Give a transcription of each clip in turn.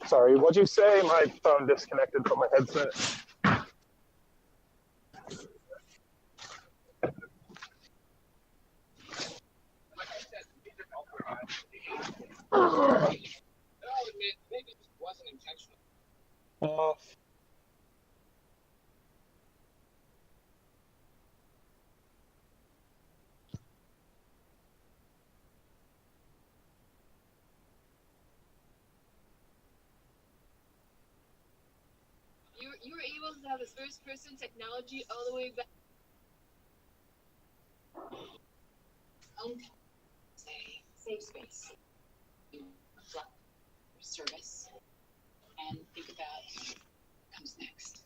Sorry, what'd you say? My phone disconnected from my headset. Maybe it just wasn't intentional. You were able to have this first-person technology all the way back. Say, safe space. Service. And think about what comes next.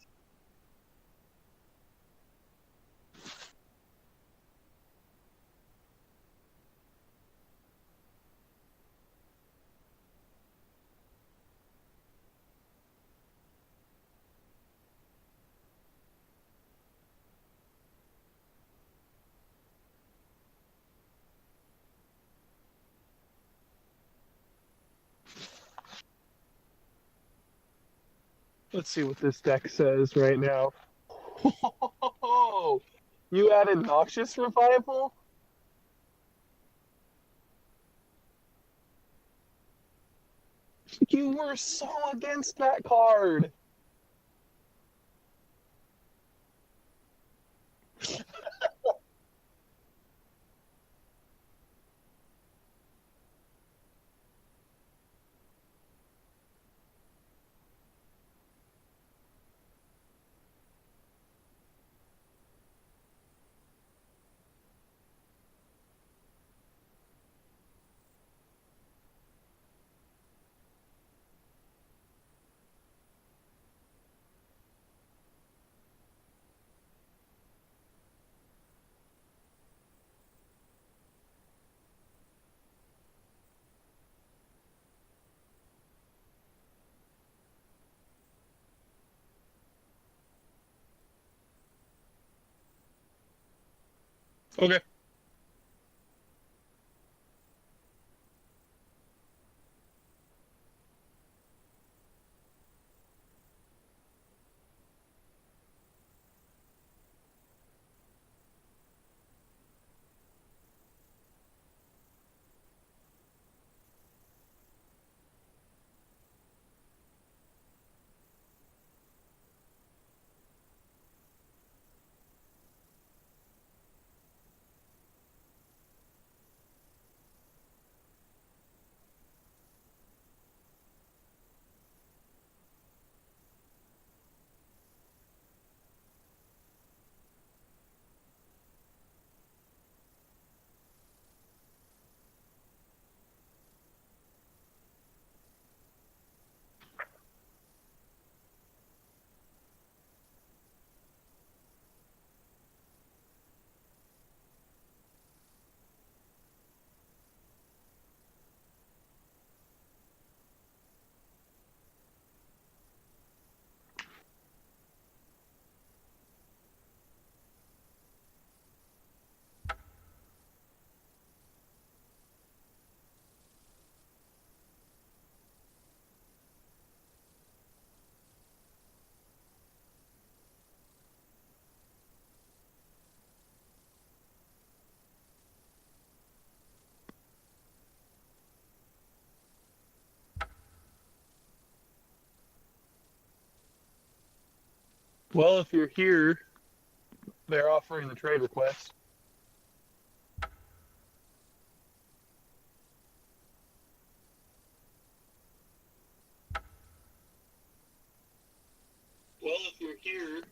Let's see what this deck says right now. Oh, you added Noxious Revival? You were so against that card. Okay. Well, if you're here, they're offering the trade request. Well, if you're here,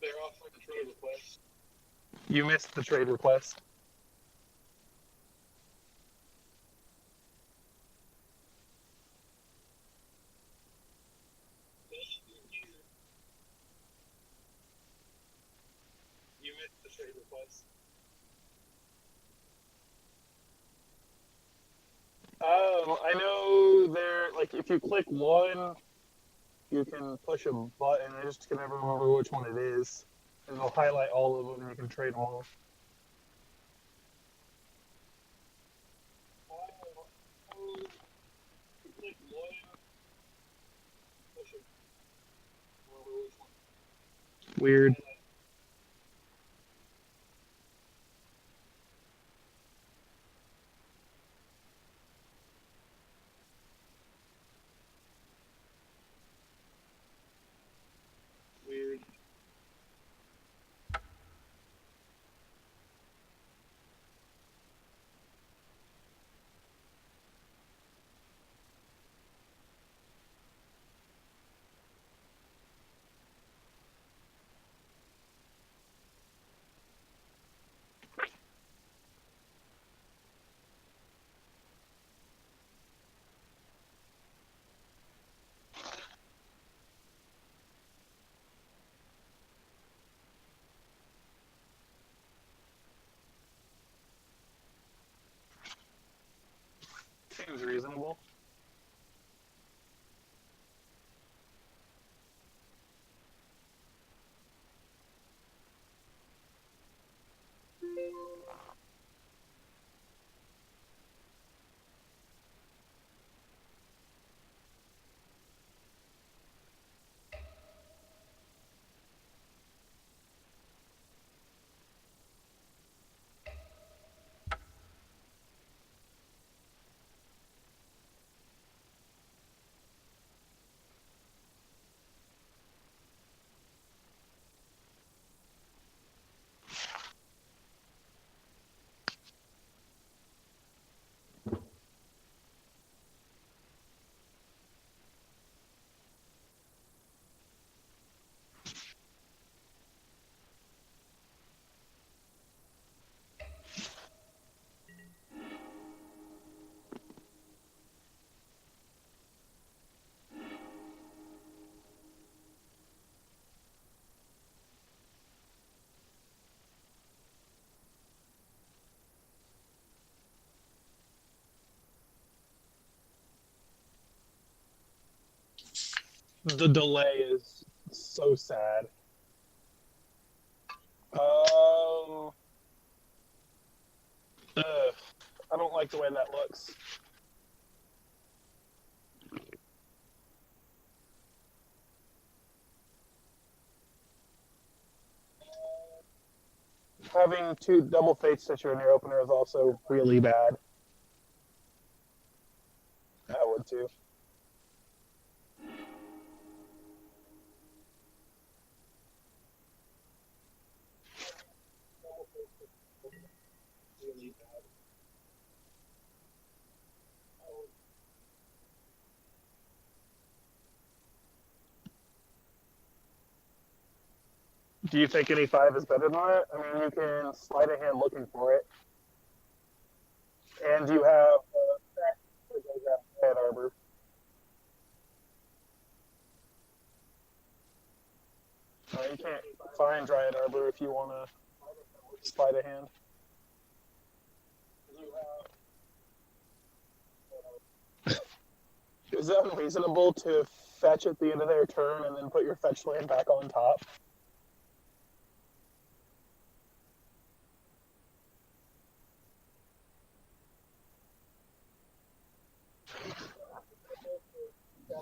they're offering the trade request. You missed the trade request. You missed the trade request. I know there, like, if you click one, you can push a button. I just can never remember which one it is. And it'll highlight all of them and you can trade them all. Weird. Weird. Seems reasonable. The delay is so sad. Ugh, I don't like the way that looks. Having two double fate stitcher in your opener is also really bad. I would too. Really bad. Do you think any 5 is better than it? I mean, you can slide a hand looking for it. And you have Dryad Arbor. You can't find Dryad Arbor if you want to slide a hand. Is it unreasonable to fetch at the end of their turn and then put your fetch land back on top?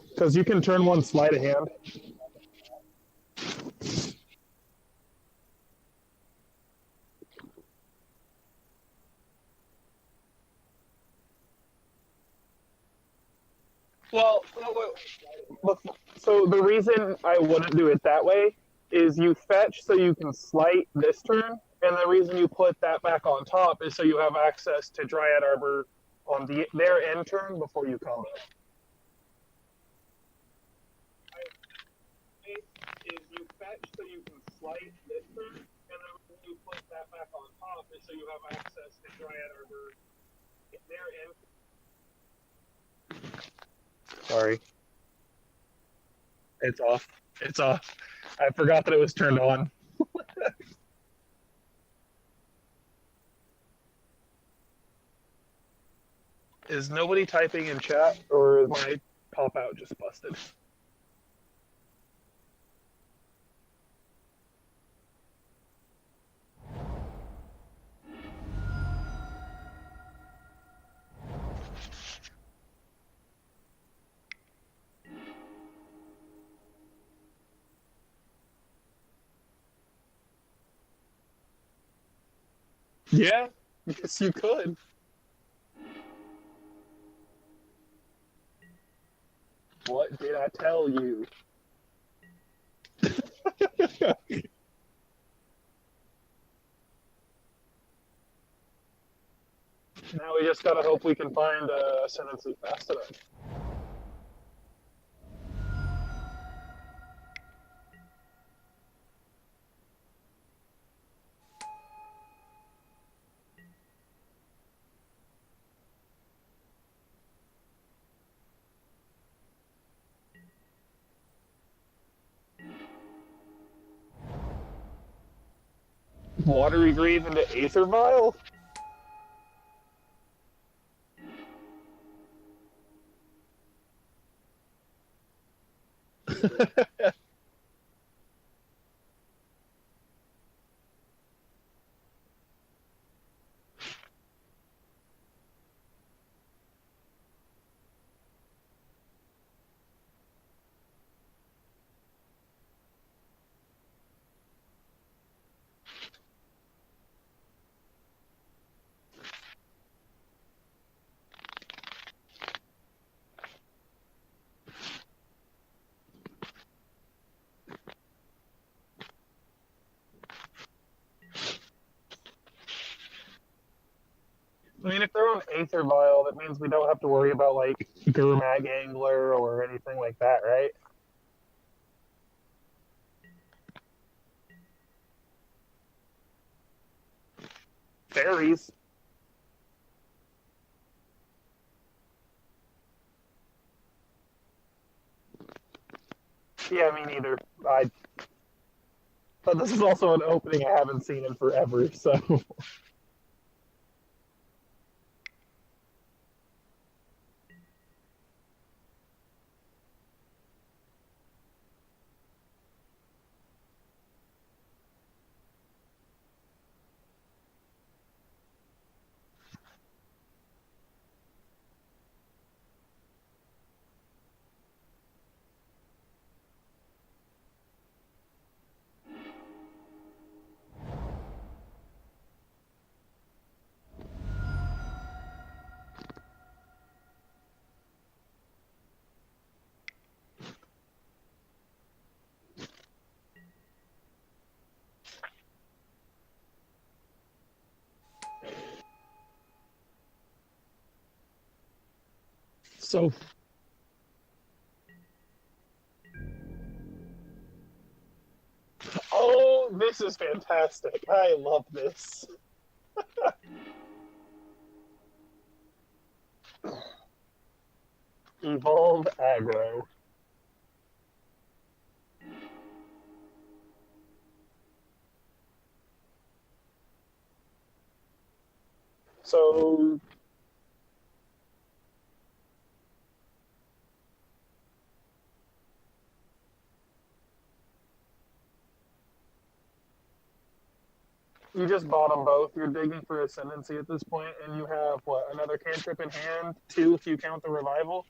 Because you can turn one sleight of hand. Well, so the reason I wouldn't do it that way is you fetch so you can slight this turn, and the reason you put that back on top is so you have access to Dryad Arbor on their end turn before you combo. Is you fetch so you can slight this turn, and the reason you put that back on top is so you have access to Dryad Arbor their end. Sorry. It's off. It's off. I forgot that it was turned on. Is nobody typing in chat, or is my pop out just busted? Yeah, yes, you could. What did I tell you? Now we just gotta hope we can find a Ascendancy fast enough. Watery Grave into Aether Vial? I mean, if they're on Aether Vial, that means we don't have to worry about, like, Gurmag Angler or anything like that, right? Fairies. Yeah, me neither. But this is also an opening I haven't seen in forever, so... So... Oh, this is fantastic. I love this. Evolve aggro. So... You just bought them both. You're digging for Ascendancy at this point, and you have, what, another cantrip in hand? 2 if you count the Revival?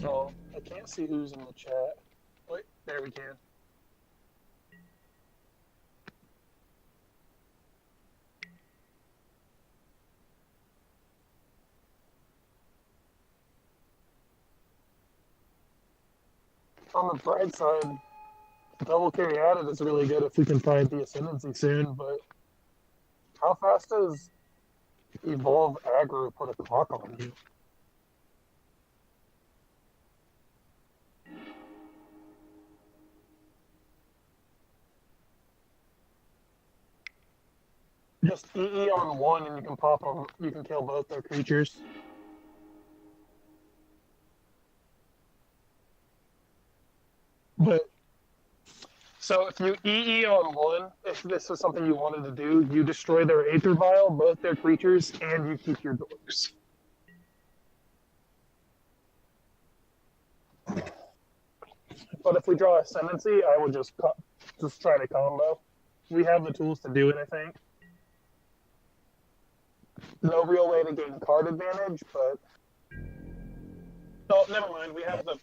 Oh, I can't see who's in the chat. Wait, there we can. On the bright side, double carry added is really good if we can find the ascendancy soon, but how fast does Evolve Aggro put a clock on you? Just EE on one and you can pop them, you can kill both their creatures. But so if you EE on one, if this was something you wanted to do, you destroy their Aether Vial, both their creatures, and you keep your dorks. But if we draw Ascendancy, I would just try to combo. We have the tools to do it, I think. No real way to gain card advantage, but... Oh, never mind, we have the...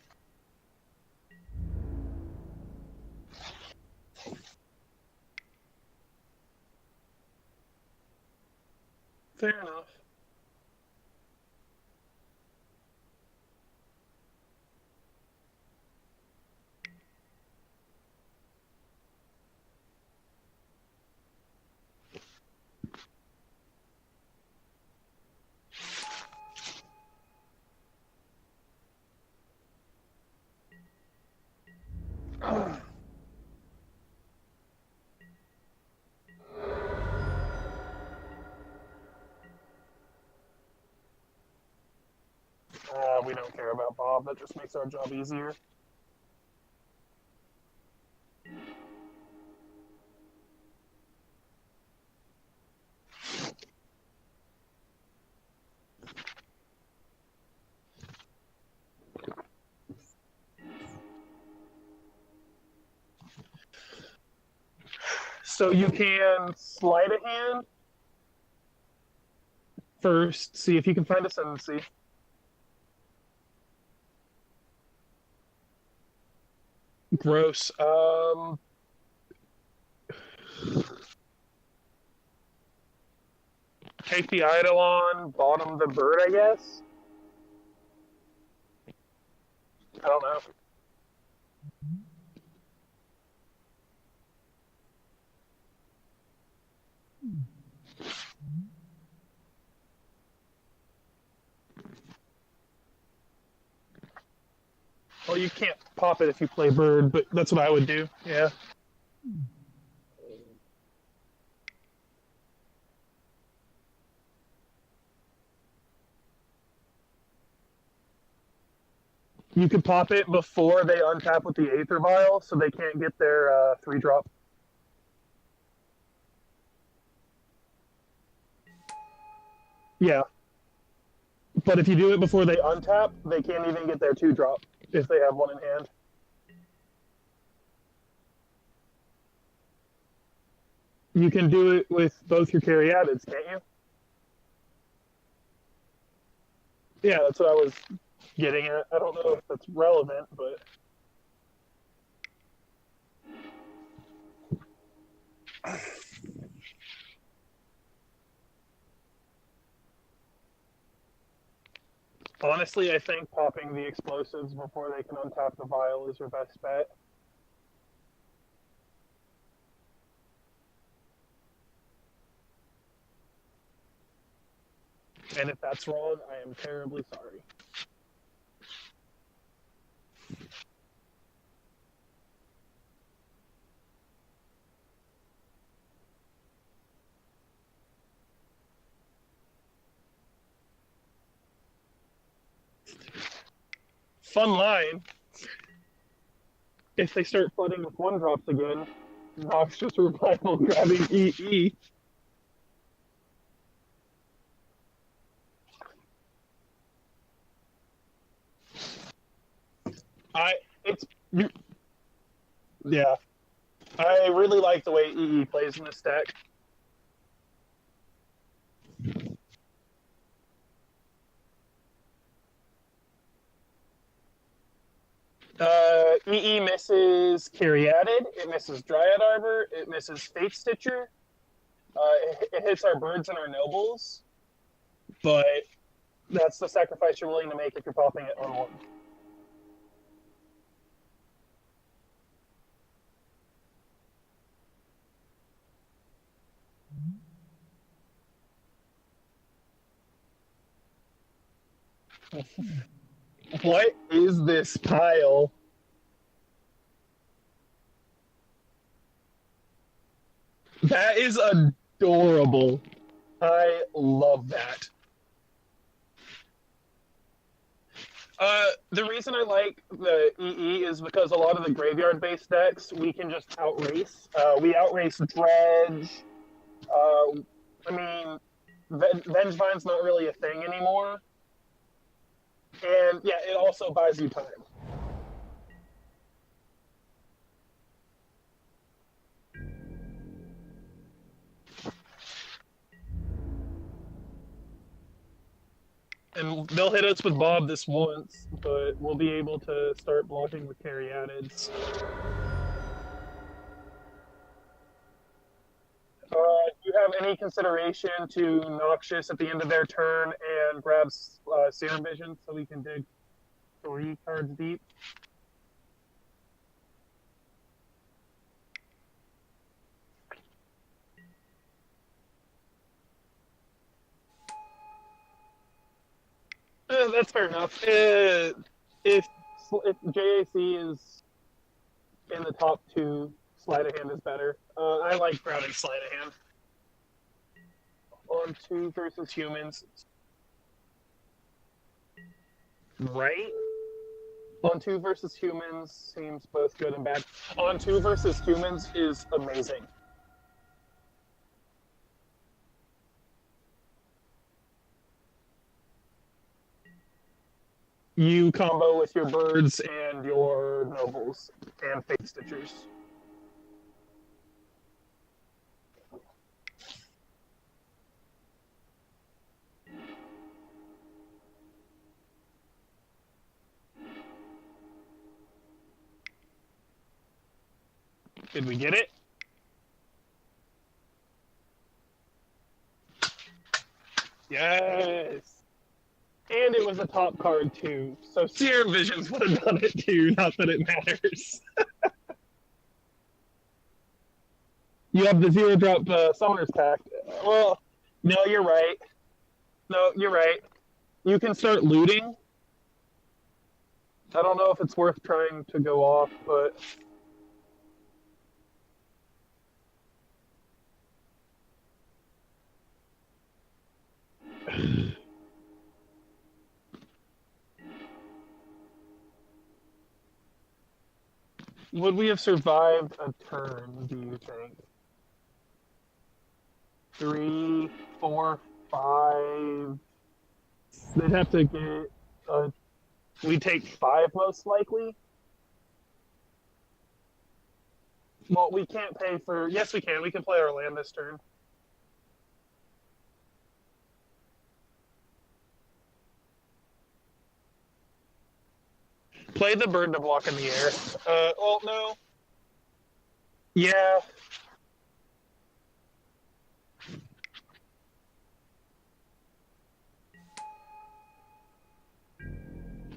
Fair enough. We don't care about Bob, that just makes our job easier. So you can sleight a hand first, see if you can find Ascendancy. Gross. Take the Eidolon, bottom the bird, I guess? I don't know. Well, you can't pop it if you play bird, but that's what I would do, yeah. You could pop it before they untap with the Aether Vial, so they can't get their 3-drop. Yeah. But if you do it before they untap, they can't even get their 2-drop if they have one in hand. You can do it with both your Caryatids, can't you? Yeah, that's what I was getting at. I don't know if that's relevant, but... Honestly, I think popping the explosives before they can untap the vial is your best bet. And if that's wrong, I am terribly sorry. Fun line. If they start flooding with 1-drops again, Noxious Revival grabbing EE. Yeah. I really like the way EE plays in this deck. EE misses Caryatid, it misses Dryad Arbor, it misses Fate Stitcher, it hits our birds and our nobles, but that's the sacrifice you're willing to make if you're popping it on one. What is this pile? That is adorable. I love that. The reason I like the EE is because a lot of the graveyard-based decks we can just outrace. We outrace Dredge. I mean, Vengevine's not really a thing anymore, and yeah, it also buys you time. And they'll hit us with Bob this once, but we'll be able to start blocking with Caryatids. Do you have any consideration to Noxious at the end of their turn and grab Serum Vision so we can dig 3 cards deep? That's fair enough. If JAC is in the top 2, Sleight of Hand is better. I like Crowded Sleight of Hand. On 2 versus humans. Right? On 2 versus humans seems both good and bad. On 2 versus humans is amazing. You combo with your birds and your nobles and fate stitchers. Did we get it? Yes. And it was a top card too. So Serum Visions would have done it too, not that it matters. You have the 0-drop Summoner's Pact. Well, no, you're right. No, you're right. You can start looting. I don't know if it's worth trying to go off, but would we have survived a turn, do you think? 3, 4, 5. They'd have to get. We take 5 most likely. Well, we can't pay for. Yes, we can. We can play our land this turn. Play the bird to block in the air. Well, no. Yeah.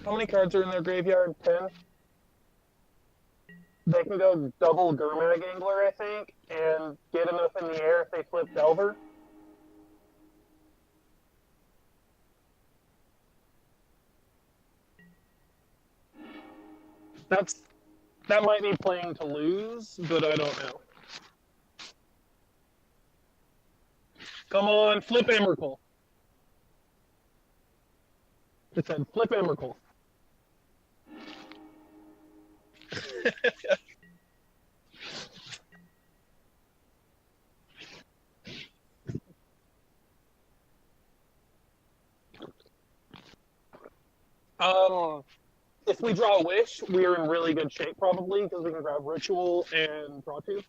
How many cards are in their graveyard? 10? They can go double Gurmag Angler, I think, and get enough in the air if they flip Delver. That might be playing to lose, but I don't know. Come on, flip Emrakul. It said flip Emrakul. If we draw a Wish, we're in really good shape probably because we can grab Ritual and draw 2.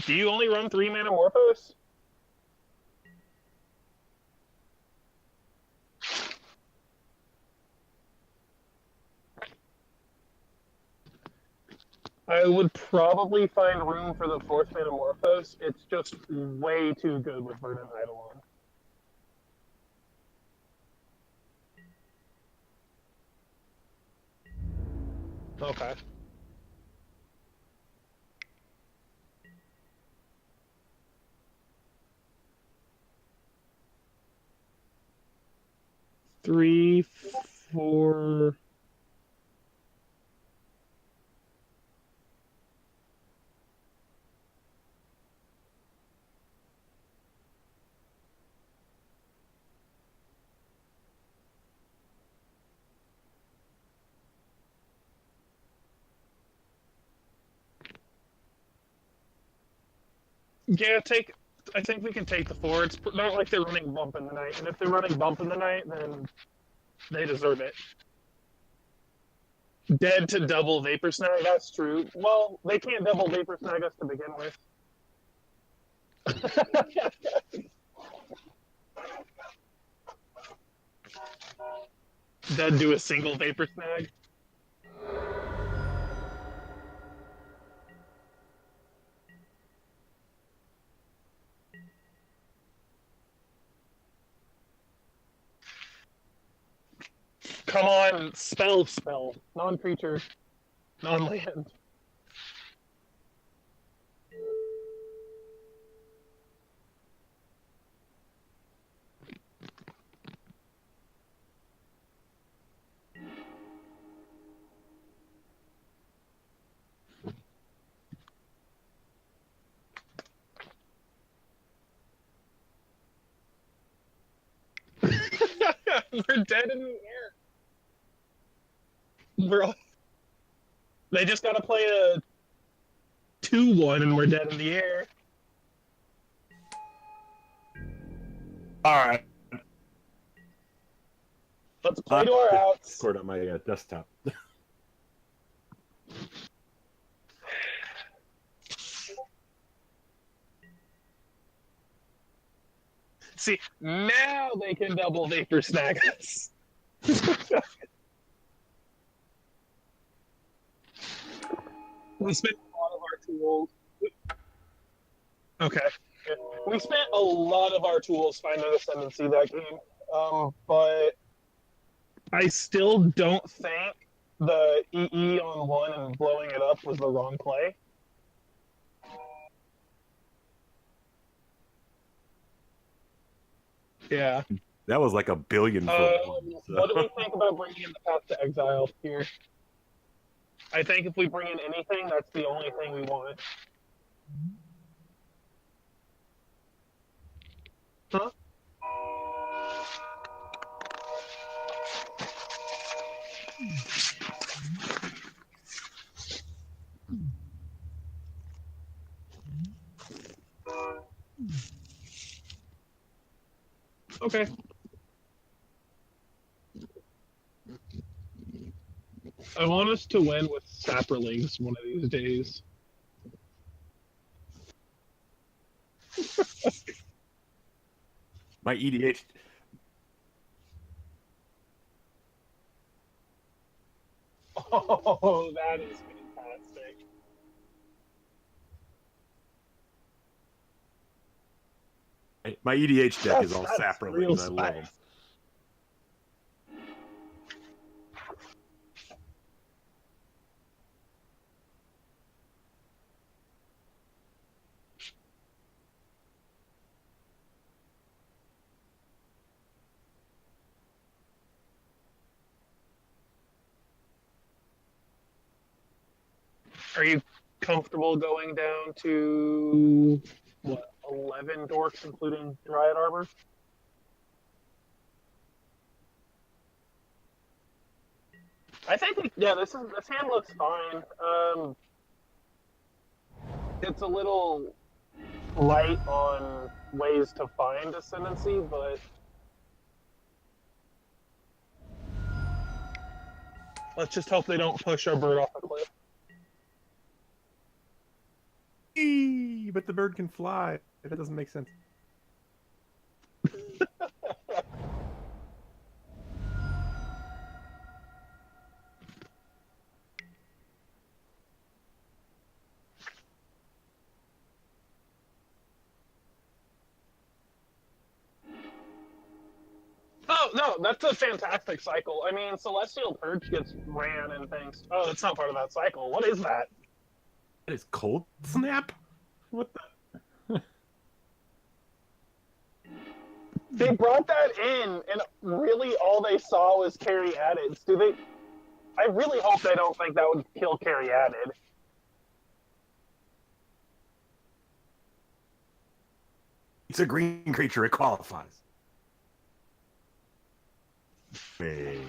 Do you only run 3 mana Morphos? I would probably find room for the fourth Metamorphose. It's just way too good with Verdant Eidolon. Okay. Three, four. Yeah, take. I think we can take the four. It's not like they're running bump in the night, and if they're running bump in the night, then they deserve it. Dead to double Vapor Snag. That's true. Well, they can't double Vapor Snag us to begin with. Dead do a single Vapor Snag. Come on, spell. Non-creature, non-land. We're dead in the air. We're all... They just gotta play a 2-1 and we're dead in the air. All right. Let's play to our outs. Record on my desktop. See, now they can double Vapor Snag us. We spent a lot of our tools. Okay. We spent a lot of our tools finding Ascendancy that game. But I still don't think the EE on one and blowing it up was the wrong play. Yeah. That was like a billion for one. So. What do we think about bringing in the Path to Exile here? I think if we bring in anything, that's the only thing we want. Huh? Okay. I want us to win with Saprolings one of these days. My EDH. Oh, that is fantastic. My EDH deck is all That's Saprolings. I love them. Are you comfortable going down to what 11 dorks, including Dryad Arbor? I think yeah, this hand looks fine. It's a little light on ways to find Ascendancy, but let's just hope they don't push our bird off a cliff. But the bird can fly. That doesn't make sense. no, that's a fantastic cycle. I mean, Celestial Perch gets ran and things. Oh, that's not part of that cycle. What is that? That is Cold Snap? What the? They brought that in, and really all they saw was carry added. Do they? I really hope they don't think that would kill carry added. It's a green creature. It qualifies. Wait.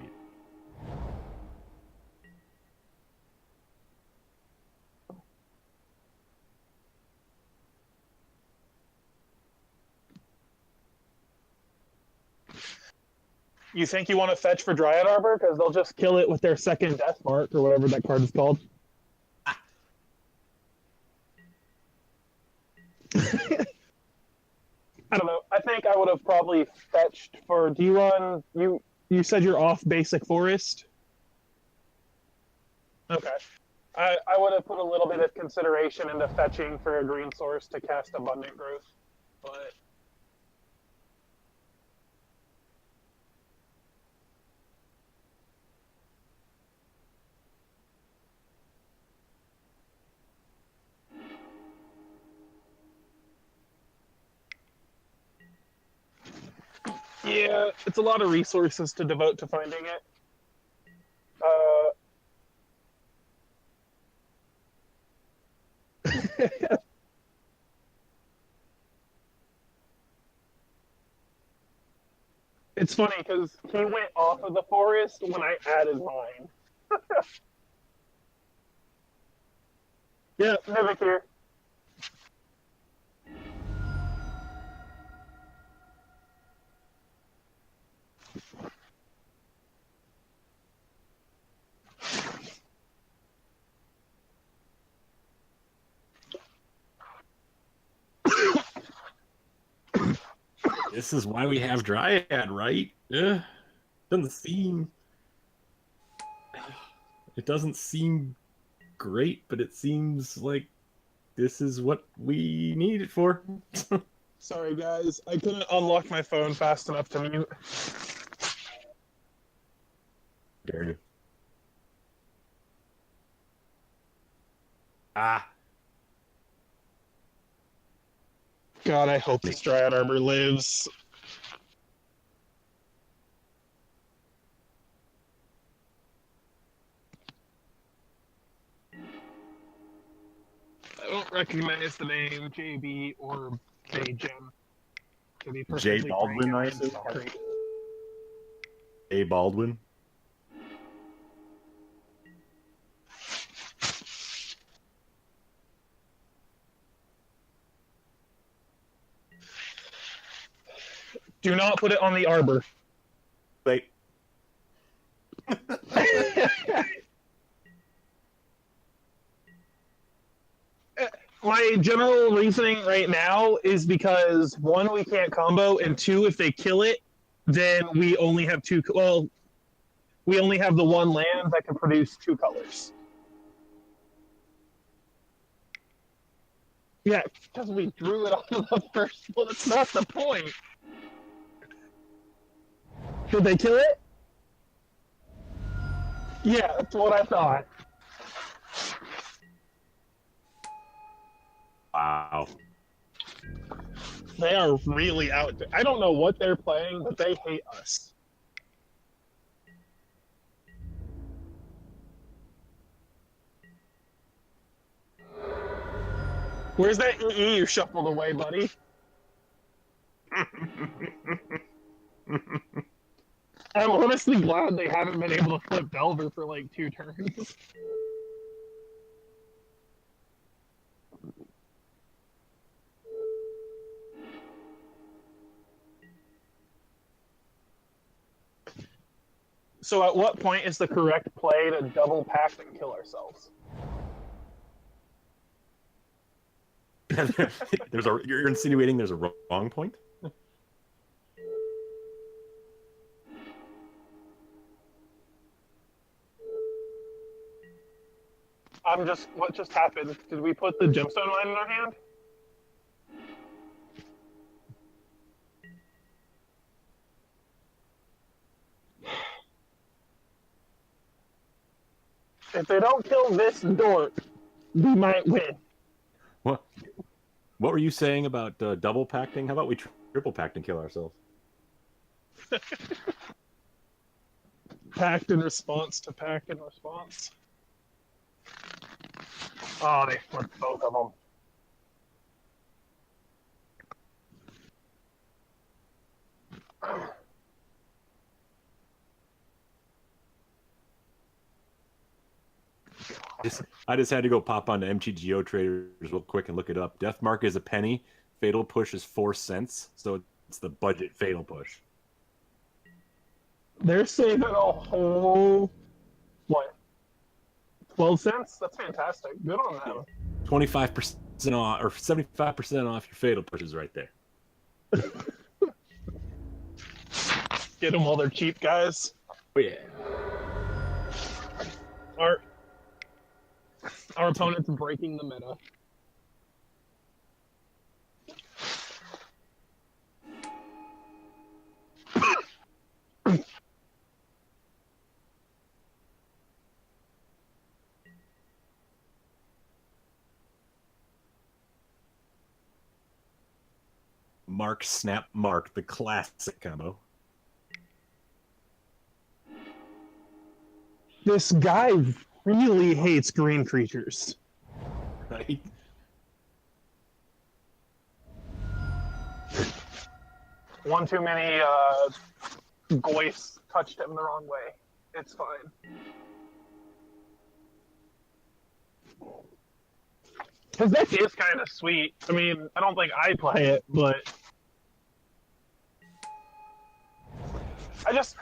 You think you want to fetch for Dryad Arbor? Because they'll just kill it with their second Death Mark, or whatever that card is called. I don't know. I think I would have probably fetched for. Do you run? You said you're off basic forest. Okay. I would have put a little bit of consideration into fetching for a green source to cast Abundant Growth, but yeah, it's a lot of resources to devote to finding it. It's funny because he went off of the forest when I added mine. Yeah, Nivik here. This is why we have Dryad, right? Doesn't seem. It doesn't seem great, but it seems like this is what we need it for. Sorry, guys. I couldn't unlock my phone fast enough to mute. Dare you? Ah. God, I hope this Dryad Arbor lives. I don't recognize the name JB or JGem. To be J. perfectly Baldwin, I frank, I'm assume? sorry. A. Baldwin. Do not put it on the arbor. Wait. My general reasoning right now is because one, we can't combo, and two, if they kill it, then we only have two. Well, we only have the one land that can produce two colors. Yeah, because we drew it on the first. Well, that's not the point. Did they kill it? Yeah, that's what I thought. Wow. They are really out there. I don't know what they're playing, but they hate us. Where's that EE you shuffled away, buddy? I'm honestly glad they haven't been able to flip Delver for like 2 turns. So at what point is the correct play to double pact and kill ourselves? You're insinuating there's a wrong point? What just happened? Did we put the gemstone line in our hand? If they don't kill this dork, we might win. What? What were you saying about double pacting? How about we triple pact and kill ourselves? Packed in response to pack in response. Oh, they flipped both of them. I just had to go pop onto MTGO traders real quick and look it up. Death Mark is a penny. Fatal Push is 4 cents. So it's the budget Fatal Push. They're saving a whole, what, 12 cents? That's fantastic. Good on them. 25% off or 75% off your Fatal Pushes right there. Get them while they're cheap, guys. Oh, yeah. Our opponent's breaking the meta. Mark, Snap, Mark, the classic combo. This guy really hates green creatures. Right? One too many Goyce touched him the wrong way. It's fine. His deck is kind of sweet. I mean, I don't think I play it, but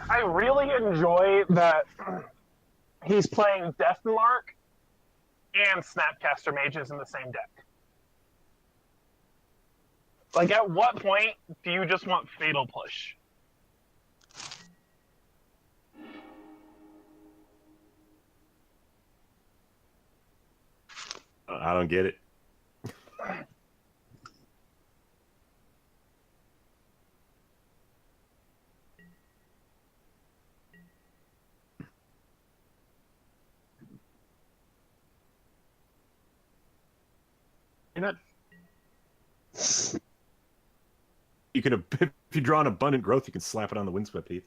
I really enjoy that he's playing Deathmark and Snapcaster Mages in the same deck. Like, at what point do you just want Fatal Push? I don't get it. You're not. You can, if you draw an Abundant Growth, you can slap it on the Windswept Heath.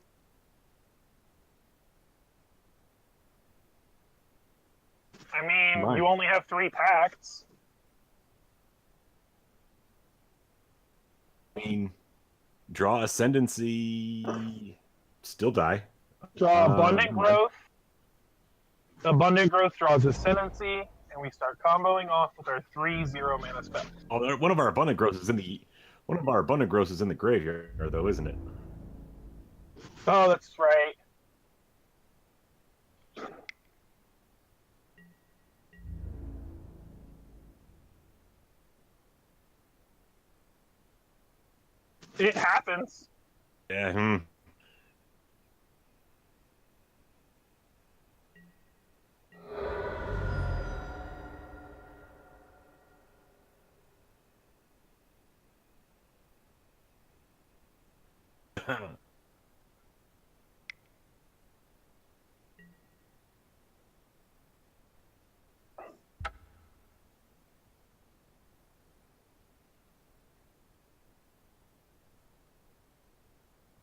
I mean, you only have 3 packs. I mean, draw Ascendancy, still die. Draw Abundant Growth. Abundant Growth draws Ascendancy, and we start comboing off with our 3/0 mana spell. Oh, one of our Abundant Growths is in the graveyard, though, isn't it? Oh, that's right. It happens. Yeah.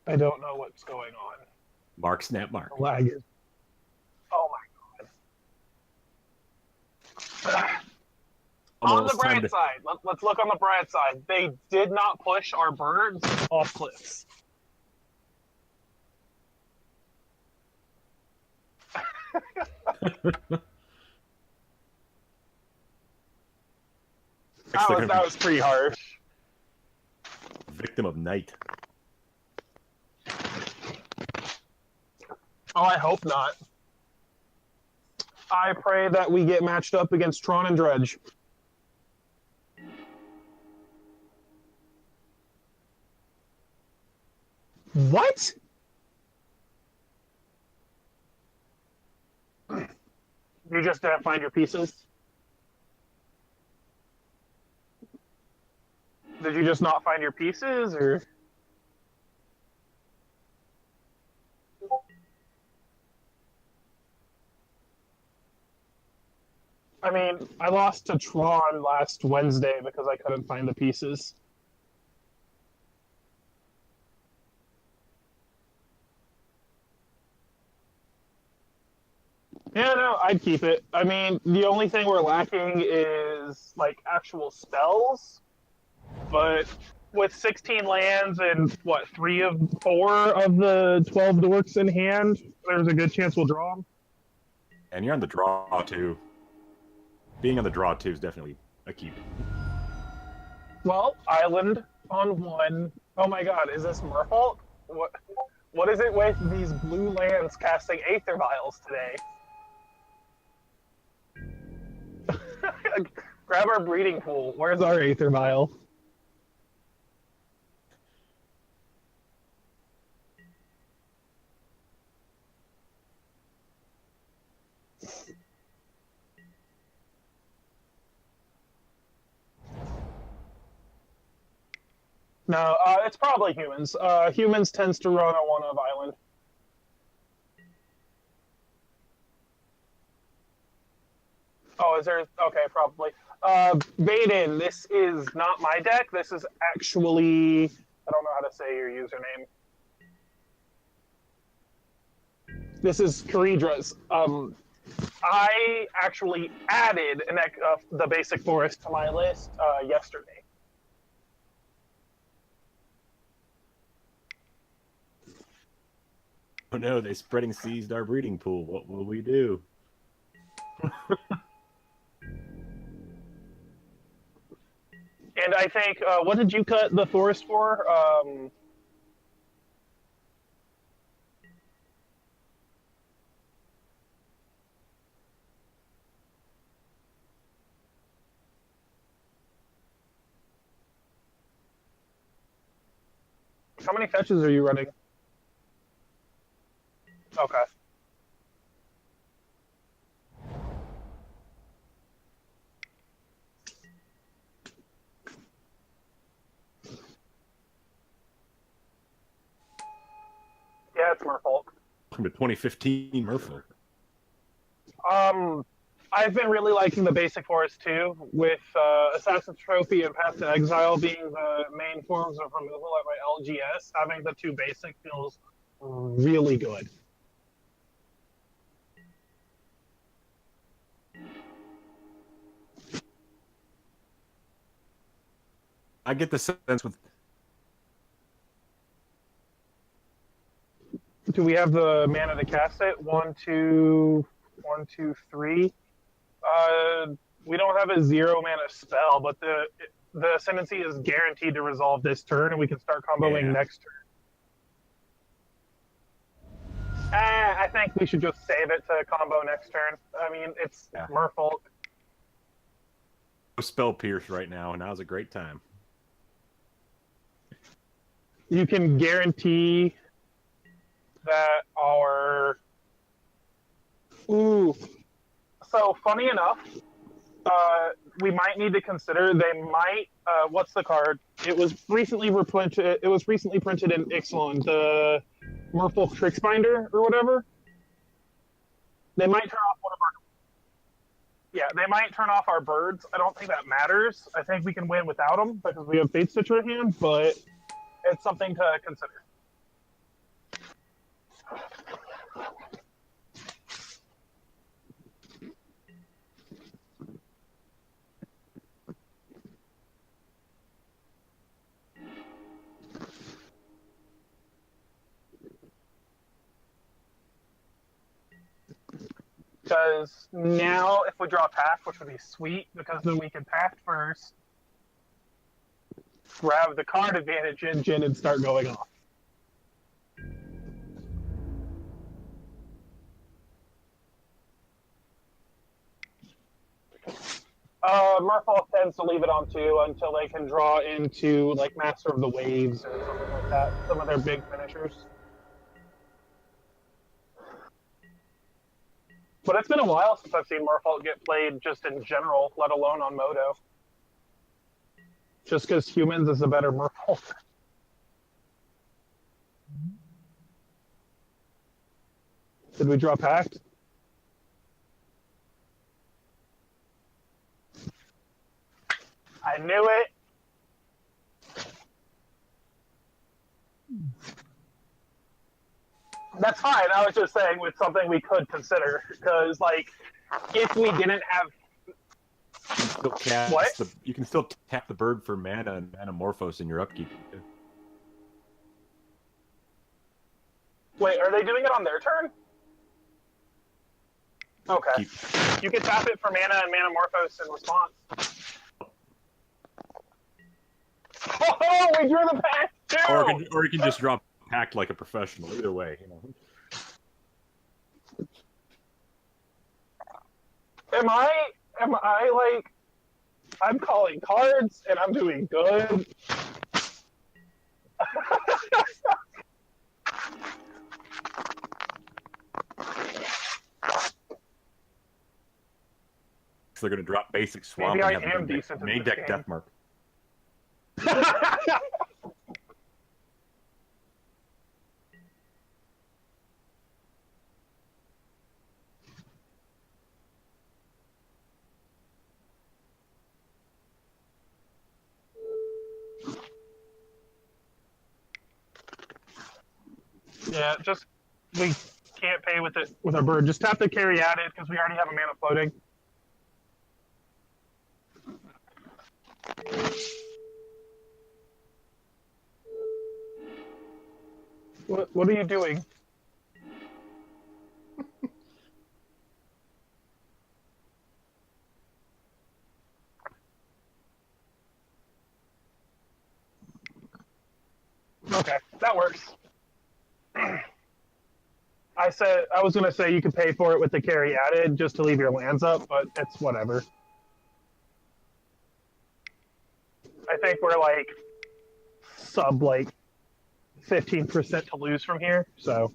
I don't know what's going on. Mark, Snap, Mark. Lag is. Oh my god. On the bright side, let's look on the bright side. They did not push our birds off cliffs. that was pretty harsh. Victim of night. Oh, I hope not. I pray that we get matched up against Tron and Dredge. What? You just didn't find your pieces? Did you just not find your pieces, or? I mean, I lost to Tron last Wednesday because I couldn't find the pieces. Yeah, no, I'd keep it. I mean, the only thing we're lacking is like actual spells, but with 16 lands and what, 3 of 4 of the 12 dorks in hand, there's a good chance we'll draw them. And you're on the draw too. Being on the draw too is definitely a keep. Well, island on 1. Oh my god, is this Merfolk? What is it with these blue lands casting Aether Vials today? Grab our breeding pool. Where's our Aether Vial? No, it's probably humans. Humans tends to run on 1 of island. Oh, is there? Okay, probably. Baden, this is not my deck. This is actually. I don't know how to say your username. This is Karidra's. I actually added the basic forest to my list yesterday. Oh no, they spreading seized our breeding pool. What will we do? And I think, what did you cut the forest for? How many fetches are you running? Okay. Yeah, it's Merfolk. Welcome to 2015 Merfolk. I've been really liking the basic forest too, with Assassin's Trophy and Path to Exile being the main forms of removal at my LGS. Having the 2 basic feels really good. I get the sense with. Do we have the mana to cast it? 1, 2, 1, 2, 3. We don't have a 0 mana spell, but the ascendancy is guaranteed to resolve this turn, and we can start comboing next turn. I think we should just save it to combo next turn. I mean, it's Merfolk. Spell Pierce right now, and now's a great time. You can guarantee that our. Ooh. So, funny enough, we might need to consider they might. What's the card? It was recently reprinted. It was recently printed in Ixalan, the Merfolk Tricksbinder or whatever. They might turn off one of our. Yeah, they might turn off our birds. I don't think that matters. I think we can win without them because we have Fate Stitcher in hand, but it's something to consider. Because now, if we draw a path, which would be sweet, because then we can path first, grab the card advantage engine, and start going off. Merfolk tends to leave it on 2 until they can draw into like Master of the Waves or something like that. Some of their big finishers. But it's been a while since I've seen Merfolk get played just in general, let alone on Moto. Just because humans is a better Merfolk. Did we draw Pact? I knew it. That's fine. I was just saying it's something we could consider because, like, if we didn't have what? You can still tap the bird for mana and Manamorphose in your upkeep. Wait, are they doing it on their turn? Okay. You can tap it for mana and Manamorphose in response. Oh, we drew the pack too! Or you can just drop Pact like a professional. Either way, you know. Am I like, I'm calling cards and I'm doing good? They're going to drop basic swamp. Maybe I and am decent in main this deck game. Deathmark. Yeah, just we can't pay with it with our bird. Just tap the carry added because we already have a mana floating. What are you doing? Okay, that works. I was gonna say you could pay for it with the carry added just to leave your lands up, but it's whatever. I think we're like sub like 15% to lose from here, so.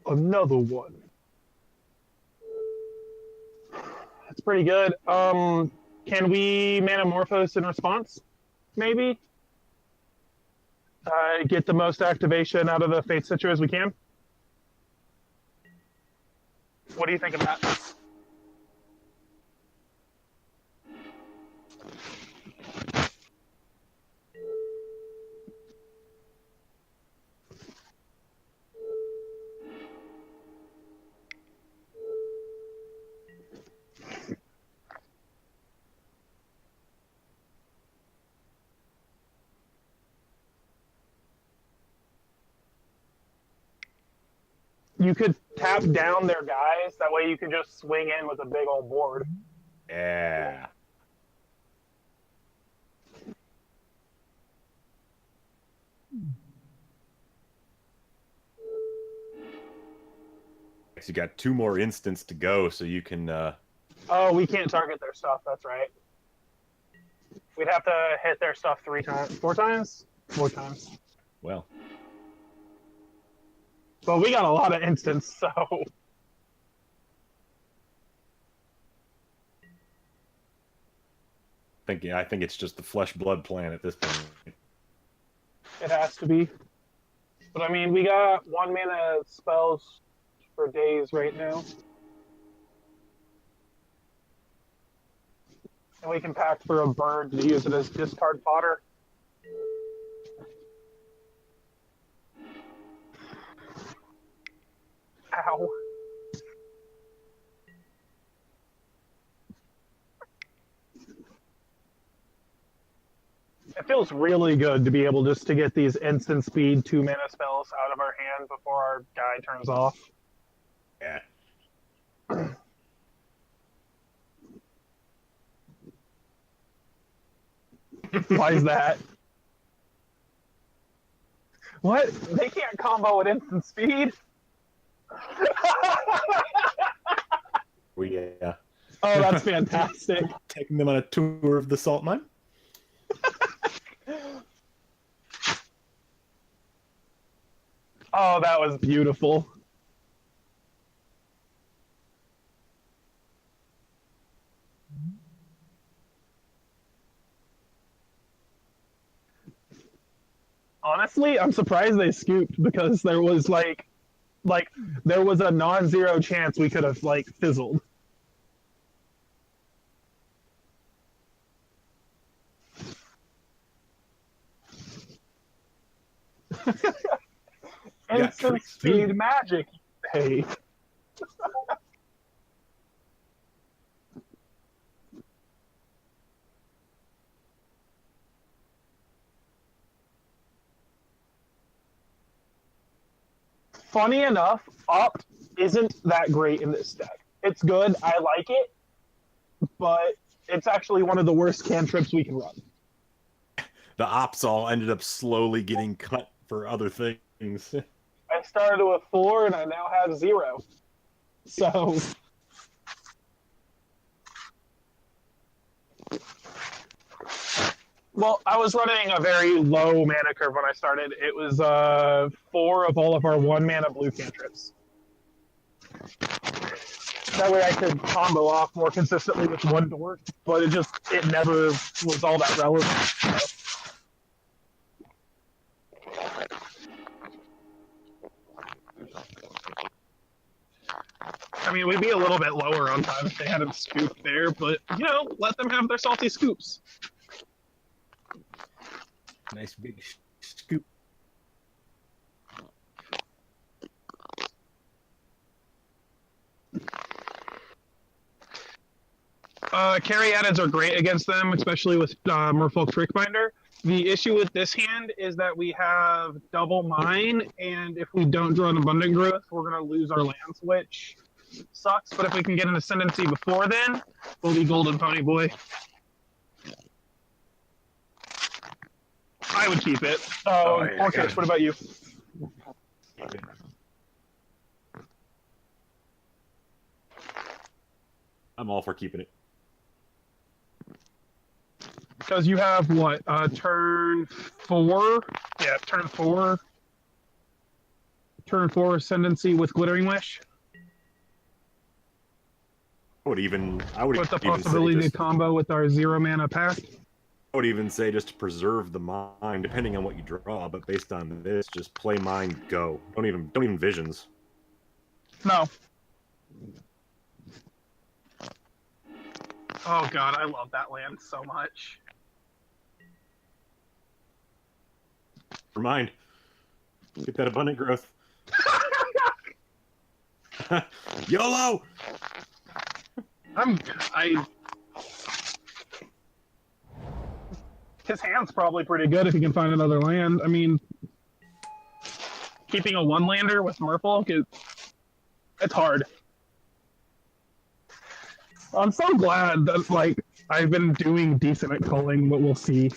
Another one. That's pretty good. Can we Manamorphose in response? Maybe? Get the most activation out of the Fate Situ as we can? What do you think of that? You could tap down their guys. That way you can just swing in with a big old board. Yeah. You got 2 more instants to go, so you can. Oh, we can't target their stuff. That's right. We'd have to hit their stuff 3 times. 4 times? 4 times. Well. Well, we got a lot of instants, so. I think it's just the flesh blood plan at this point. It has to be. But I mean, we got 1 mana spells for days right now. And we can pack for a bird to use it as discard fodder. Ow. It feels really good to be able just to get these instant speed 2 mana spells out of our hand before our guy turns off. Yeah. Why is that? What? They can't combo at instant speed? Yeah. Oh, that's fantastic. Taking them on a tour of the salt mine. Oh, that was beautiful. Honestly, I'm surprised they scooped because there was there was a non-zero chance we could have like fizzled. Yeah, Instant speed magic. Hey. Funny enough, up isn't that great in this deck. It's good, I like it, but it's actually one of the worst cantrips we can run. The ops all ended up slowly getting cut for other things. I started with 4 and I now have 0. So well, I was running a very low mana curve when I started. It was 4 of all of our 1 mana blue cantrips. That way I could combo off more consistently with 1 door, but it never was all that relevant. So. I mean, we'd be a little bit lower on time if they hadn't scooped there, but, let them have their salty scoops. Nice big scoop. Carry addeds are great against them, especially with Merfolk Trickbinder. The issue with this hand is that we have double mine, and if we don't draw an Abundant Growth, we're going to lose our lands, which sucks. But if we can get an Ascendancy before then, we'll be golden, Pony Boy. I would keep it. Orcish, what about you? I'm all for keeping it. Because you have what? Turn 4? Yeah, turn 4. Turn 4 Ascendancy with Glittering Wish. I would With the even possibility say to combo with our 0 mana pack. I would even say just to preserve the mind, depending on what you draw. But based on this, just play mind, go. Don't even visions. No. Oh god, I love that land so much. Remind. Get that abundant growth. YOLO! His hand's probably pretty good if he can find another land. I mean, keeping a 1-lander with Merfolk it's hard. I'm so glad that I've been doing decent at culling, but we'll see.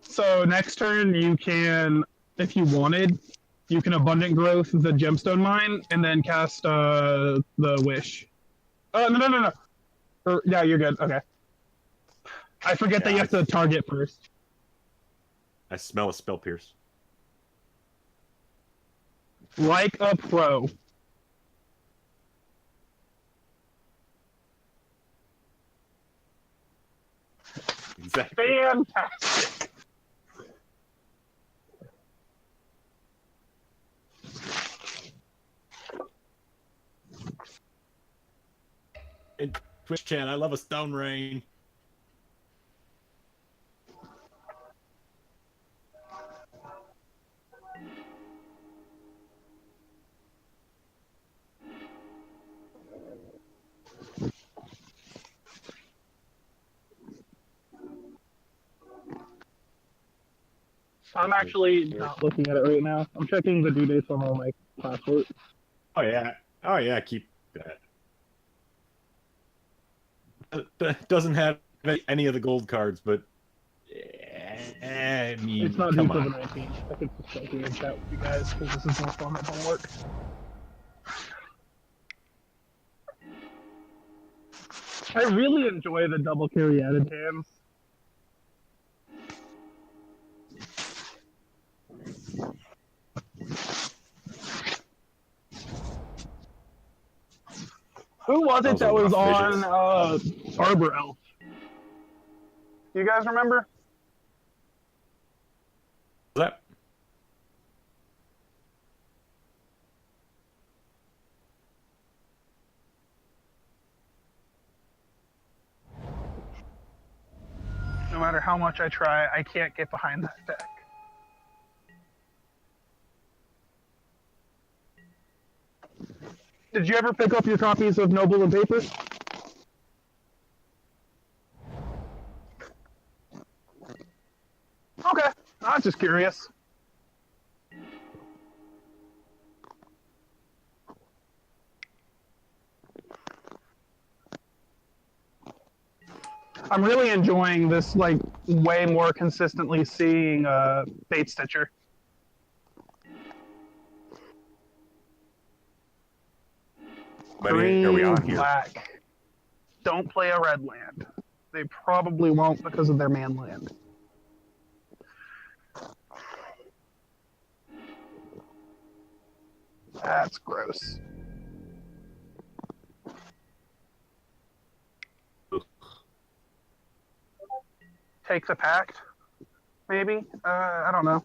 So next turn you can, if you wanted, you can Abundant Growth the Gemstone Mine and then cast the Wish. No. Yeah, you're good. Okay. I forget that you have to target first. I smell a Spell Pierce. Like a pro. Exactly. Fantastic. In Twitch chat, I love a Stone Rain. I'm actually not looking at it right now. I'm checking the due dates on all my passports. Oh yeah, keep that. Doesn't have any of the gold cards, but I mean, It's not due come till the on. 19th. I think it's joking in chat with you guys because this is more fun at homework. I really enjoy the double carry added hands. Who was it that was on Arbor Elf. You guys remember? That No matter how much I try, I can't get behind that deck. Did you ever pick up your copies of Noble and Paper? Okay, I'm just curious. I'm really enjoying this, like, way more consistently seeing Bait Stitcher. many are we on here? Black. Don't play a red land. They probably won't because of their man land. That's gross. Take the pact, maybe? I don't know.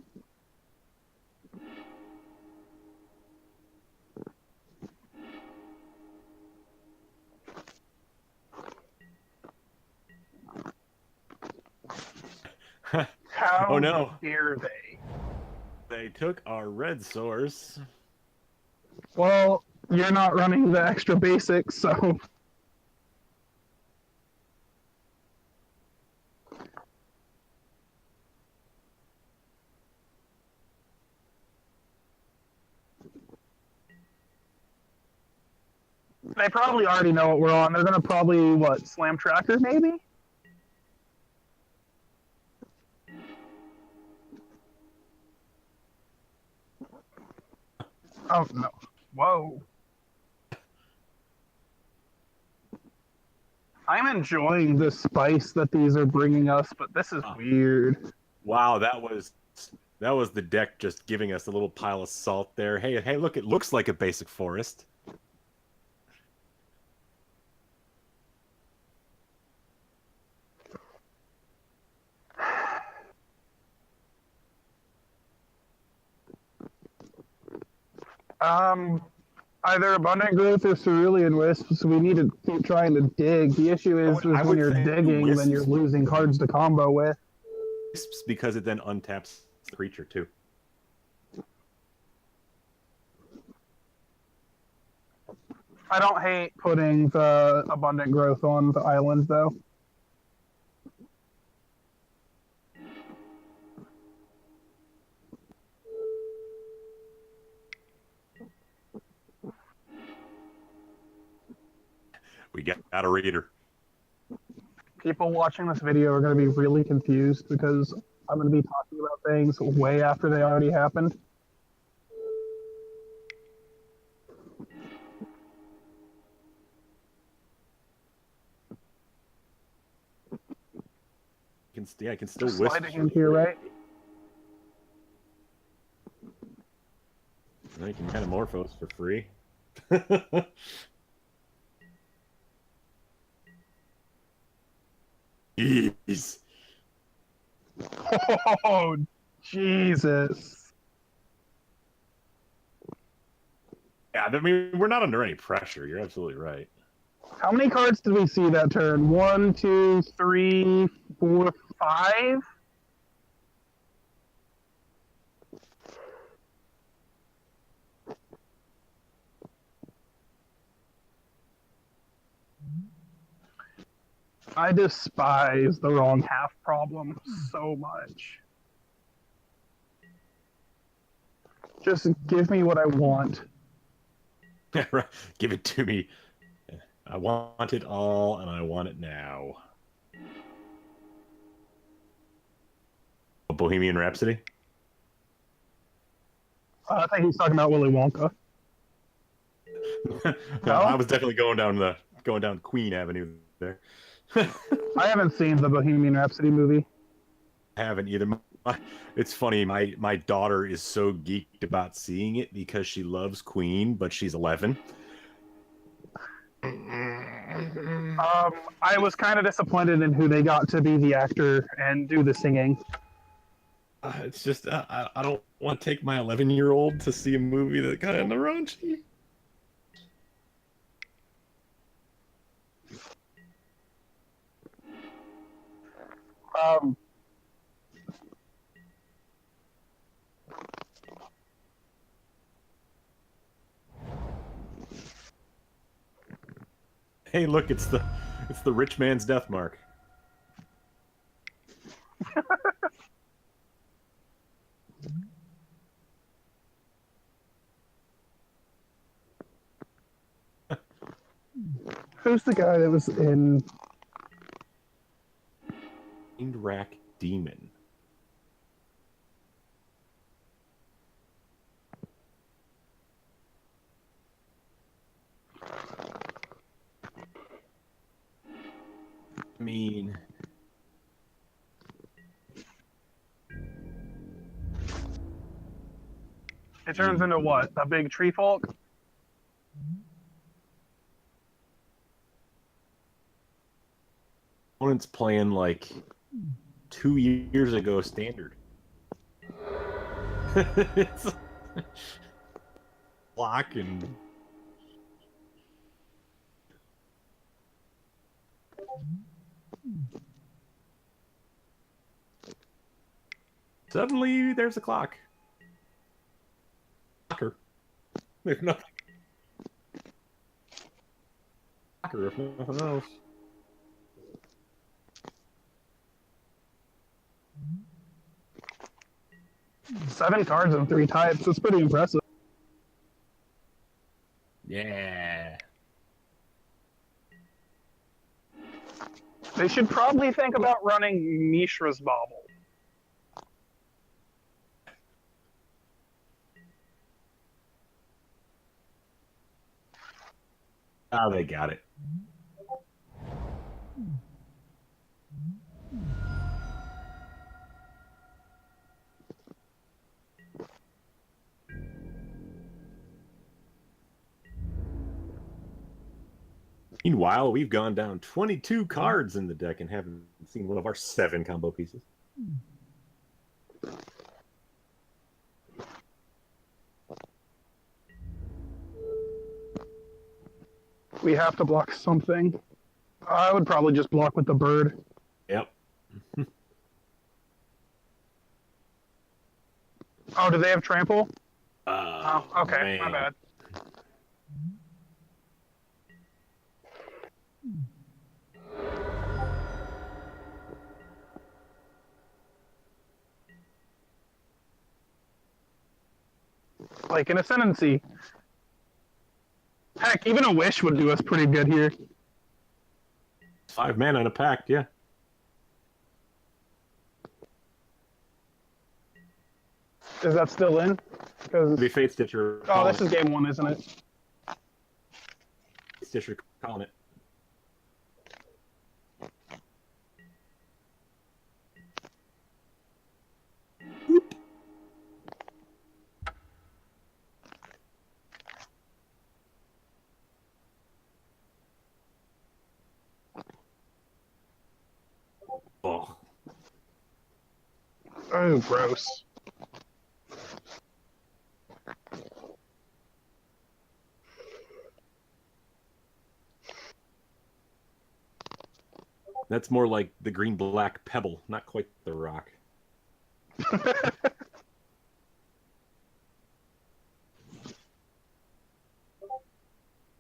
How Oh no, dare they? they took our red source. Well, you're not running the extra basics, so they probably already know what we're on. They're gonna probably slam tracker maybe? Oh no. Whoa. I'm enjoying the spice that these are bringing us, but this is weird. Wow, that was the deck just giving us a little pile of salt there. Hey, look, it looks like a basic forest. Either Abundant Growth or Cerulean Wisps. We need to keep trying to dig. The issue is I when would you're think digging, Wisps. then you're losing cards to combo with. Because it then untaps the creature too. I don't hate putting the Abundant Growth on the island, though. We got a reader. People watching this video are going to be really confused because I'm going to be talking about things way after they already happened. I can still Just wisp. sliding in here, right? You can Metamorphose for free. Jeez. Oh, Jesus. Yeah, I mean, we're not under any pressure. You're absolutely right. How many cards did we see that turn? 1, 2, 3, 4, 5? I despise the wrong half problem so much. Just give me what I want. Give it to me. I want it all, and I want it now. Bohemian Rhapsody? I think he's talking about Willy Wonka. No, I was definitely going down Queen Avenue there. I haven't seen the Bohemian Rhapsody movie. I haven't either. It's funny. My daughter is so geeked about seeing it because she loves Queen, but she's 11. I was kind of disappointed in who they got to be the actor and do the singing. It's just I don't want to take my 11-year-old to see a movie that kind of raunchy. Um, Hey, look, it's the rich man's death mark. who's the guy that was in? Rack Demon. I mean, It turns into what? A big tree folk? opponent's playing like 2 years ago standard. It's block and suddenly there's a clock. Clocker. There's nothing. Clocker, if nothing else. Seven cards and 3 types. That's pretty impressive. Yeah. They should probably think about running Mishra's Bauble. Oh, they got it. Meanwhile, we've gone down 22 cards in the deck and haven't seen one of our 7 combo pieces. We have to block something. I would probably just block with the bird. Yep. Oh, do they have trample? Oh, okay, man. my bad. Like an ascendancy. Heck, even a wish would do us pretty good here. 5 mana in a pact, yeah. Is that still in? Because Be Fate Stitcher. oh, this is game 1, isn't it? Stitcher calling it. Oh. Oh, gross. That's more like the green-black pebble, not quite the rock.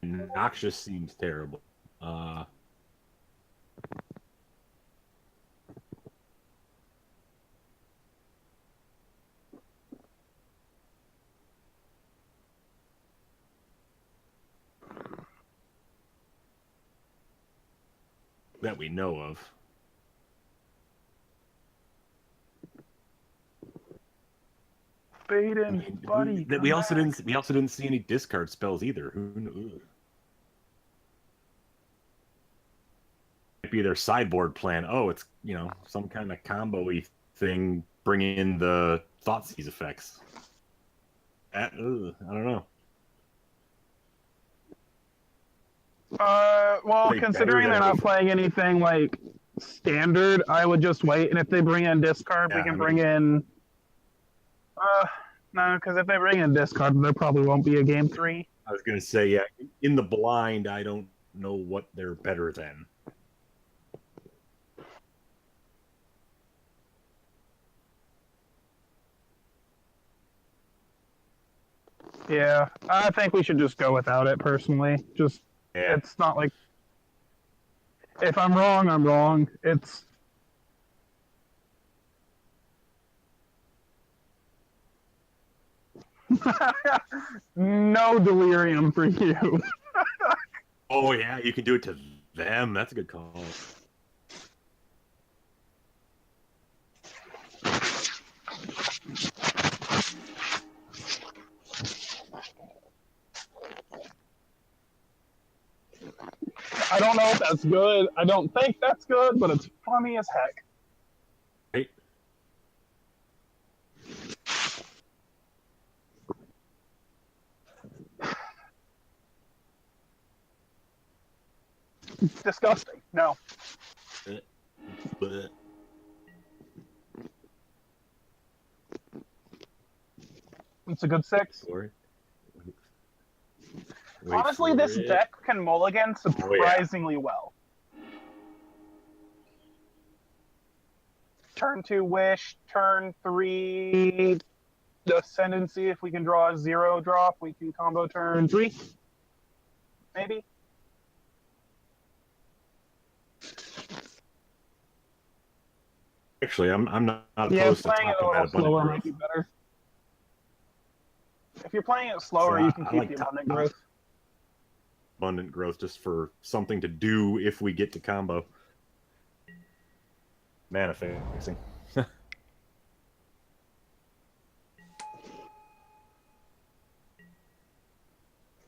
Noxious seems terrible. That we know of. Baden, buddy. We also didn't see any discard spells either. Who knew? Might be their sideboard plan. Oh, it's some kind of combo-y thing, bringing in the Thoughtseize effects. I don't know. Well, They better considering than they're not everything. playing anything like standard, I would just wait. And if they bring in discard, we Yeah, can I bring mean, in. No, because if they bring in discard, there probably won't be a game 3. I was gonna say, yeah, in the blind, I don't know what they're better than. Yeah, I think we should just go without it personally. Just Yeah, it's not like if I'm wrong, I'm wrong. It's no delirium for you. oh yeah, you can do it to them. That's a good call. I don't know if that's good. I don't think that's good, but it's funny as heck. Right? Disgusting. No. But It's a good 6. wait Honestly, for this it. deck can mulligan surprisingly well. Turn 2 Wish, turn 3 Ascendancy. If we can draw a 0 drop, we can combo turn 3. Maybe. Actually, I'm not Yeah, opposed to playing it a topping that little slower abundant might be growth. better. If you're playing it slower, So you can I keep like the top- abundant growth. Abundant growth just for something to do if we get to combo. Manifesting.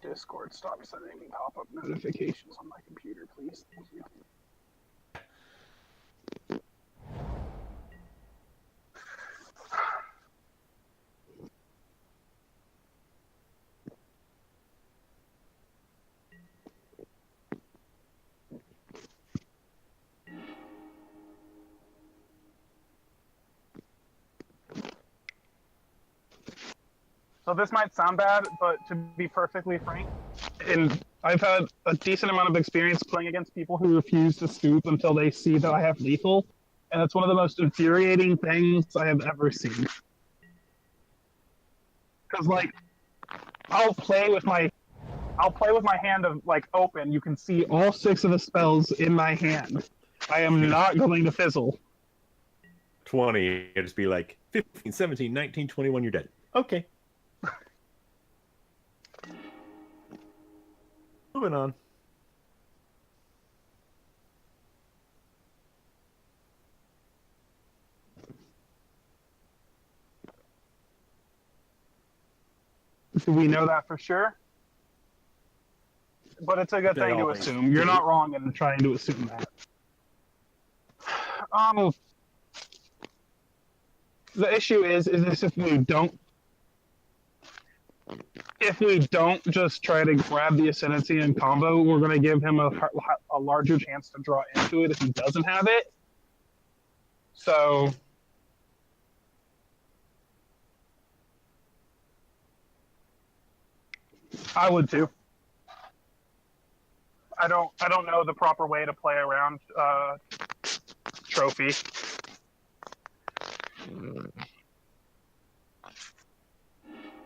Discord, stop sending me pop-up notifications on my computer, please. Thank you. So this might sound bad, but to be perfectly frank, and I've had a decent amount of experience playing against people who refuse to scoop until they see that I have lethal, and it's one of the most infuriating things I have ever seen. Because like, I'll play with my hand of like open. You can see all 6 of the spells in my hand. I am not going to fizzle. 20, it'd just be like 15, 17, 19, 21, you're dead. Okay. Moving on. Do we know that for sure? But it's a good They thing to always assume. You're do. not wrong in trying to assume that. The issue is this: if we don't just try to grab the ascendancy and combo, we're going to give him a larger chance to draw into it if he doesn't have it. So I would too. I don't know the proper way to play around trophy.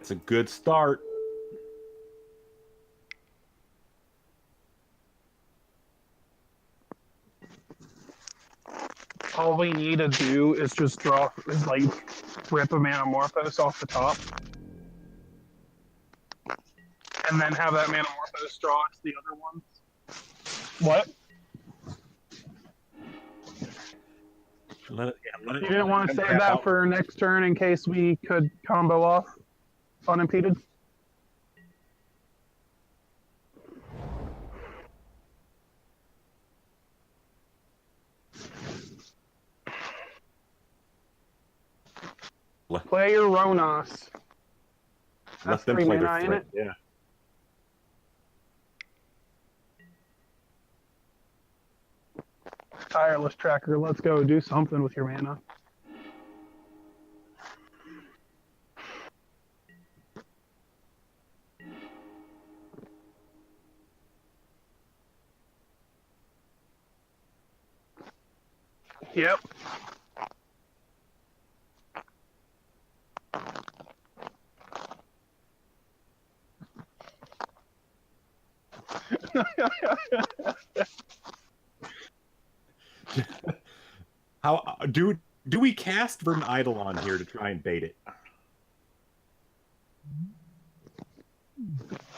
It's a good start. All we need to do is just rip a Manamorphose off the top. And then have that Manamorphose draw us the other ones. What? Let it You didn't want to save that for next turn in case we could combo off unimpeded? Play your Ronos. Let them 3 play mana, their ain't threat. it? Yeah. tireless tracker. Let's go do something with your mana. Yep. How do we cast Verdant Eidolon here to try and bait it?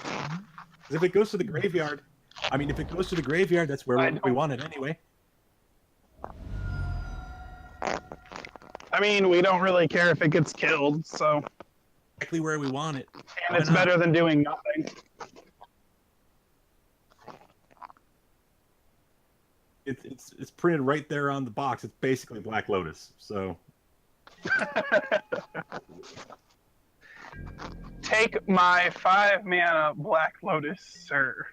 'Cause if it goes to the graveyard, if it goes to the graveyard, that's where we want it anyway. I mean, we don't really care if it gets killed, so. Exactly where we want it. And it's better than doing nothing. It's printed right there on the box. It's basically Black Lotus. So Take my 5 mana Black Lotus, sir.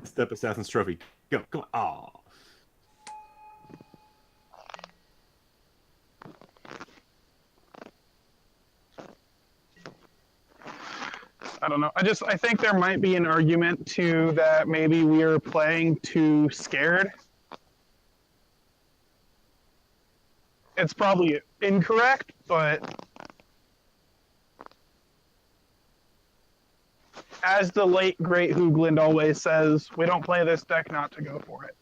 Step Assassin's Trophy. Go, come on. Aw. I don't know. I think there might be an argument to that maybe we are playing too scared. It's probably incorrect, but as the late great Hoogland always says, we don't play this deck not to go for it.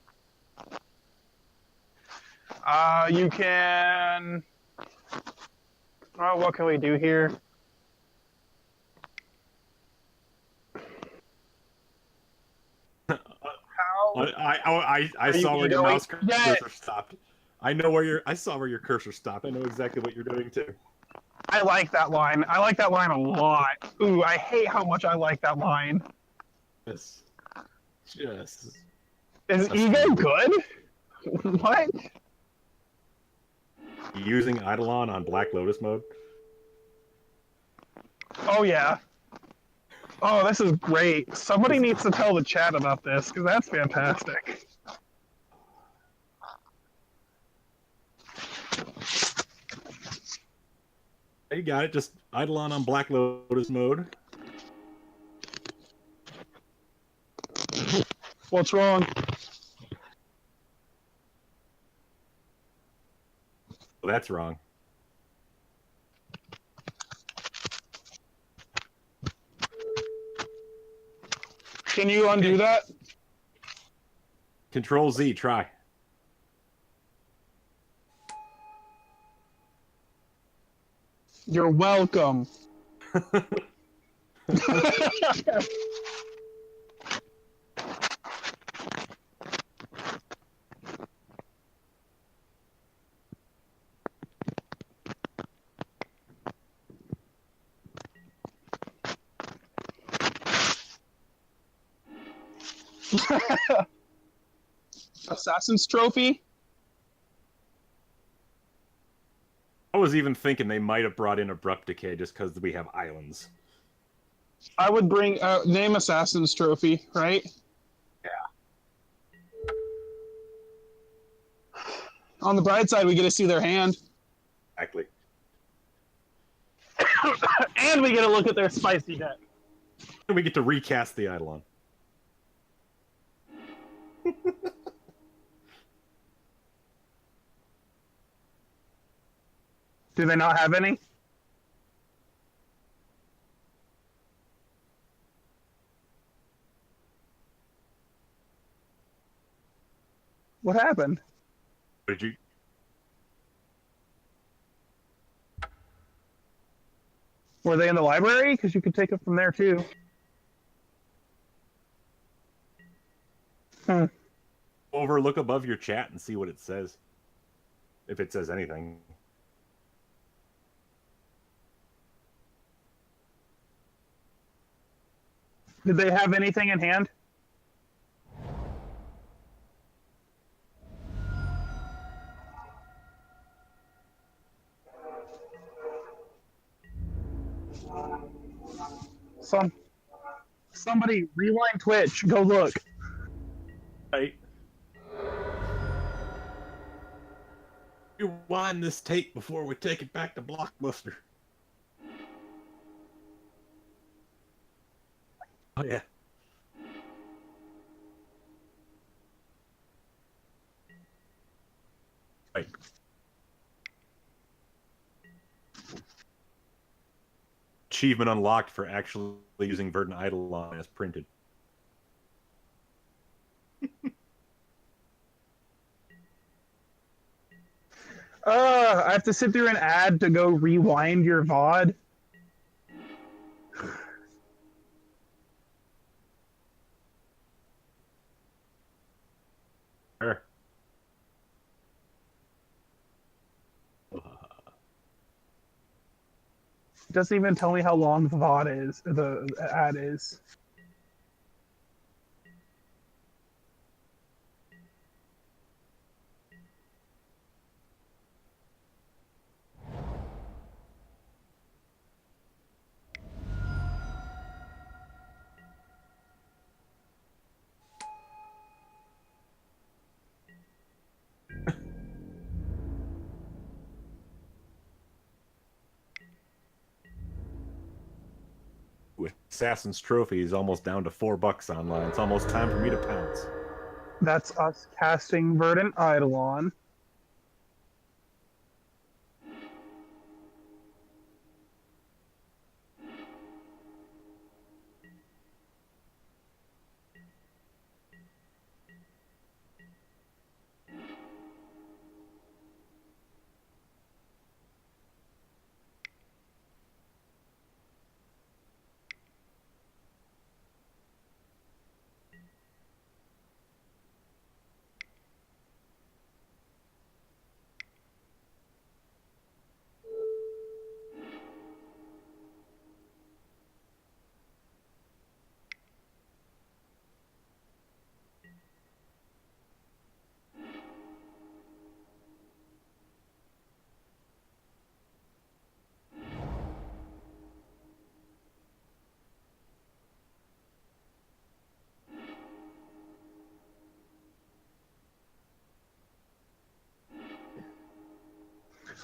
You can. Oh, what can we do here? I saw where your mouse cursor stopped. I saw where your cursor stopped. I know exactly what you're doing too. I like that line. I like that line a lot. Ooh, I hate how much I like that line. Yes. Is Ego good? What? Using Eidolon on Black Lotus mode? Oh, yeah. Oh, this is great. Somebody needs to tell the chat about this, because that's fantastic. You got it. Just Eidolon on Black Lotus mode. What's wrong? Well, that's wrong. Can you undo that? Control Z, try. You're welcome. Assassin's Trophy? I was even thinking they might have brought in Abrupt Decay just because we have islands. I would bring name Assassin's Trophy, right? Yeah. On the bright side, we get to see their hand. Exactly. And we get to look at their spicy deck. And we get to recast the Eidolon. Do they not have any? What happened? Did you? Were they in the library? Because you could take it from there too. Look above your chat and see what it says. If it says anything. Did they have anything in hand? Somebody rewind Twitch. Go look. Right. Rewind this tape before we take it back to Blockbuster. Oh yeah. Right. Achievement unlocked for actually using Verdant Eidolon as printed. I have to sit through an ad to go rewind your VOD. Sure. It doesn't even tell me how long the VOD is, or the ad is. With Assassin's Trophy is almost down to $4 online. It's almost time for me to pounce. That's us casting Verdant Eidolon.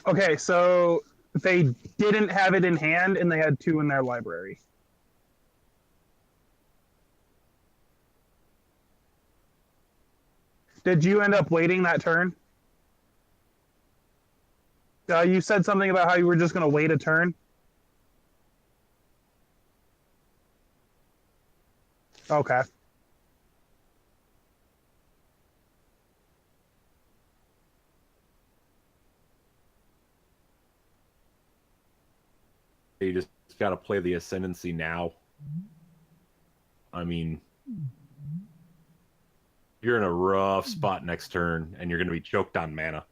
Okay, so they didn't have it in hand and they had 2 in their library. Did you end up waiting that turn? You said something about how you were just going to wait a turn. Okay. You just got to play the Ascendancy now. I mean, you're in a rough spot next turn, and you're going to be choked on mana.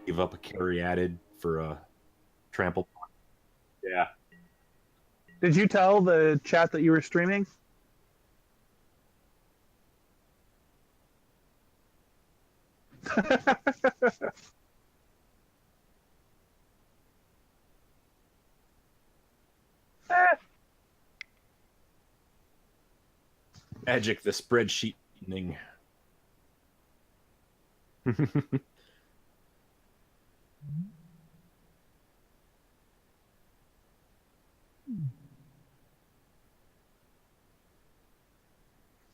Give up a carry added for a trample. Yeah. Did you tell the chat that you were streaming? Magic the spreadsheeting.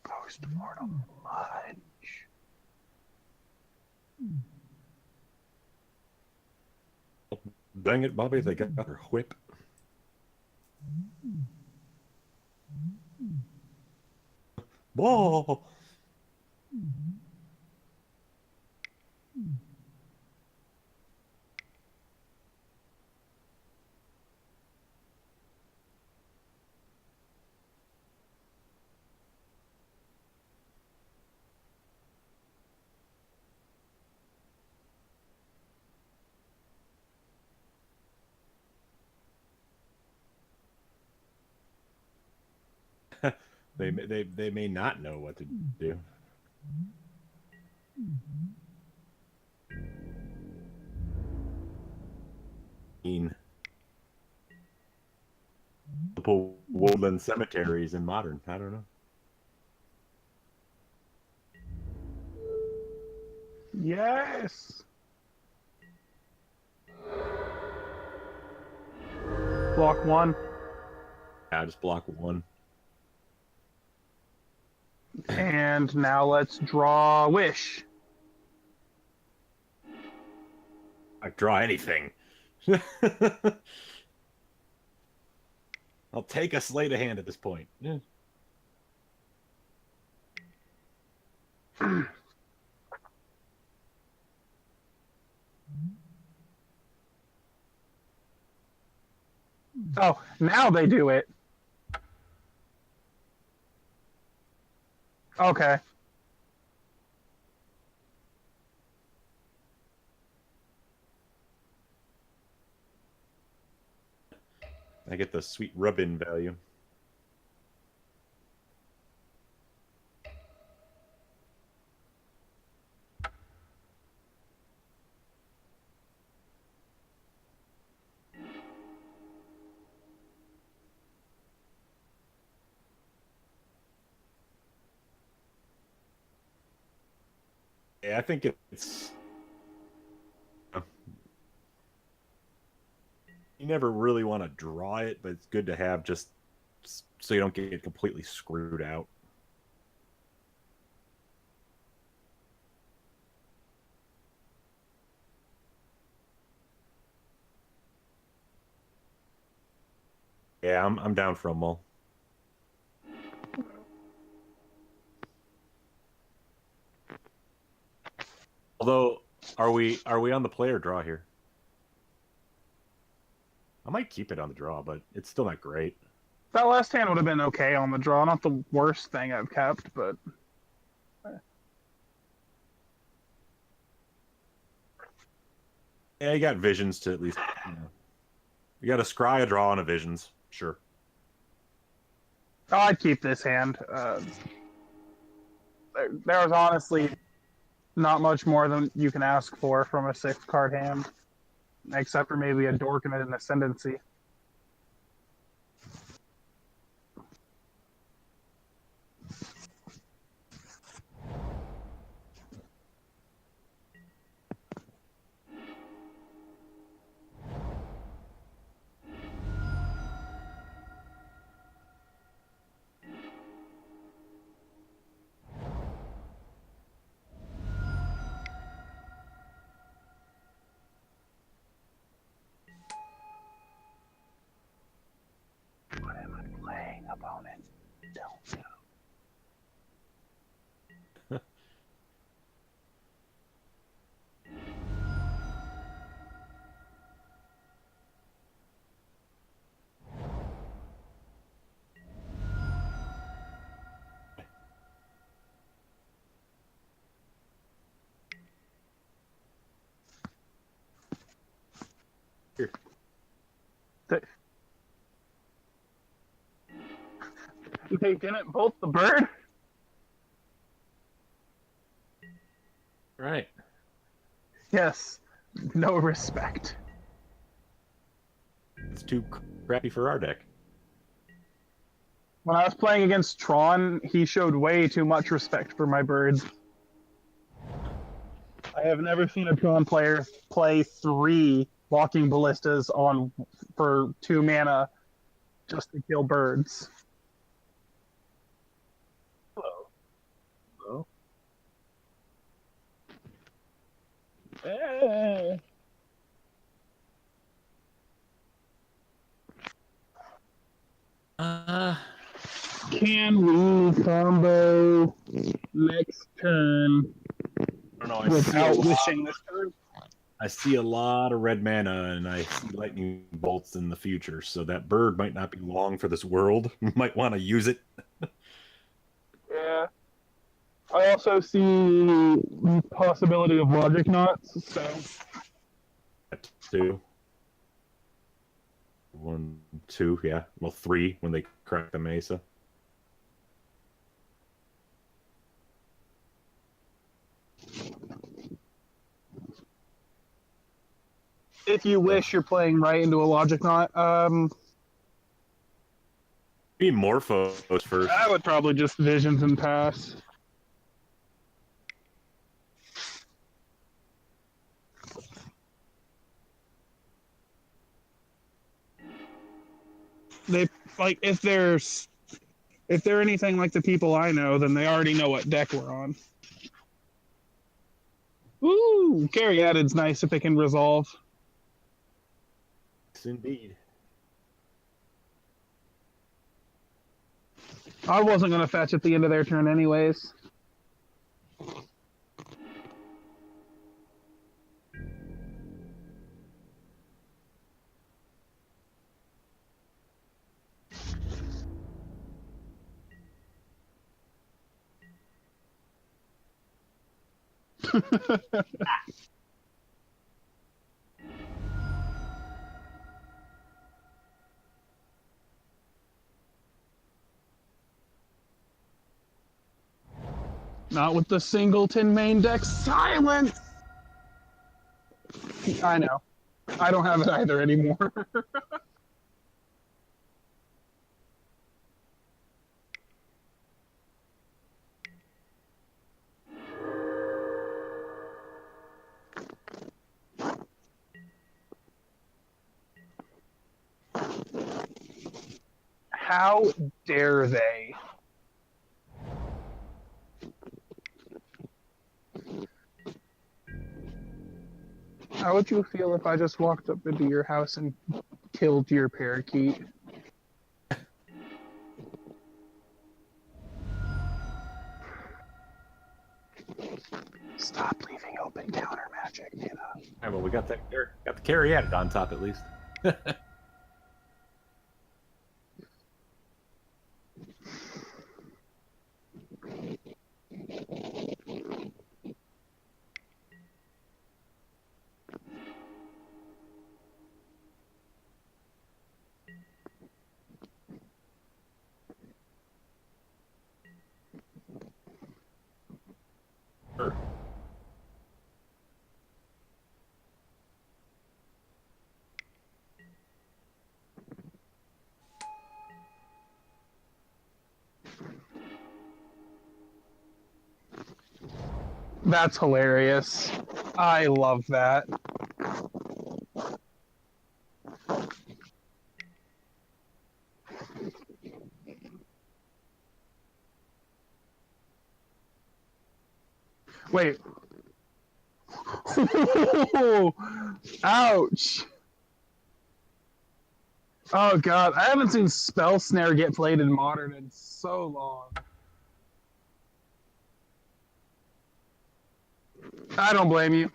Postmortem lunch. Dang it, Bobby, they got her whip. Whoa! They may not know what to do. Multiple woodland cemeteries in modern. I don't know. Yes. Block 1. Yeah, just block 1. And now let's draw Wish. I draw anything. I'll take a Slay to hand at this point. Yeah. Oh, now they do it. Okay. I get the sweet rub-in value. Yeah, I think it's... You never really want to draw it, but it's good to have just so you don't get completely screwed out. Yeah, I'm down for a mull. Although, are we on the play or draw here? I might keep it on the draw, but it's still not great. That last hand would have been okay on the draw. Not the worst thing I've kept, but... Yeah, you got visions to at least, you know. You got a scry, a draw, and a visions. Sure. Oh, I'd keep this hand. There was honestly not much more than you can ask for from a 6-card hand, except for maybe a dork and an ascendancy. What am I playing, opponent? Don't know. Here. They didn't bolt the bird? Right. Yes. No respect. It's too crappy for our deck. When I was playing against Tron, he showed way too much respect for my birds. I have never seen a Tron player play 3 walking ballistas on for 2 mana just to kill birds. Hello. Hello. Hey. Can we combo next turn I don't know. without wishing this turn? I see a lot of red mana, and I see lightning bolts in the future, so that bird might not be long for this world. Might want to use it. Yeah. I also see the possibility of logic knots, so... That too. 1, 2, yeah. Well, 3 when they crack the mesa. If you wish, you're playing right into a logic knot. Be Morphos first. I would probably just visions and pass. They like if they're anything like the people I know, then they already know what deck we're on. Ooh, carry added's nice if it can resolve. Yes, indeed. I wasn't gonna fetch at the end of their turn anyways. Not with the singleton main deck. Silence! I know. I don't have it either anymore. How dare they? How would you feel if I just walked up into your house and killed your parakeet? Stop leaving open counter magic, you know. All right, well, we got the carry added on top at least. Sure. That's hilarious. I love that. Wait. Ouch. Oh god, I haven't seen Spell Snare get played in Modern in so long. I don't blame you.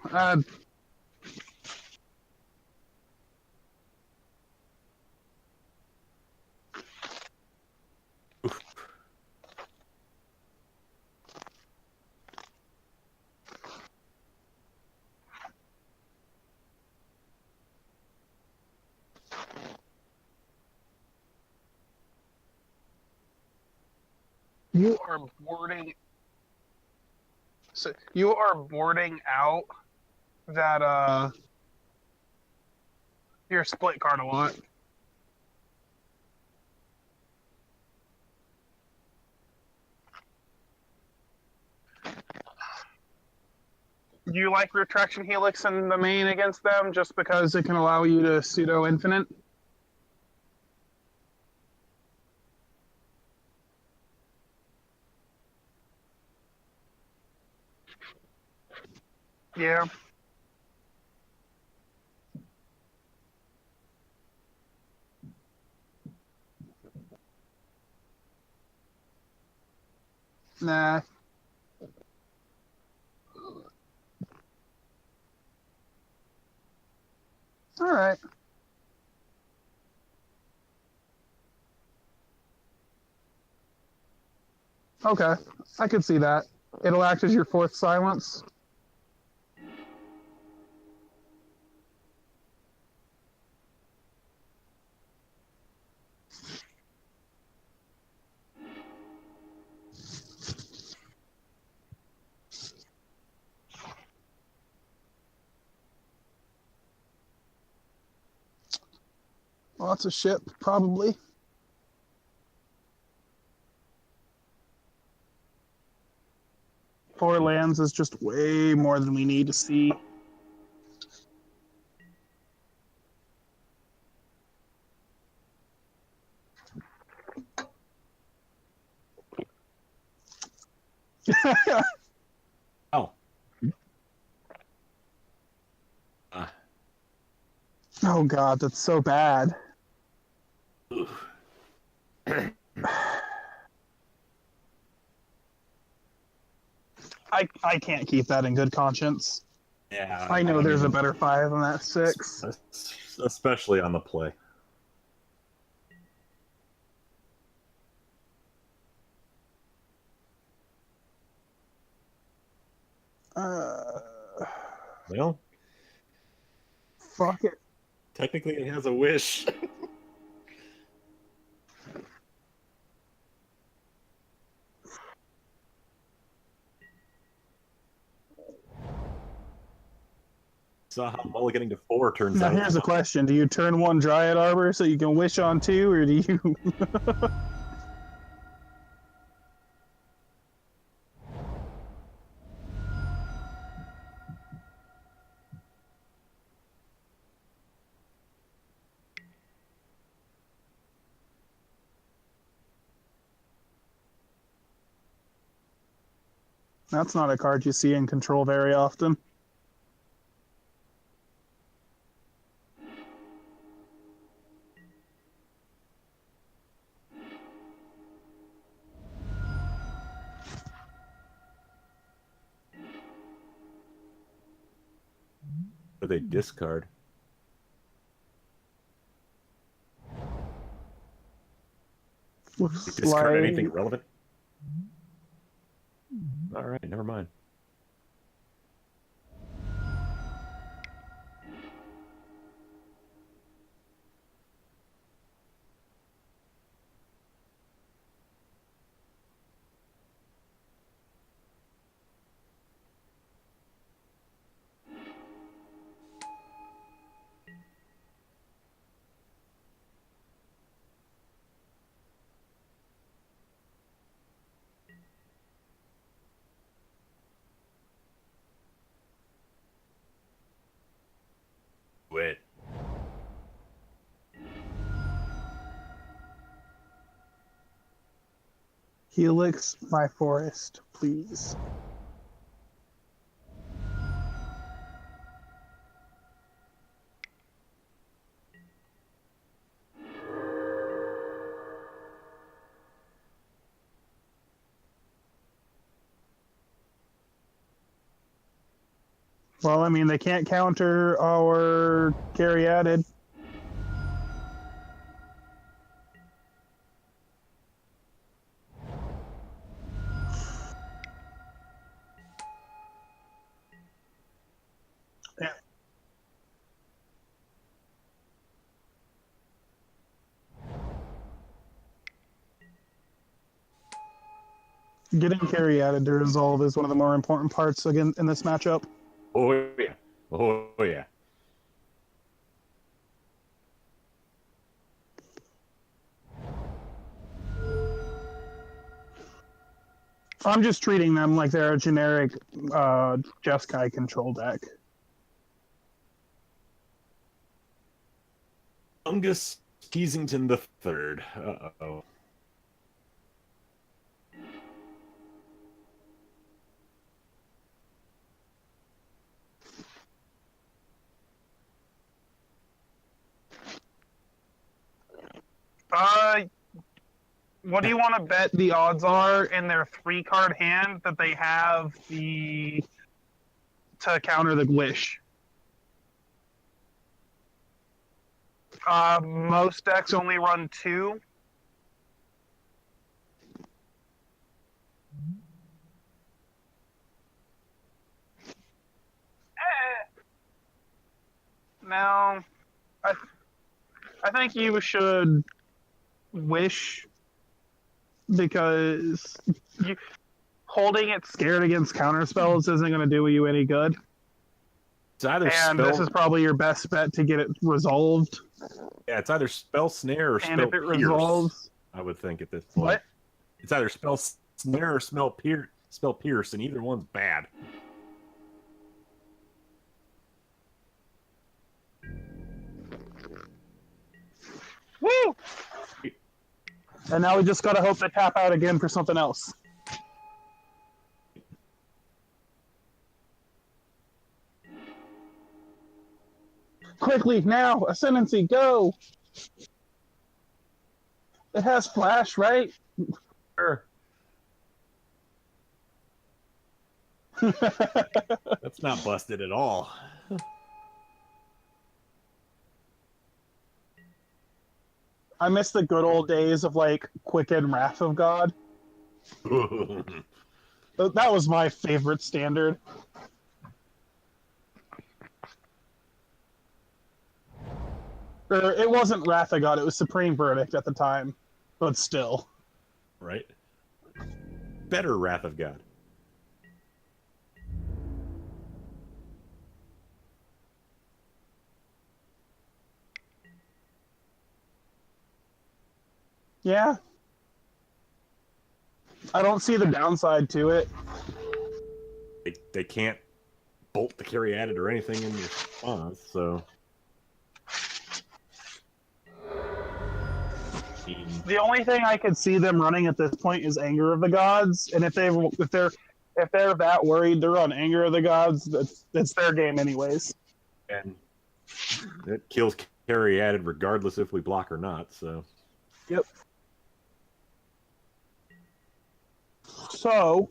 You are boarding. So you are boarding out that your split card a lot. Do you like Retraction Helix in the main against them just because it can allow you to pseudo infinite? Yeah. Nah. All right. Okay. I could see that. It'll act as your fourth silence. Lots of ship, probably. Four lands is just way more than we need to see. Oh. Oh god, that's so bad. I can't keep that in good conscience. Yeah. I know there's a mean, better 5 than that 6. especially on the play. Well, Fuck it. technically it has a wish. Saw how mulliganing to 4 turns Now out. here's the question: do you turn 1 Dryad Arbor so you can wish on 2, or do you? That's not a card you see in Control very often. Or they discard. Looks They discard like anything relevant? Alright, never mind. Wait. Helix, my forest, please. Well, I mean, they can't counter our carry added. Yeah. Getting carry added to resolve is one of the more important parts again in this matchup. Oh yeah. Oh yeah. I'm just treating them like they're a generic Jeskai control deck. Fungus Teasington the Third. Uh-oh. What do you want to bet the odds are in their 3-card hand that they have the to counter the wish? Most decks only run 2. No, I think you should wish because holding it scared against counter spells isn't going to do you any good. It's either And this is probably your best bet to get it resolved. Yeah, it's either spell snare or And spell if it pierce. resolves, I would think at this point. what? It's either spell snare or spell pierce, and either one's bad. Woo! And now we just gotta hope they tap out again for something else. Quickly, now, Ascendancy, go! It has flash, right? Sure. That's not busted at all. I miss the good old days of like Quicken Wrath of God. That was my favorite standard. Or it wasn't Wrath of God, it was Supreme Verdict at the time. But still. Right? Better Wrath of God. Yeah. I don't see the downside to it. They can't bolt the carry added or anything in response, so. The only thing I could see them running at this point is Anger of the Gods, and if they're that worried they're on Anger of the Gods, that's their game anyways. And it kills carry added regardless if we block or not, so. Yep. So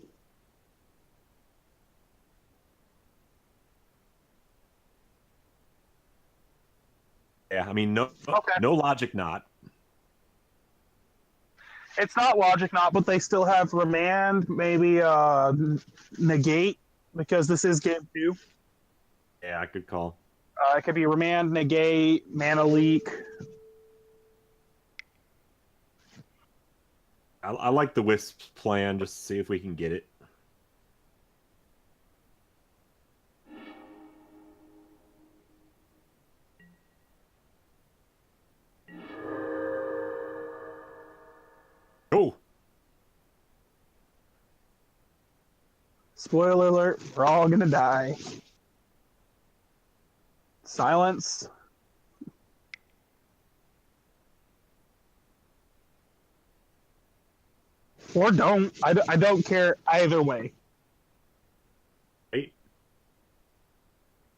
yeah, I mean no logic not. it's not Logic Knot, but they still have Remand, maybe Negate, because this is game 2. Yeah, good call. It could be Remand, Negate, Mana Leak. I like the Wisp's plan, just to see if we can get it. Oh! Spoiler alert, we're all gonna die. Silence. Or don't. I don't care either way. Right?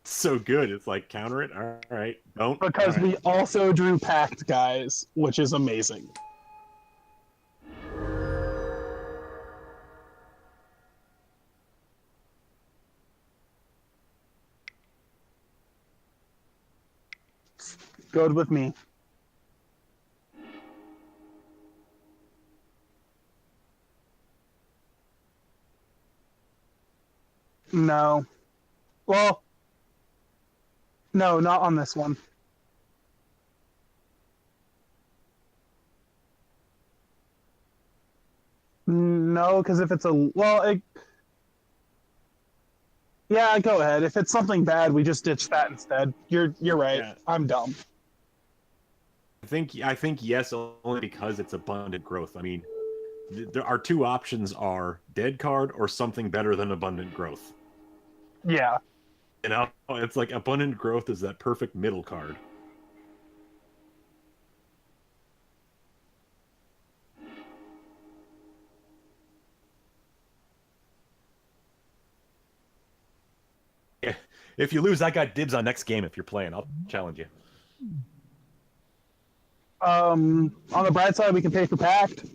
So good. It's like, counter it? All right. Don't. Because all right. we also drew Pact, guys, which is amazing. Good with me. No. Well, no, not on this one. No, because if it's yeah, go ahead. If it's something bad, we just ditch that instead. You're right. Yeah. I'm dumb. I think yes, only because it's abundant growth. I mean, our two options are dead card or something better than abundant growth. Yeah. You know, it's like abundant growth is that perfect middle card. Yeah. If you lose, I got dibs on next game. If you're playing, I'll challenge you. On the bright side, we can pay for Pact.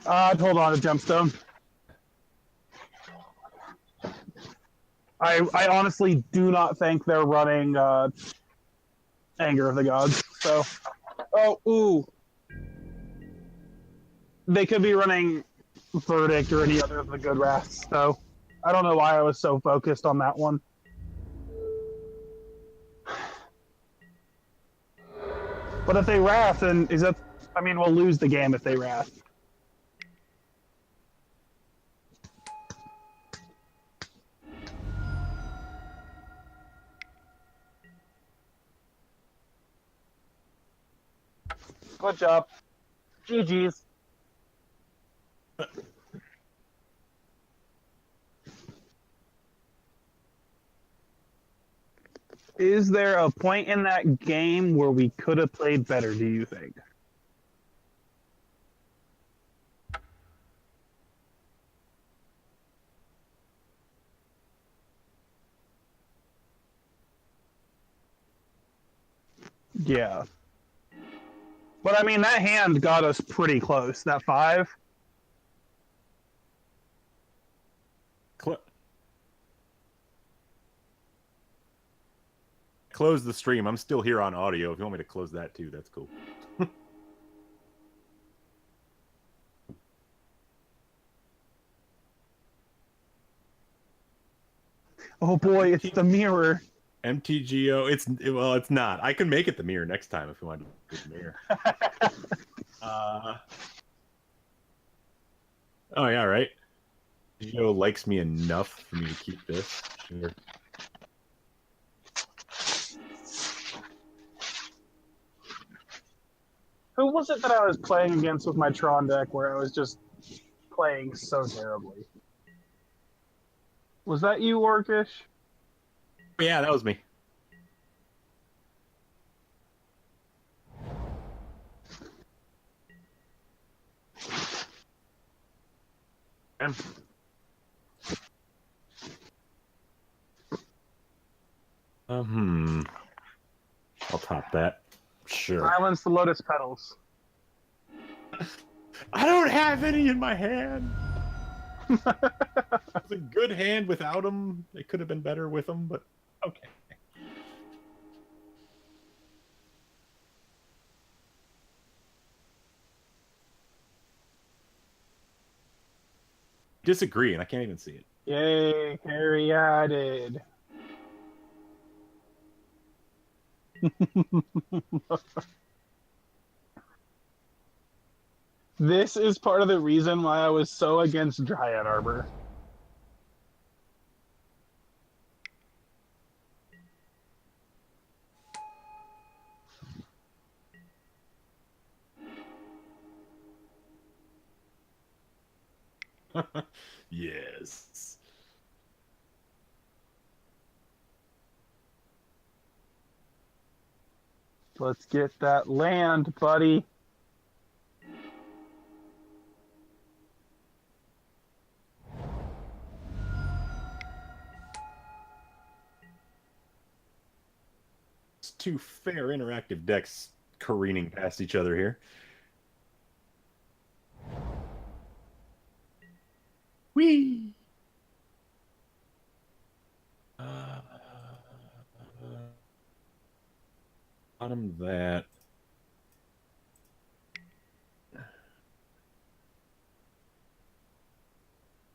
Hold on to Gemstone. I honestly do not think they're running Anger of the Gods. So, they could be running Verdict or any other of the good wraths. So, I don't know why I was so focused on that one. But if they wrath, then we'll lose the game if they wrath. Good job. GG's. Is there a point in that game where we could have played better, do you think? Yeah. But I mean, that hand got us pretty close. That 5. Close the stream. I'm still here on audio. If you want me to close that too, that's cool. Oh boy, it's the mirror. MTGO. It's not. I can make it the mirror next time if you want to do the mirror. Oh yeah, right. Geo likes me enough for me to keep this. Sure. Who was it that I was playing against with my Tron deck where I was just playing so terribly? Was that you, Orcish? Yeah, that was me. I'll top that. Sure. Silence the Lotus Petals. I don't have any in my hand. It's a good hand without them. It could have been better with them, but okay. Disagree, and I can't even see it. Yay, carry added. This is part of the reason why I was so against Dryad Arbor. Yes. Let's get that land, buddy. It's two fair interactive decks careening past each other here. Whee! Bottom that.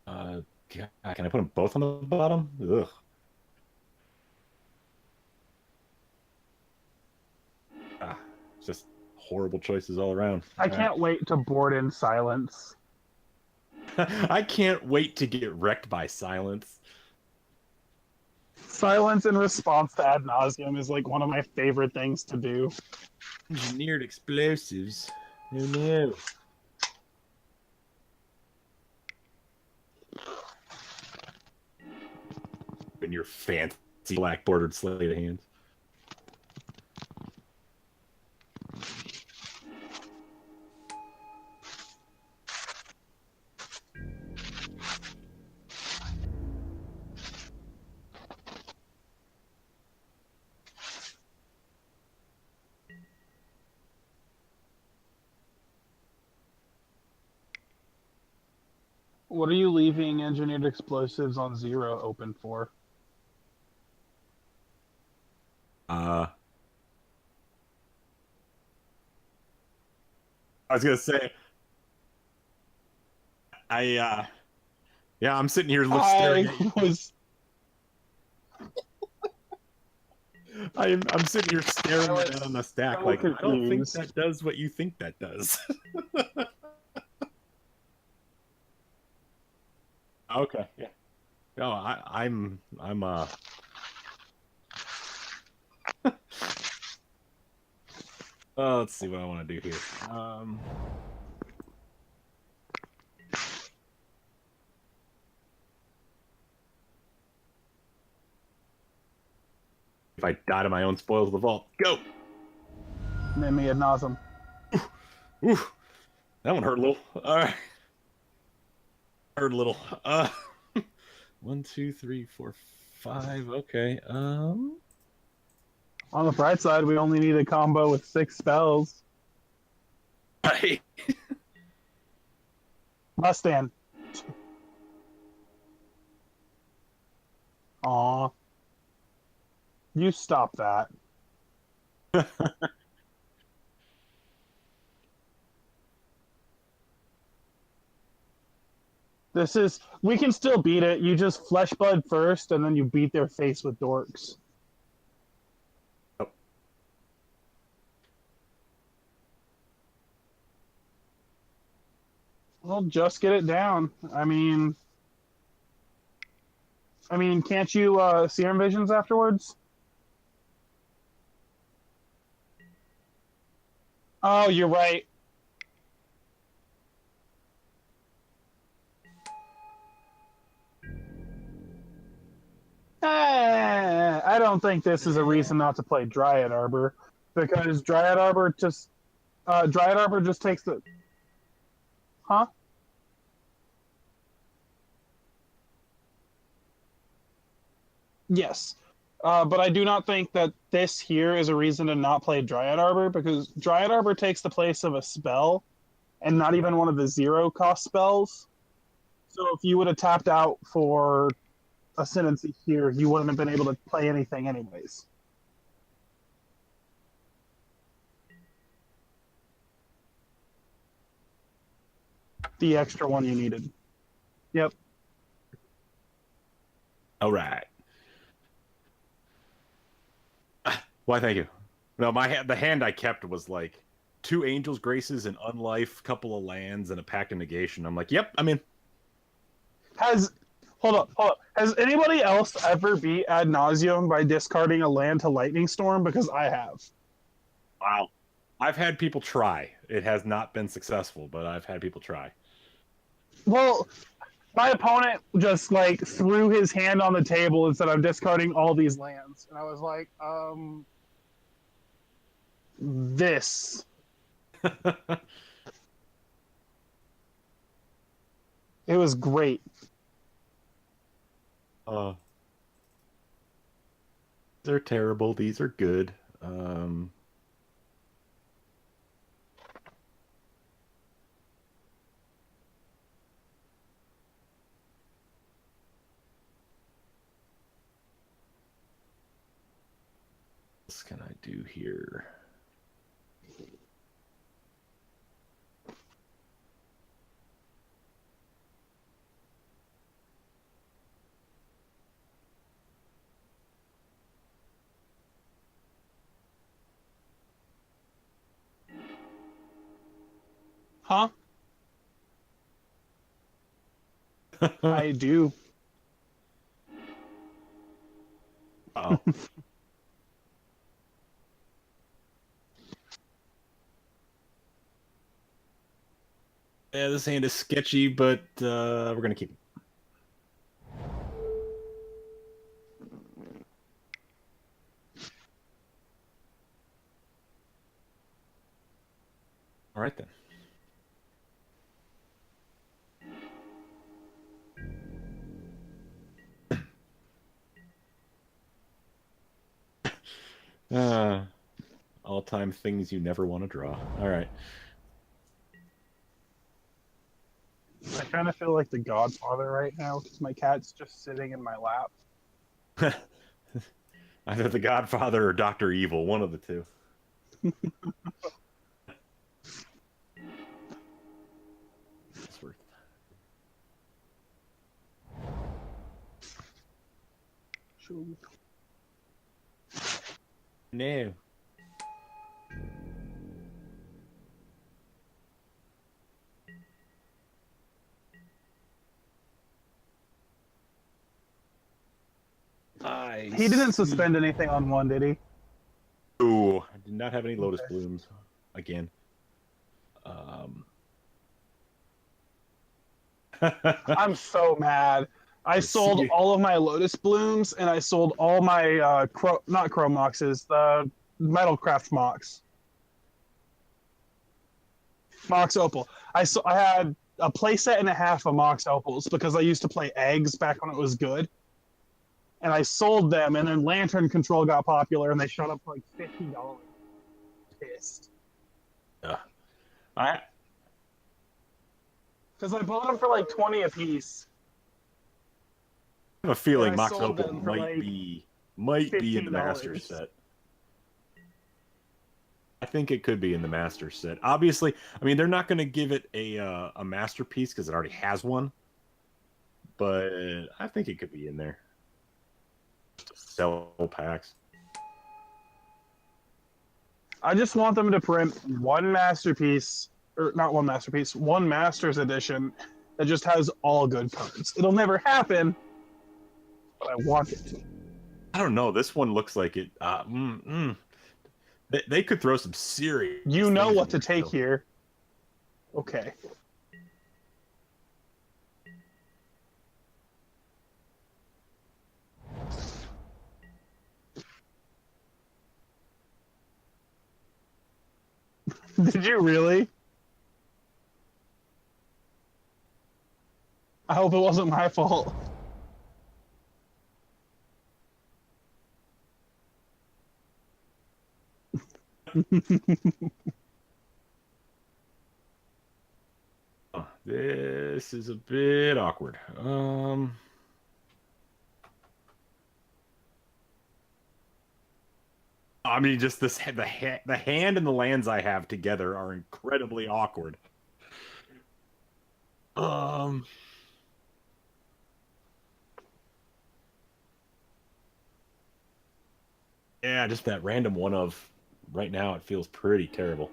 God, can I put them both on the bottom? Ugh. Just horrible choices all around. I can't wait to board in Silence. I can't wait to get wrecked by Silence. Silence in response to Ad Nauseam is like one of my favorite things to do. Engineered explosives. Oh no. In your fancy black bordered slate of hands. What are you leaving Engineered Explosives on 0 open for? I was gonna say, yeah, I'm sitting here staring at you. I'm sitting here staring at that on the stack, like, I don't think that does what you think that does. Okay, yeah. No, I'm Let's see what I want to do here. If I die to my own spoils of the vault, go. Mimi ad nauseam. Ooh, that one hurt a little. All right, hurt a little. 1, 2, 3, 4, 5. Okay. On the bright side, we only need a combo with 6 spells. Right. Mustang. Aw. You stop that. We can still beat it. You just flesh bud first, and then you beat their face with dorks. Oh. Well, just get it down. I mean, can't you serum visions afterwards? Oh, you're right. I don't think this is a reason not to play Dryad Arbor, because Dryad Arbor just takes the. Huh? Yes. But I do not think that this here is a reason to not play Dryad Arbor, because Dryad Arbor takes the place of a spell, and not even one of the 0-cost spells. So if you would have tapped out for Ascendancy here, you wouldn't have been able to play anything anyways. The extra one you needed. Yep. All right. Why, thank you. No, the hand I kept was like 2 Angel's Graces, an Unlife, couple of lands, and a Pact of Negation. I'm like, yep, I'm in. Hold up. Has anybody else ever beat ad nauseum by discarding a land to Lightning Storm? Because I have. Wow. I've had people try. It has not been successful, but I've had people try. Well, my opponent just like threw his hand on the table and said, "I'm discarding all these lands," and I was like, this. It was great. They're terrible. These are good. What can I do here? Huh? I do. Oh. Yeah, this hand is sketchy, but we're gonna keep it. All right then. All-time things you never want to draw. All right. I kind of feel like the Godfather right now because my cat's just sitting in my lap. Either the Godfather or Dr. Evil, one of the two. It's worth Shoot. No. He didn't suspend anything on one, did he? Ooh, I did not have any Lotus Okay. Blooms. again. I'm so mad. I sold all of my Lotus Blooms and I sold all my not Chrome Moxes, the Metalcraft Mox. Mox Opal. I had a playset and a half of Mox Opals because I used to play eggs back when it was good. And I sold them, and then Lantern Control got popular, and they shot up to like $50. Pissed. I Because I bought them for like 20 a piece. have a feeling I Mox sold Opal them for, like, might be in the $15. Master set. I think it could be in the Master set. Obviously, I mean they're not going to give it a masterpiece because it already has one. But I think it could be in there. Just to sell packs. I just want them to print one masterpiece, or not one masterpiece, one Masters edition that just has all good cards. It'll never happen, but I want it to. I don't know. This one looks like it. They could throw some serious. You know things what in to here take still. here. Okay. Did you really? I hope it wasn't my fault. This is a bit awkward. I mean, just this the hand and the lands I have together are incredibly awkward. Yeah, just that random one of right now. It feels pretty terrible.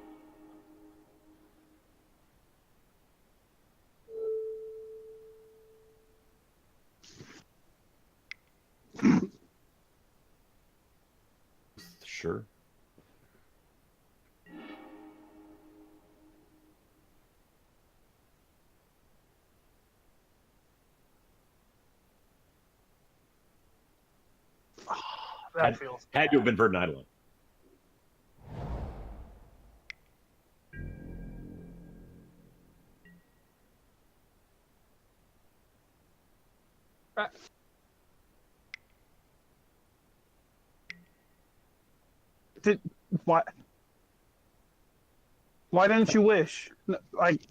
Sure. That feels Had to have been Verdant Eidolon. Did what? Why didn't you wish? Like,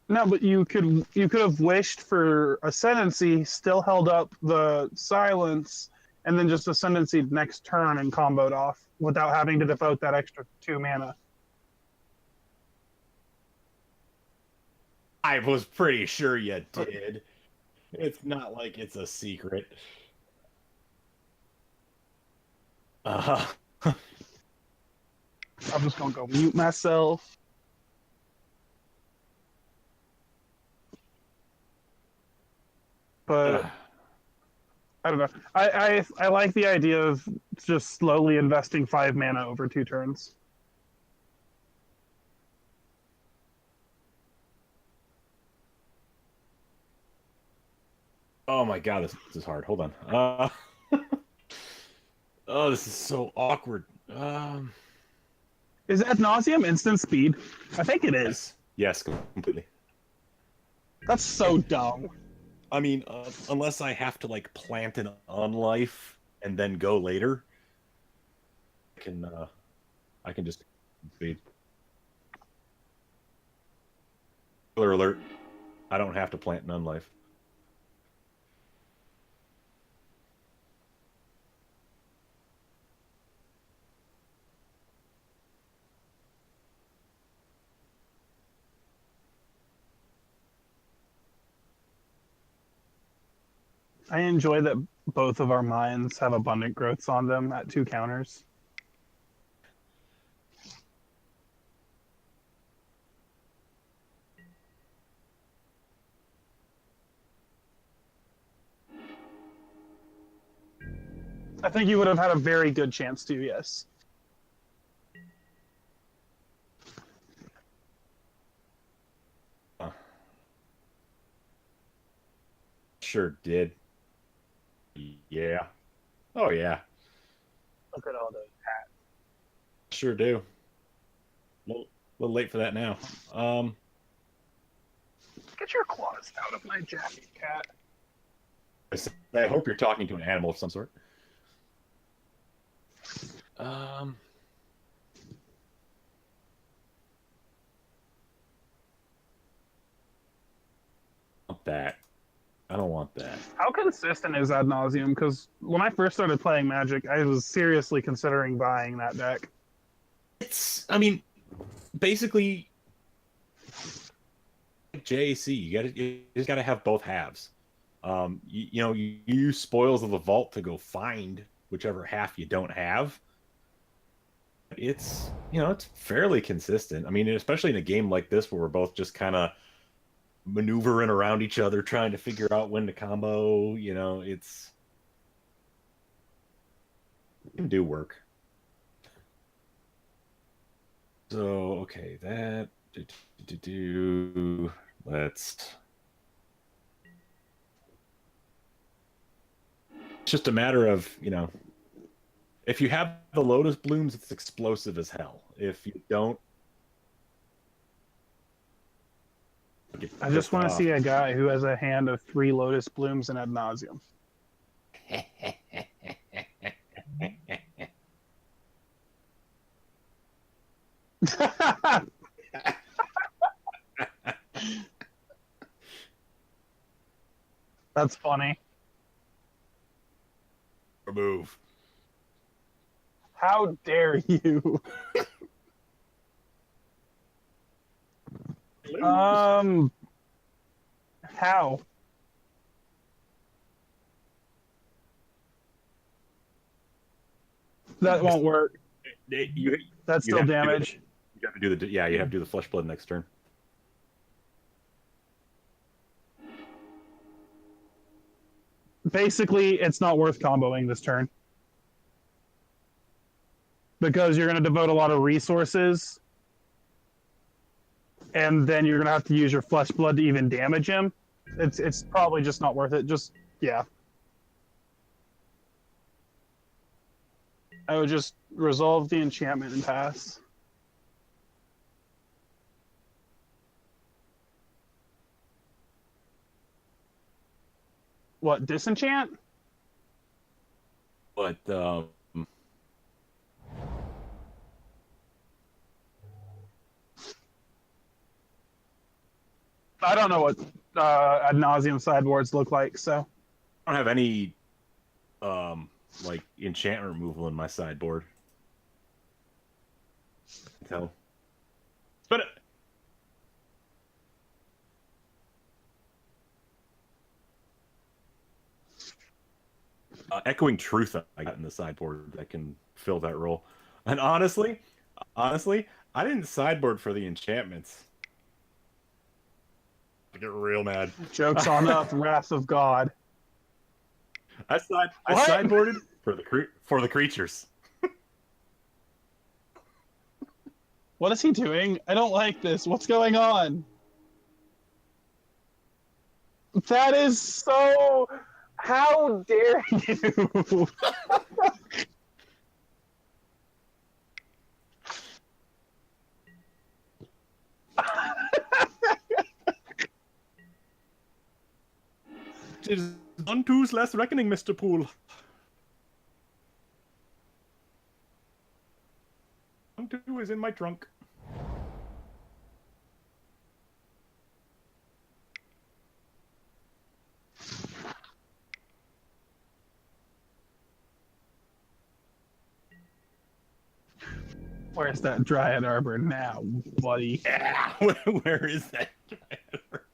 no, but you could have wished for Ascendancy, still held up the silence, and then just Ascendancy next turn and comboed off without having to devote that extra 2 mana. I was pretty sure you did. It's not like it's a secret. I'm just gonna go mute myself. But I don't know. I like the idea of just slowly investing 5 mana over 2 turns. Oh my god, this is hard. Hold on. Oh, this is so awkward. Is ad nauseum instant speed? I think it is. Yes, completely. That's so dumb. I mean, unless I have to like plant an unlife and then go later, I can just speed. Spoiler alert! I don't have to plant an unlife. I enjoy that both of our mines have abundant growths on them at 2 counters. I think you would have had a very good chance to, yes. Sure did. Yeah. Oh yeah. Look at all those. Sure do. Little late for that now. Get your claws out of my jacket, cat. I hope you're talking to an animal of some sort. Um. Want that. I don't want that. How consistent is Ad Nauseum? Because when I first started playing Magic, I was seriously considering buying that deck. I mean, basically, JAC, you just gotta have both halves. You use Spoils of the Vault to go find whichever half you don't have. It's fairly consistent. I mean, especially in a game like this where we're both just kind of maneuvering around each other, trying to figure out when to combo. It can do work. So okay, that let's. It's just a matter of if you have the Lotus Blooms, it's explosive as hell. If you don't, I just want to see a guy who has a hand of 3 Lotus Blooms and Ad Nauseum. That's funny. Remove. How dare you? How? That won't work. That's still damage. You have to do you have to do the Flesh Blood next turn. Basically, it's not worth comboing this turn. Because you're going to devote a lot of resources. And then you're going to have to use your Flesh Blood to even damage him. It's probably just not worth it. Yeah. I would just resolve the enchantment and pass. What, disenchant? But I don't know what Ad Nauseum sideboards look like, so. I don't have any like enchantment removal in my sideboard. So, but Echoing Truth I got in the sideboard that can fill that role. And honestly, I didn't sideboard for the enchantments. I get real mad. Joke's on the wrath of God. I sideboarded for the creatures. What is he doing? I don't like this. What's going on? That is so... How dare you? It is none two's less reckoning, Mr. Poole. One two is in my trunk. Where's that Dryad Arbor now, buddy? Yeah, where is that Dryad Arbor?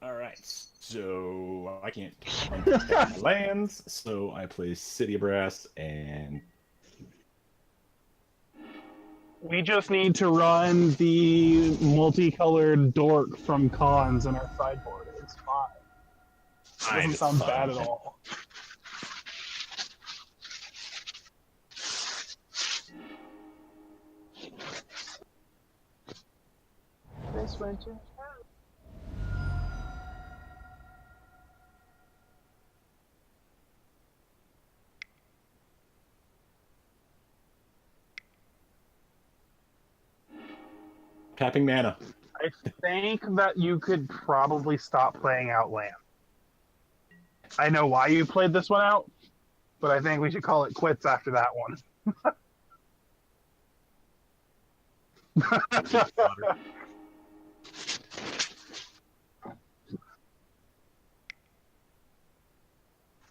All right, so I can't my lands, so I play City of Brass and We just need to run the multicolored dork from Cons in our sideboard. It's fine. It doesn't It's sound fine. bad at all. This winter. Tapping mana. I think that you could probably stop playing out land. I know why you played this one out, but I think we should call it quits after that one.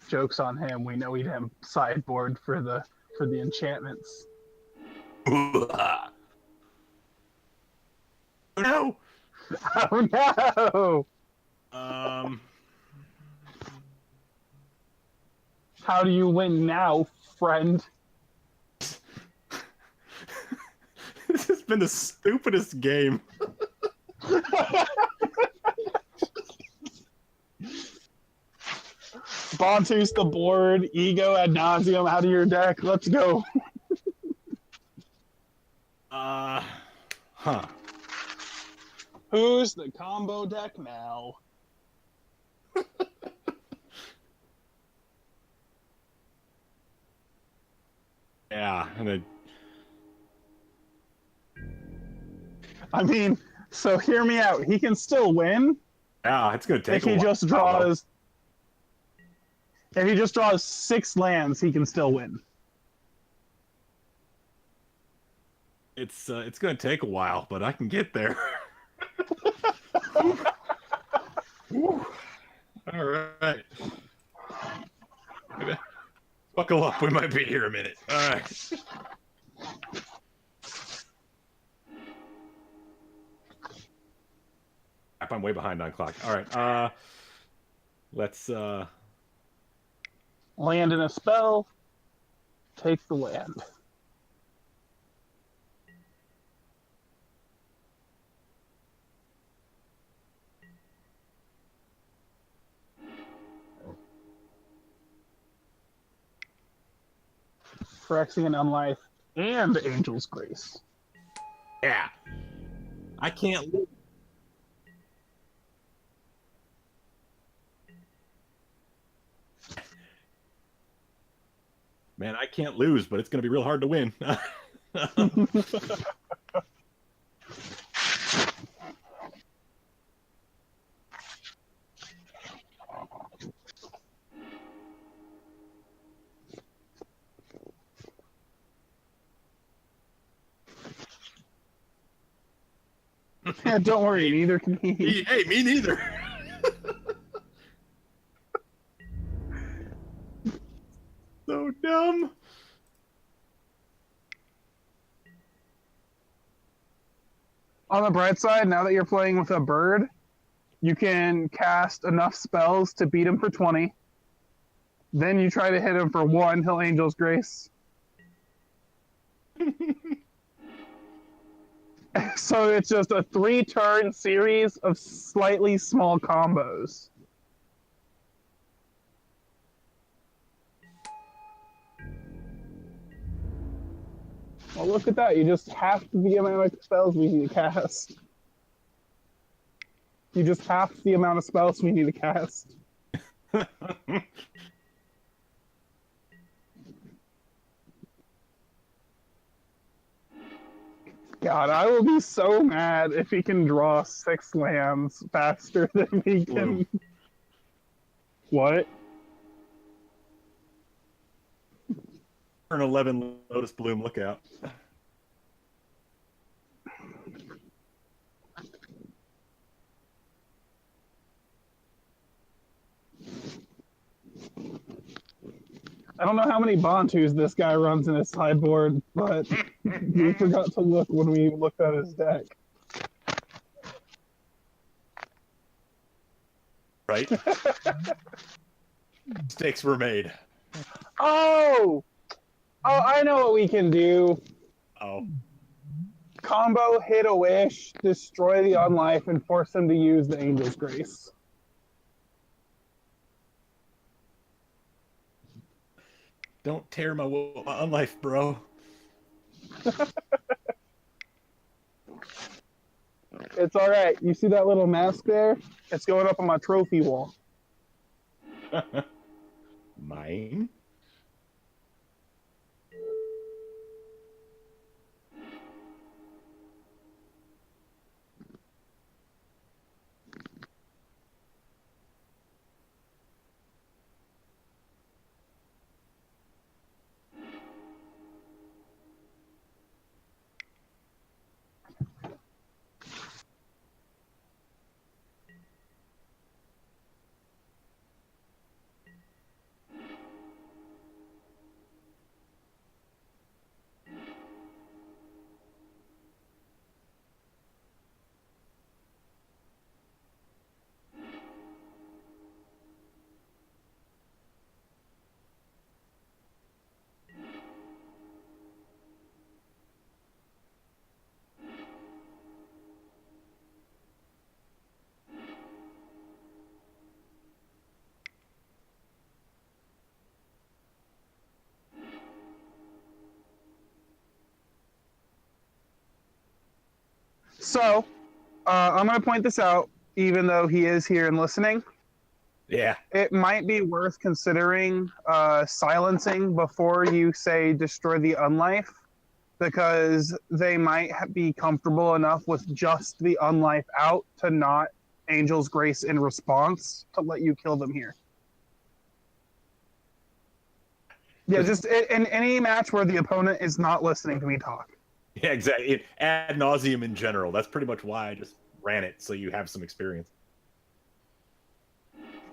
Joke's on him. We know he didn't sideboard for the enchantments. Oh, no. Oh no! How do you win now, friend? This has been the stupidest game. Bontu's the board, ego ad nauseum out of your deck. Let's go. Huh. Who's the combo deck now? Yeah, and I mean, so hear me out. He can still win yeah, it's gonna take if he a while. just draws. If he just draws 6 lands, he can still win. It's gonna take a while, but I can get there. All right. Buckle up, we might be here a minute. All right. I'm way behind on clock. All right. Let's Land in a spell. Take the land. Phyrexian Unlife and Angel's Grace. yeah. I can't lose. Man, I can't lose, but it's going to be real hard to win. Yeah, don't worry, neither can he. Hey, me neither. So dumb. On the bright side, now that you're playing with a bird, you can cast enough spells to beat him for 20. Then you try to hit him for 1, he'll Angel's Grace. So it's just a 3-turn series of slightly small combos. Well, look at that. You just half the amount of spells we need to cast. You just half the amount of spells we need to cast. God, I will be so mad if he can draw 6 lands faster than he can. What? Turn 11 Lotus Bloom, look out. I don't know how many Bantus this guy runs in his sideboard, but we forgot to look when we looked at his deck. Right? Mistakes were made. Oh! Oh, I know what we can do. Oh. Combo, hit a wish, destroy the unlife, and force them to use the Angel's Grace. Don't tear my unlife, bro. It's all right. You see that little mask there? It's going up on my trophy wall. Mine? So, I'm going to point this out, even though he is here and listening. Yeah. It might be worth considering silencing before you say destroy the unlife, because they might be comfortable enough with just the unlife out to not Angel's Grace in response to let you kill them here. Yeah, just in any match where the opponent is not listening to me talk. Yeah, exactly. Ad nauseum in general. That's pretty much why I just ran it, so you have some experience.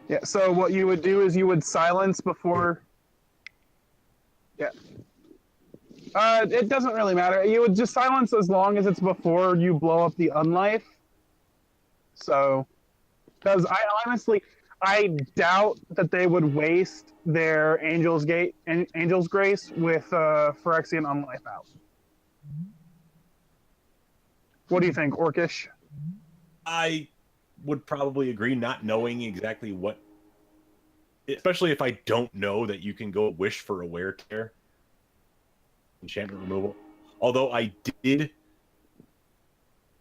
Yeah, so what you would do is you would silence before. Yeah. It doesn't really matter. You would just silence as long as it's before you blow up the unlife. So, because I honestly, I doubt that they would waste their Angel's Grace with Phyrexian unlife out. What do you think, Orcish? I would probably agree, not knowing exactly what, especially if I don't know that you can go wish for a wear tear enchantment removal. Although I did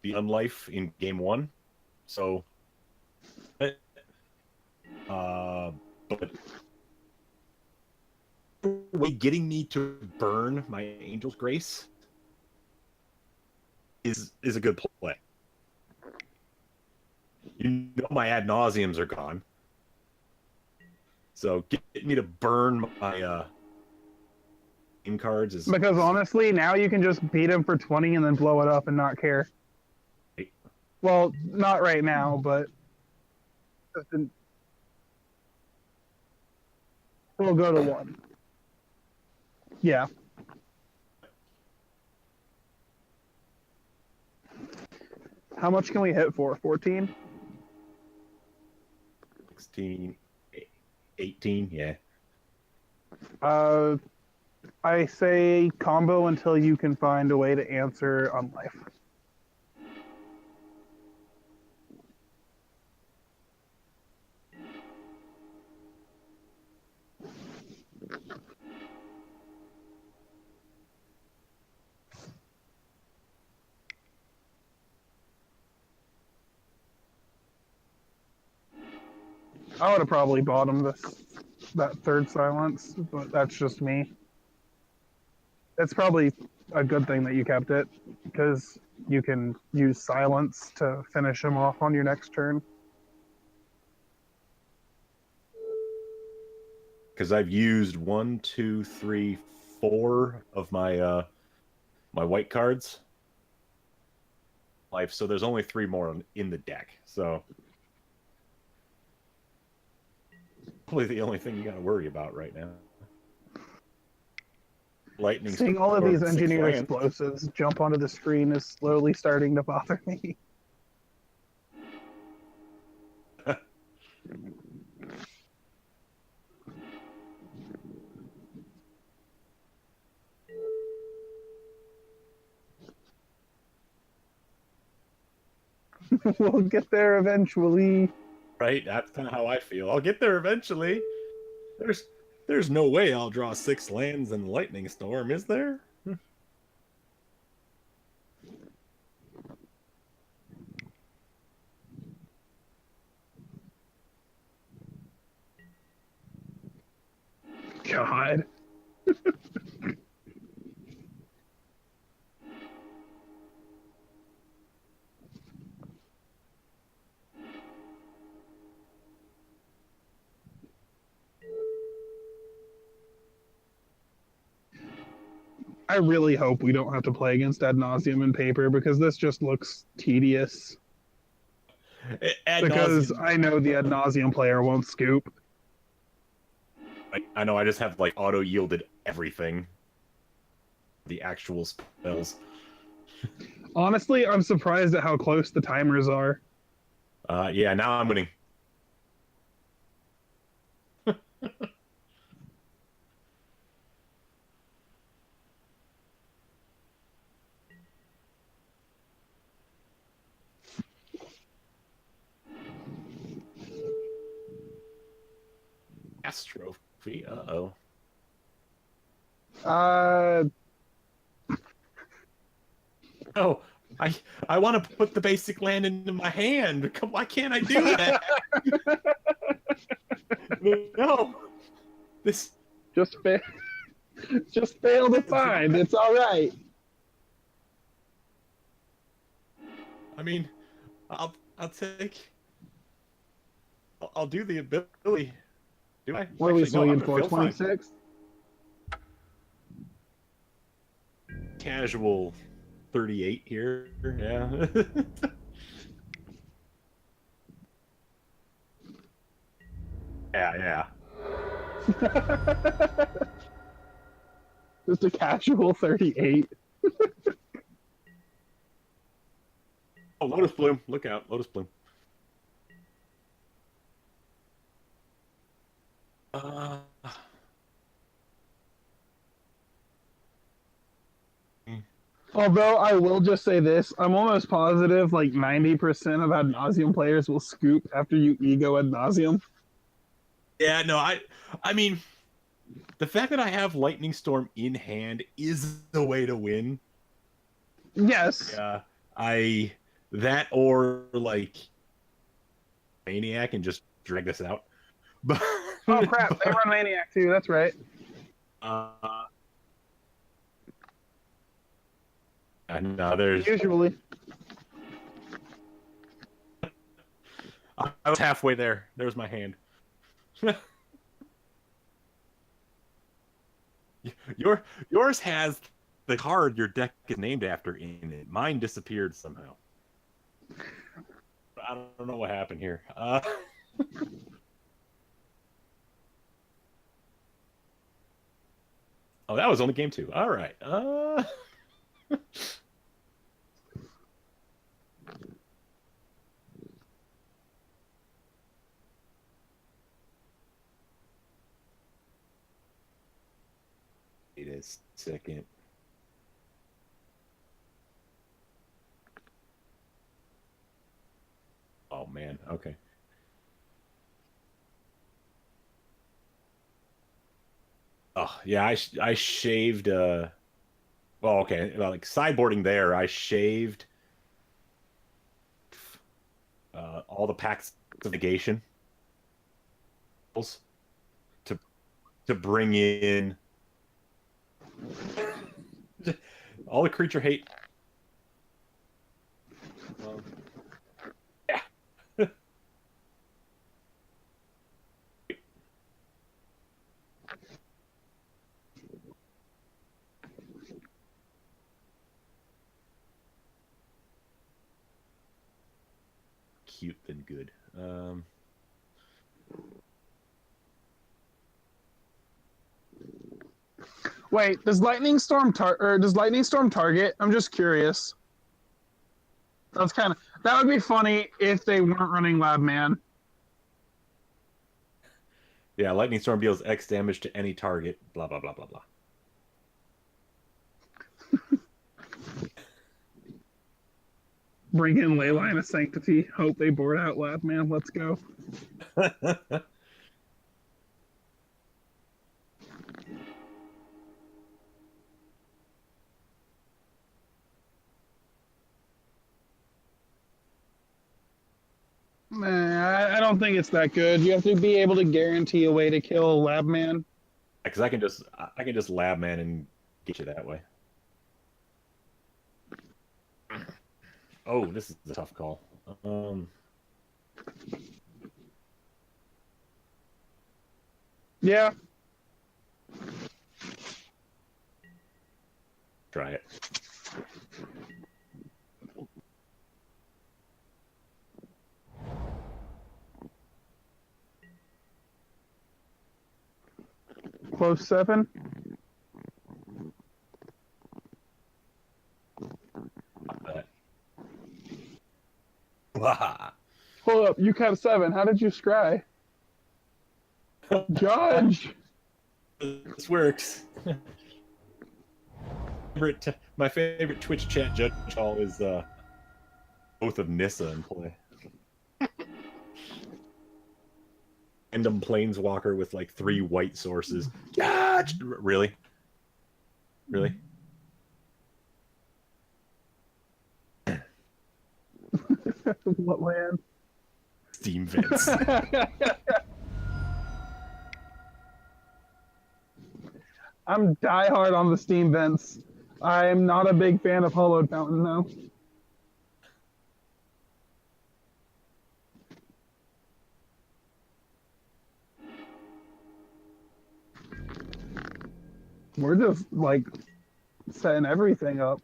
the unlife in game 1, so but getting me to burn my Angel's Grace is a good play. You know my ad nauseums are gone, so get me to burn my game cards is Because honestly, now you can just beat him for 20 and then blow it up and not care. Well, not right now, but we'll go to 1. Yeah. How much can we hit for? 14? 16, 18, yeah. I say combo until you can find a way to answer unlife. I would have probably bottomed that third silence, but that's just me. It's probably a good thing that you kept it, because you can use silence to finish him off on your next turn. Because I've used 1, 2, 3, 4 of my my white cards life, so there's only 3 more in the deck. So probably the only thing you got to worry about right now. Lightning. Seeing all of these engineered land. explosives jump onto the screen is slowly starting to bother me. We'll get there eventually. Right? That's kind of how I feel. I'll get there eventually. There's there's no way I'll draw 6 lands in Lightning Storm, is there? God. I really hope we don't have to play against Ad Nauseam in paper because this just looks tedious. Ad Because nauseam. I know the Ad Nauseam player won't scoop. I know I just have like auto yielded everything. The actual spells. Honestly, I'm surprised at how close the timers are. Yeah, now I'm winning. Astrophy. Uh-oh. Uh, Oh, I want to put the basic land into my hand. Why can't I do that? No. This just fa- just fail to find. It's all right. I mean, I'll take. I'll do the ability. Do I? What are we Actually, no, swinging I'm for? gonna feel fine. 26? Casual 38 here. Yeah. yeah. Just a casual 38. Oh, Lotus Bloom. Look out, Lotus Bloom. Uh, Although I will just say this, I'm almost positive like 90% of Ad Nauseam players will scoop after you ego Ad Nauseam. yeah, no, I mean, the fact that I have Lightning Storm in hand is the way to win. Yes. Yeah, that or like Maniac and just drag this out. But Oh crap, they run Maniac too, that's right. No, there's. Usually. I was halfway there. There's my hand. Yours has the card your deck is named after in it. Mine disappeared somehow. I don't know what happened here. Oh, that was only game 2. All right. Wait a second. Oh man. Okay. Oh yeah, I shaved. Well, okay. Well, like sideboarding there, I shaved all the packs of negation to bring in all the creature hate. Yeah. Cute than good. Wait, does Lightning Storm target? I'm just curious. That would be funny if they weren't running Lab Man. Yeah, Lightning Storm deals X damage to any target. Blah blah blah blah blah. Bring in Leyline of Sanctity. Hope they board out Lab Man. Let's go. Nah, I don't think it's that good. You have to be able to guarantee a way to kill Lab Man. Because I can just lab man and get you that way. Oh, this is a tough call. Yeah. Try it. Close 7. Blah. Hold up. You kept 7. How did you scry? Judge. This works. My favorite Twitch chat judge call is Oath of Nissa in play. Random planeswalker with like 3 white sources. Judge! Really? Really? What land? Steam vents. I'm diehard on the Steam vents. I'm not a big fan of Hollowed Fountain, though. We're just, like, setting everything up.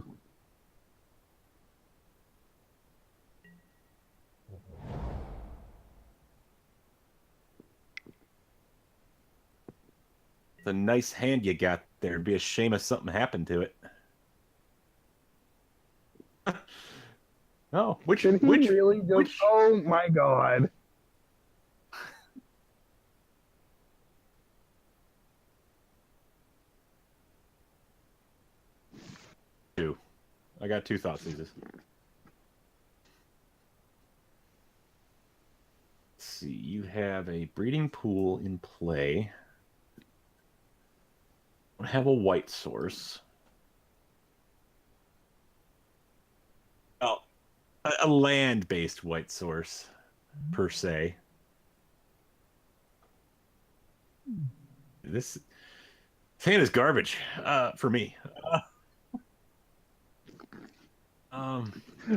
It's a nice hand you got there. It'd be a shame if something happened to it. Oh, Did he really just? Oh my god! Two. I got 2 thought seizes. Let's see. You have a breeding pool in play. Have a white source. Oh, a land-based white source, per se. This hand is garbage for me.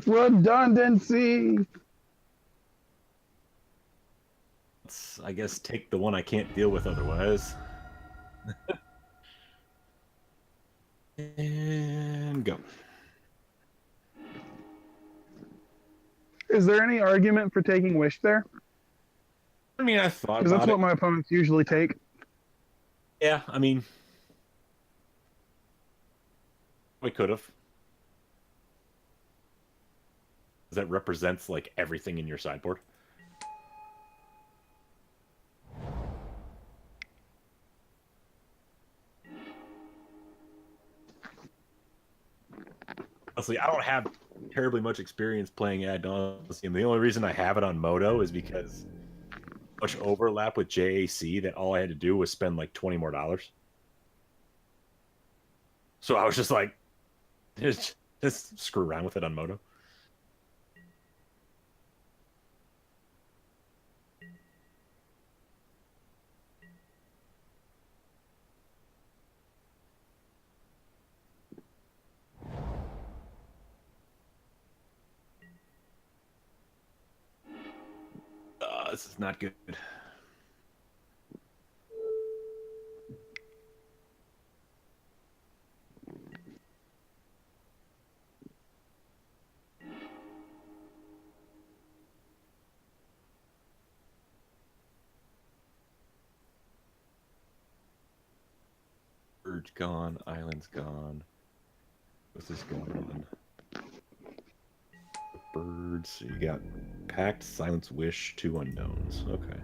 Redundancy. Let's, I guess, take the one I can't deal with otherwise. And go. Is there any argument for taking Wish there? I mean, I thought Because about that's what my opponents usually take. Yeah, I mean, we could have. That represents like everything in your sideboard. Honestly, I don't have terribly much experience playing Ad Nauseam. The only reason I have it on Moto is because much overlap with JAC that all I had to do was spend like $20 more. So I was just like, just screw around with it on Moto. This is not good. Bird's gone, island's gone. What's this going on? Birds. So you got Pact, Silence Wish, 2 unknowns. Okay.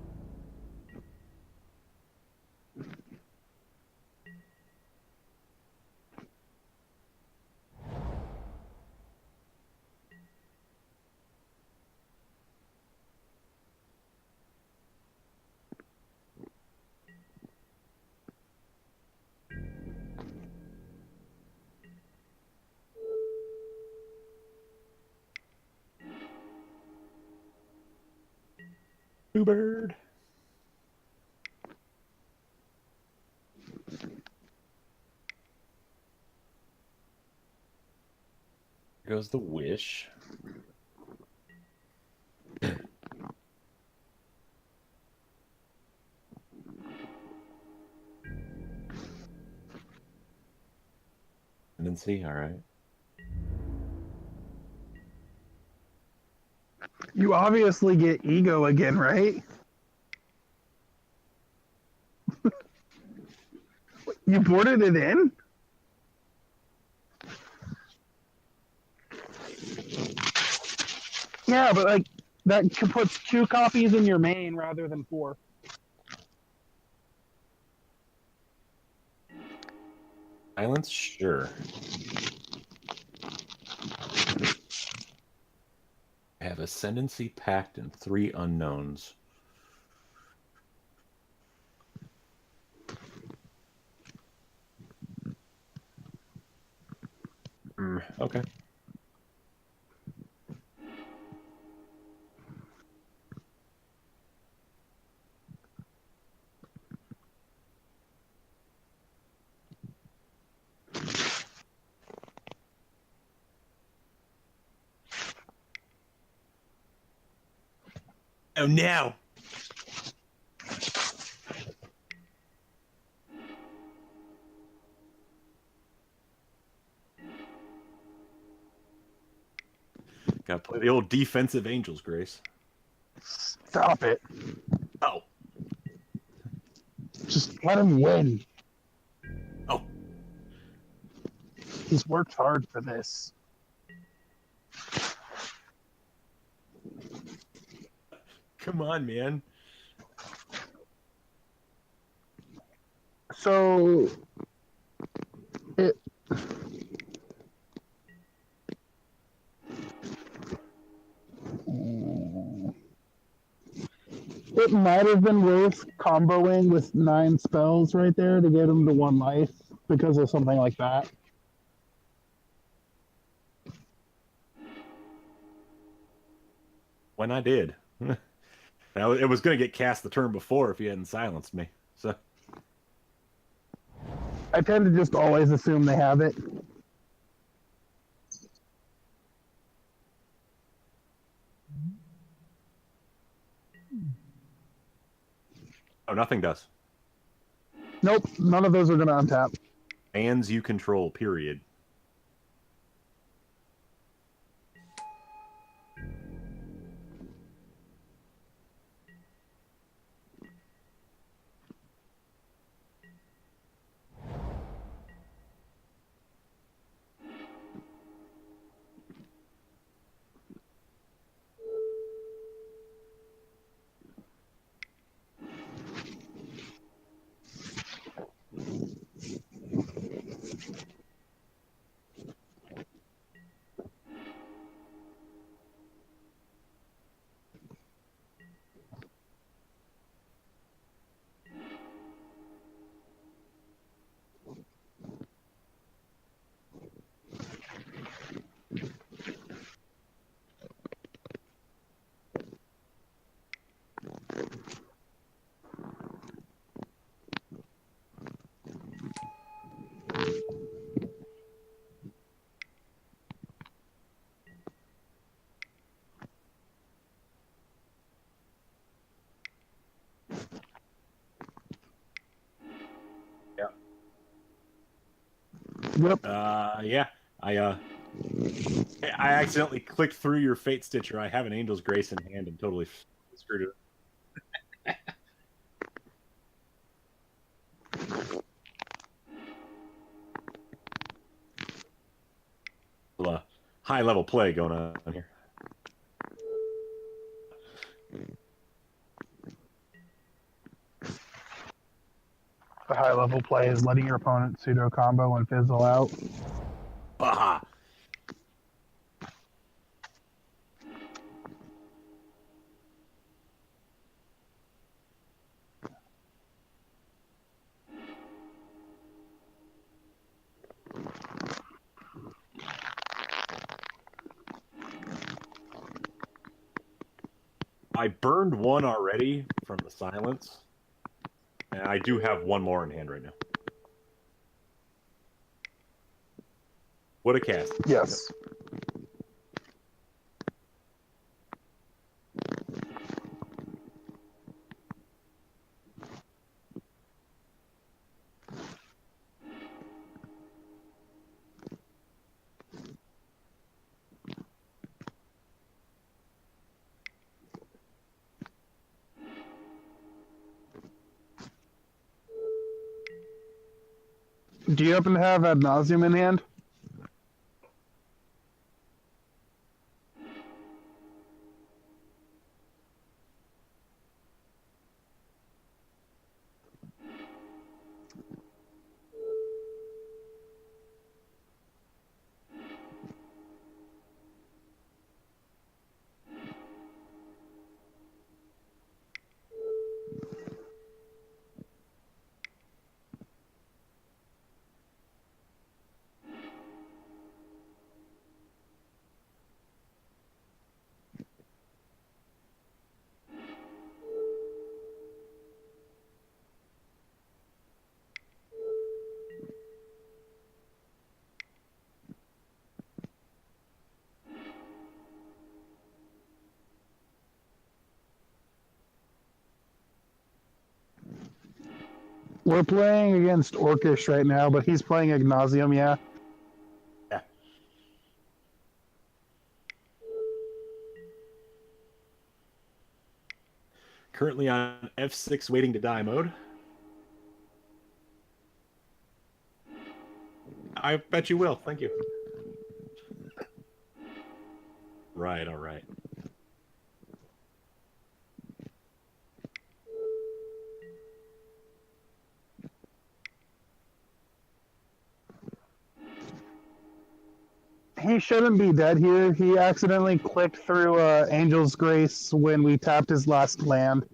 Boo bird. Here goes the wish. Tendency, all right. You obviously get ego again, right? You boarded it in? Yeah, but like that puts 2 copies in your main rather than 4. Silence, sure. I have Ascendancy, Pact, and 3 unknowns. Okay. Oh, no. Gotta play the old defensive Angels, Grace. Stop it. Oh. Just let him win. Oh. He's worked hard for this. Come on, man. So it it might have been worth comboing with 9 spells right there to get him to 1 life because of something like that. When I did. Now, it was going to get cast the turn before if you hadn't silenced me. So I tend to just always assume they have it. oh, nothing does. Nope, none of those are going to untap. Hands you control, period. Yep. Yeah. I accidentally clicked through your Fate Stitcher. I have an Angel's Grace in hand and totally screwed it. High level play going on here. The high level play is letting your opponent pseudo combo and fizzle out. Baha. I burned one already from the silence, and I do have one more in hand right now. What a cast. Yes. Do you happen to have Ad Nauseam in hand? We're playing against Orcish right now, but he's playing Ad Nauseam, yeah. Yeah. Currently on F6 waiting to die mode. I bet you will. Thank you. Right, all right. He shouldn't be dead here. He accidentally clicked through Angel's Grace when we tapped his last land.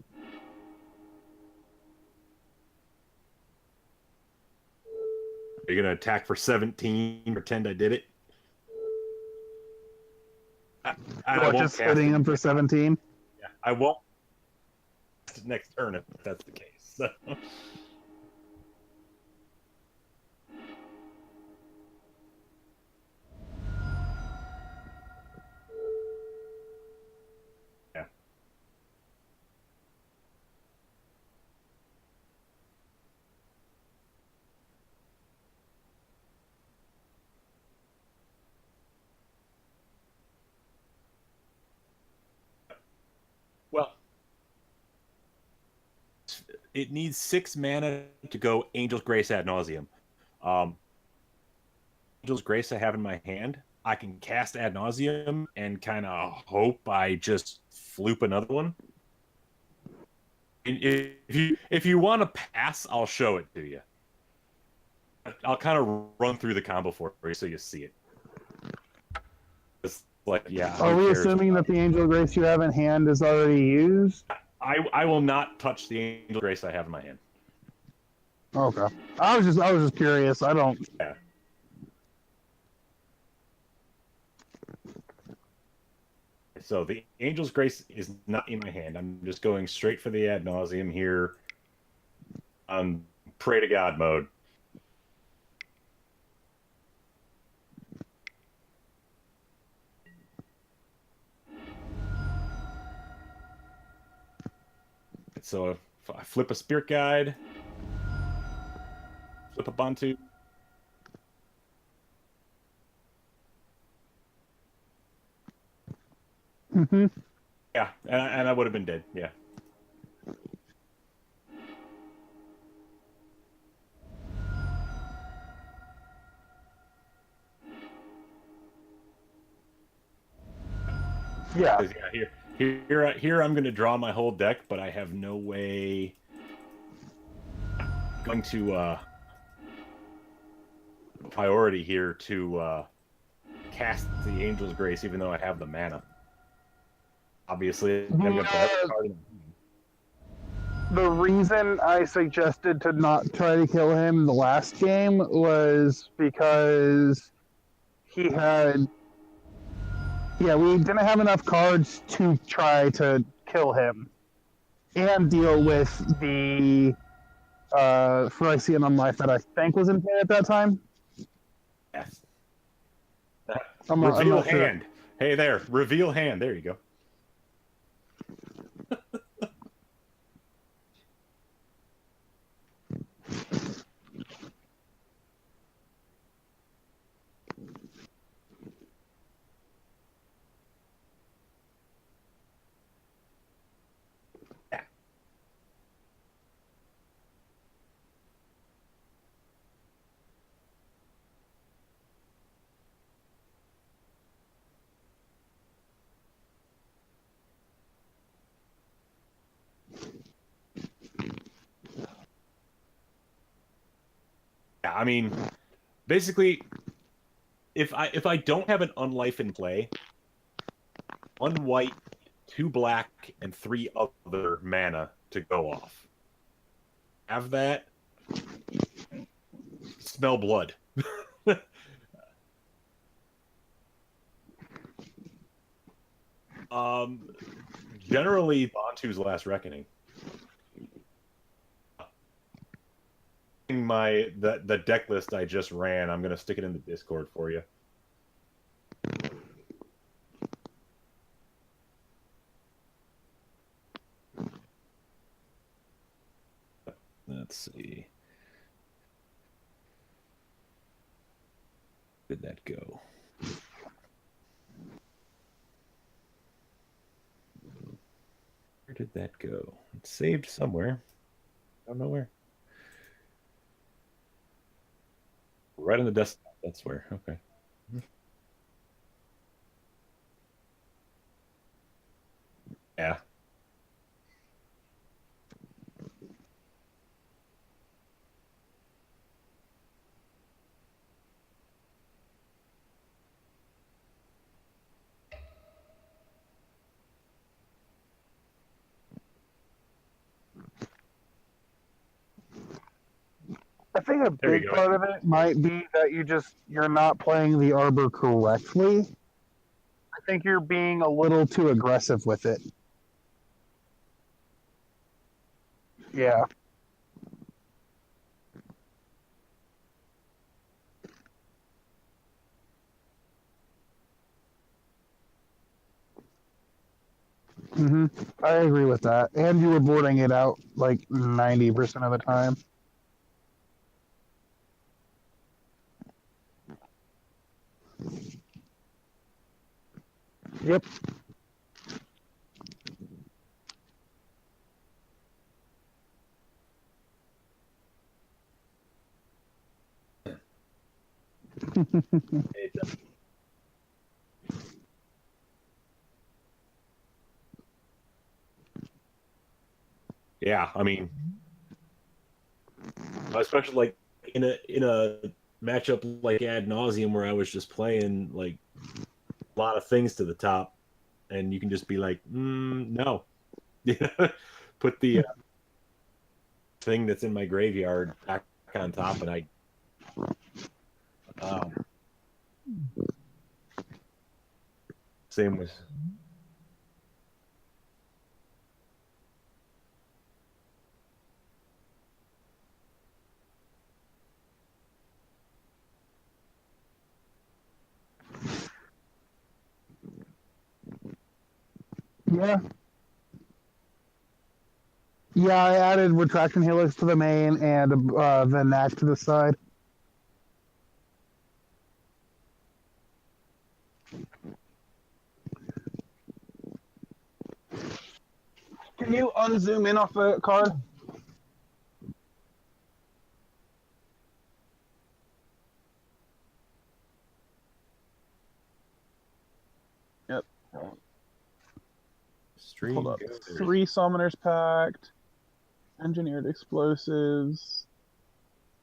Are you going to attack for 17? Pretend I did it? I won't Just cast hitting it. him for 17. Yeah, I won't next turn if that's the case. So. Yeah. Well, it needs 6 mana to go Angel's Grace ad nauseum. Angel's Grace I have in my hand. I can cast ad nauseum and kind of hope I just floop another one. And if you want to pass, I'll show it to you. I'll kind of run through the combo for you so you see it. It's like, yeah. Are we assuming that the Angel Grace you have in hand is already used? I will not touch the Angel Grace I have in my hand. Okay. I was just curious. I don't. Yeah. So the Angel's Grace is not in my hand. I'm just going straight for the ad nauseum here on Pray to God mode. So if I flip a Spirit Guide, flip a Bantu. Mm-hmm. Yeah, and I would have been dead. Yeah. Yeah. Here I'm going to draw my whole deck, but I have no way. I'm going to priority here to cast the Angel's Grace, even though I have the mana. Obviously, I'm going to put every card in. The reason I suggested to not try to kill him the last game was because we didn't have enough cards to try to kill him and deal with the Phyrexian Unlife that I think was in play at that time. Yes. I'm Reveal not sure. hand. Hey there, reveal hand. There you go. Yeah, I mean, basically, if I don't have an unlife in play, 1 white, 2 black, and 3 other mana to go off. Have that. Smell blood. Generally, Bantu's Last Reckoning. The deck list I just ran, I'm gonna stick it in the Discord for you. Let's see. Where did that go? Where did that go? It's saved somewhere. I don't know where. Right on the desktop. That's where. Okay. Yeah. I think a There you big go. part of it might be that you're not playing the Arbor correctly. I think you're being a little too aggressive with it. Yeah. I agree with that. And you were boarding it out like 90% of the time. Yep. Yeah, I mean, especially like in a matchup like Ad Nauseum where I was just playing like a lot of things to the top, and you can just be like, no, put the thing that's in my graveyard back on top, and I. Same with. Yeah. Yeah, I added Retraction Helix to the main and the Knack to the side. Can you unzoom in off the card? Yep. Hold up. 3 Summoners Pact, Engineered Explosives,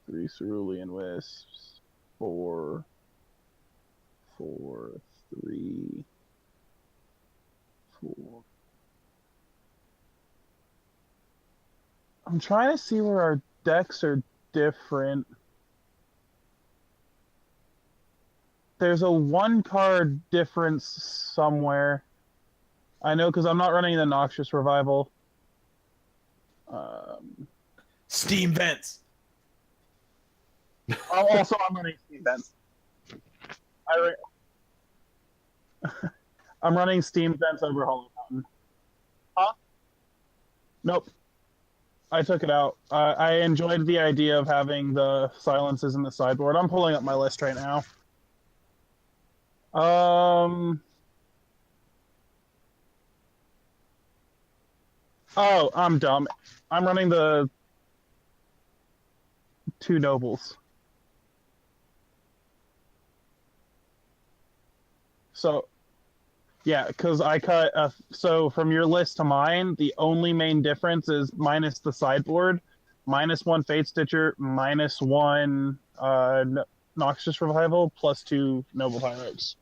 3 Cerulean Wisps, 4, 3, 4. I'm trying to see where our decks are different. There's a 1 card difference somewhere. I know because I'm not running the Noxious Revival. Steam vents. Also, I'm running Steam Vents. I'm running Steam Vents over Hollow Mountain. Huh? Nope. I took it out. I enjoyed the idea of having the silences in the sideboard. I'm pulling up my list right now. Oh, I'm dumb. I'm running the 2 nobles. So, yeah, because I cut. So from your list to mine, the only main difference is minus the sideboard, -1 Fate Stitcher, -1 Noxious Revival, +2 Noble Pirates.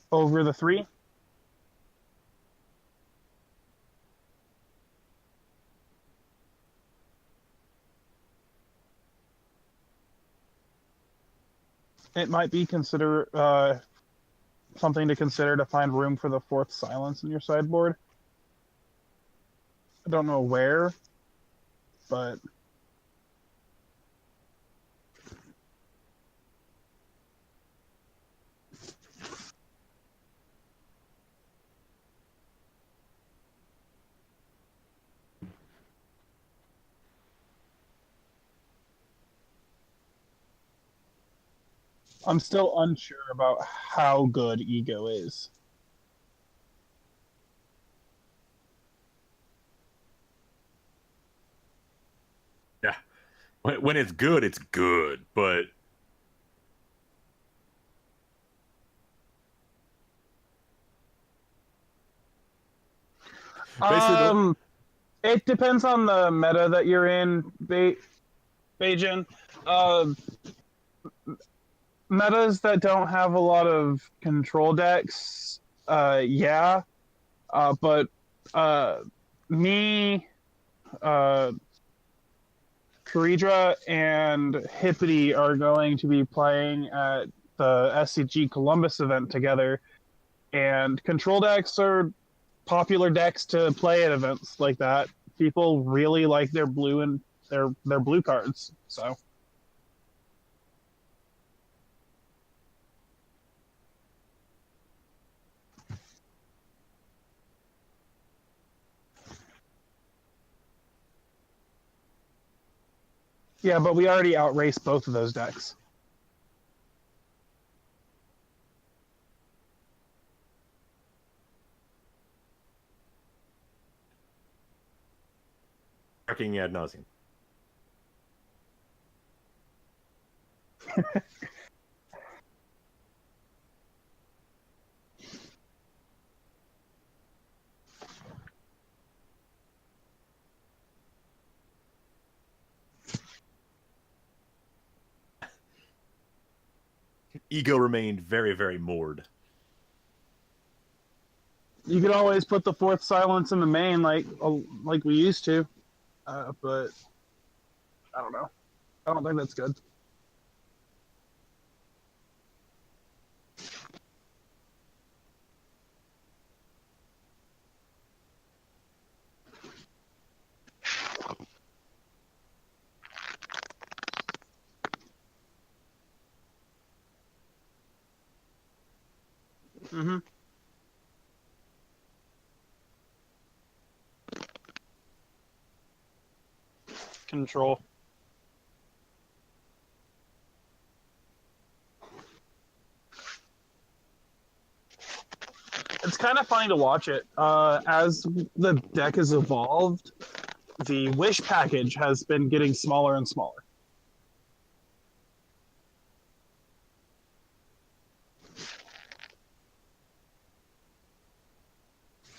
Over the 3. It might be something to consider to find room for the 4th silence in your sideboard. I don't know where, but I'm still unsure about how good Ego is. Yeah. When it's good, it's good. But basically, It depends on the meta that you're in, Beijing. Metas that don't have a lot of control decks, yeah. But me, uh, Karidra, and Hippity are going to be playing at the SCG Columbus event together, and control decks are popular decks to play at events like that. People really like their blue and their blue cards. So yeah, but we already outraced both of those decks. barking ad nauseum. Ego remained very, very moored. You could always put the 4th silence in the main like we used to, but I don't know. I don't think that's good. Mm-hmm. Control. It's kind of funny to watch it. As the deck has evolved, the wish package has been getting smaller and smaller.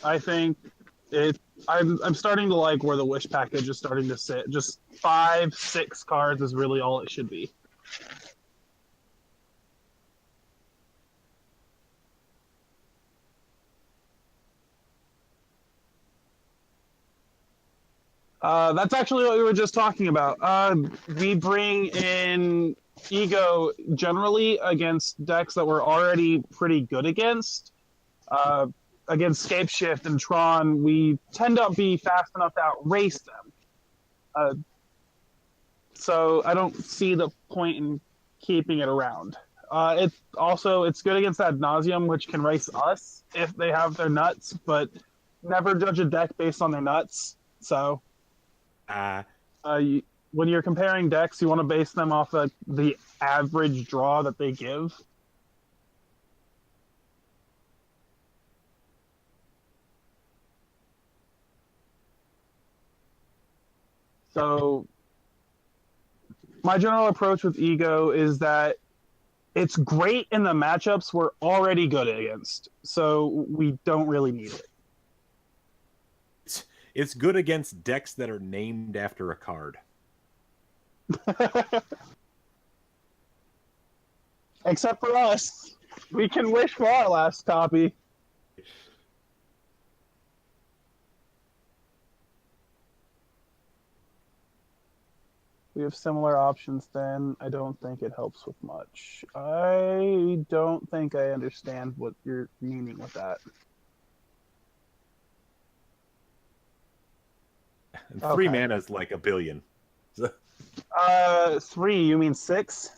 I think I'm starting to like where the wish package is starting to sit. Just 5, 6 cards is really all it should be. That's actually what we were just talking about. We bring in Ego generally against decks that we're already pretty good against. Against Scape Shift and Tron, we tend to be fast enough to outrace them. So I don't see the point in keeping it around. It's good against Ad Nauseum, which can race us if they have their nuts, but never judge a deck based on their nuts. So when you're comparing decks, you want to base them off of the average draw that they give. So my general approach with Ego is that it's great in the matchups we're already good against, so we don't really need it. It's good against decks that are named after a card. Except for us. We can wish for our last copy. We have similar options then. I don't think it helps with much. I don't think I understand what you're meaning with that. And 3 mana is like a billion. 3, you mean 6?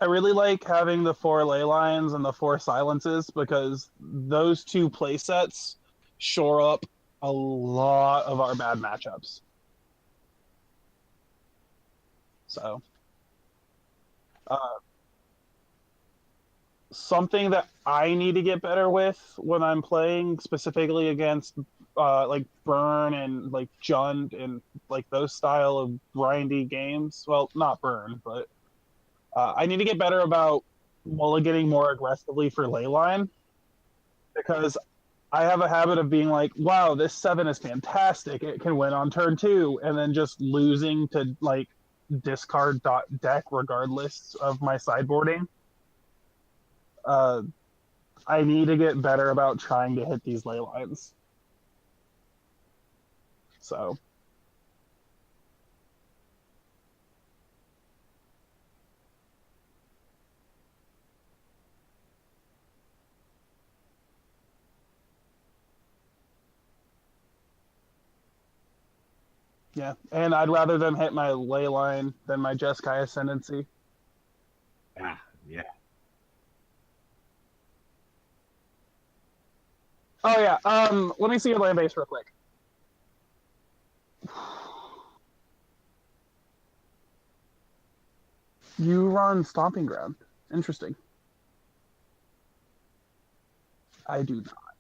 I really like having the 4 ley lines and the 4 silences because those 2 play sets shore up a lot of our bad matchups. So, something that I need to get better with when I'm playing specifically against like Burn and like Jund and like those style of grindy games. Well, not Burn, but I need to get better about mulliganing more aggressively for Leyline because I have a habit of being like, wow, this 7 is fantastic. It can win on turn 2, and then just losing to like discard deck regardless of my sideboarding. I need to get better about trying to hit these ley lines. So. Yeah, and I'd rather them hit my ley line than my Jeskai Ascendancy. Yeah. Oh yeah. Let me see your land base real quick. You run Stomping Ground. Interesting. I do not.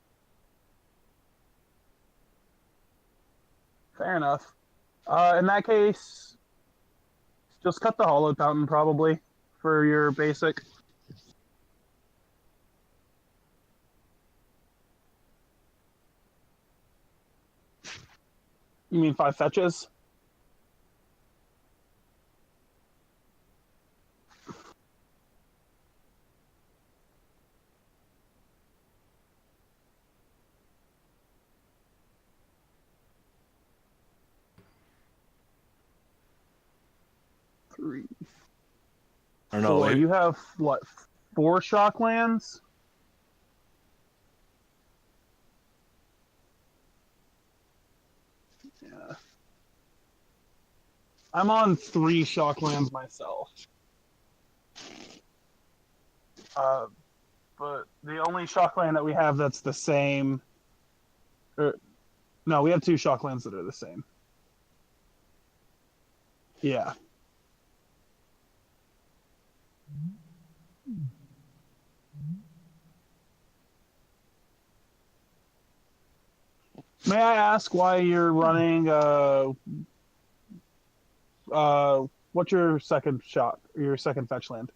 Fair enough. In that case, just cut the Hollowed Fountain probably for your basic. You mean 5 fetches? Three. I don't know. 4. You have what? 4 shock lands? Yeah. I'm on 3 shock lands myself. But the only shock land that we have that's the same. No, we have 2 shock lands that are the same. Yeah. May I ask why you're running? What's your second shock? Your second fetch land?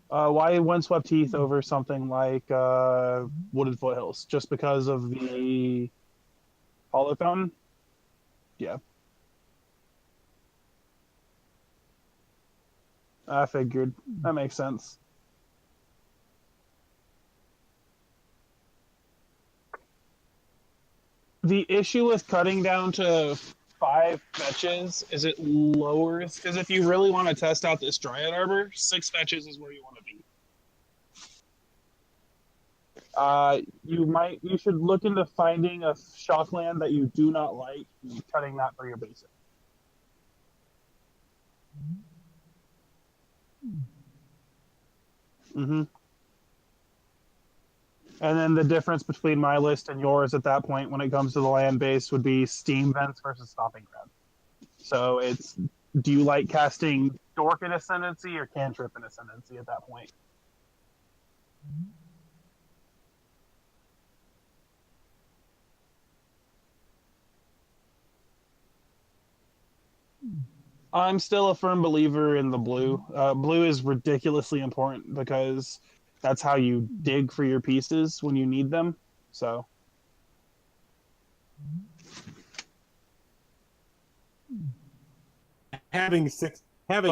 Why Windswept Heath over something like Wooded Foothills? Just because of the Hollow Fountain? Yeah. I figured. That makes sense. The issue with cutting down to 5 fetches is it lowers, because if you really want to test out this Dryad Arbor, 6 fetches is where you want to be. You should look into finding a shockland that you do not like and cutting that for your basic. Mm-hmm. And then the difference between my list and yours at that point when it comes to the land base would be steam vents versus stomping ground. So it's, do you like casting Dork in Ascendancy or Cantrip in Ascendancy at that point? I'm still a firm believer in the blue. Blue is ridiculously important because that's how you dig for your pieces when you need them. So having But-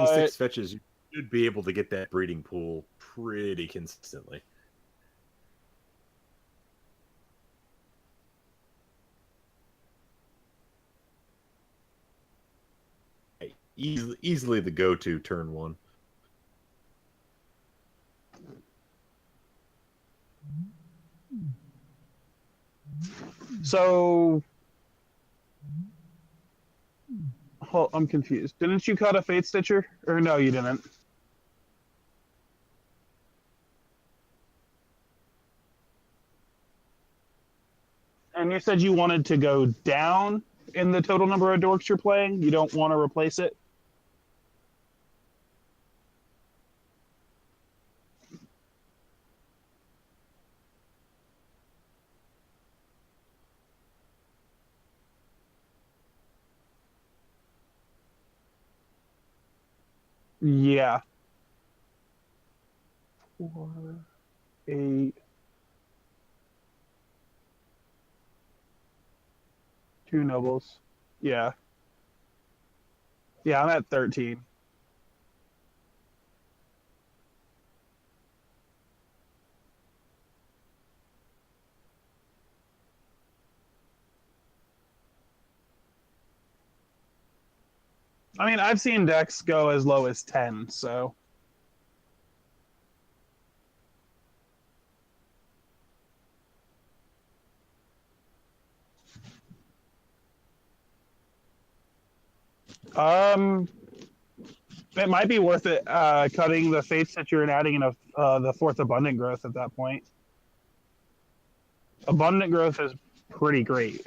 six fetches, you should be able to get that breeding pool pretty consistently. Easily the go-to turn one. So, oh, I'm confused. Didn't you cut a Fate Stitcher? Or no, you didn't. And you said you wanted to go down in the total number of dorks you're playing? You don't want to replace it? Yeah. 4, 8, 2 nobles. Yeah. Yeah, I'm at 13. I mean, I've seen decks go as low as 10, so. Um, it might be worth it cutting the fates that you're and adding in the fourth abundant growth at that point. Abundant growth is pretty great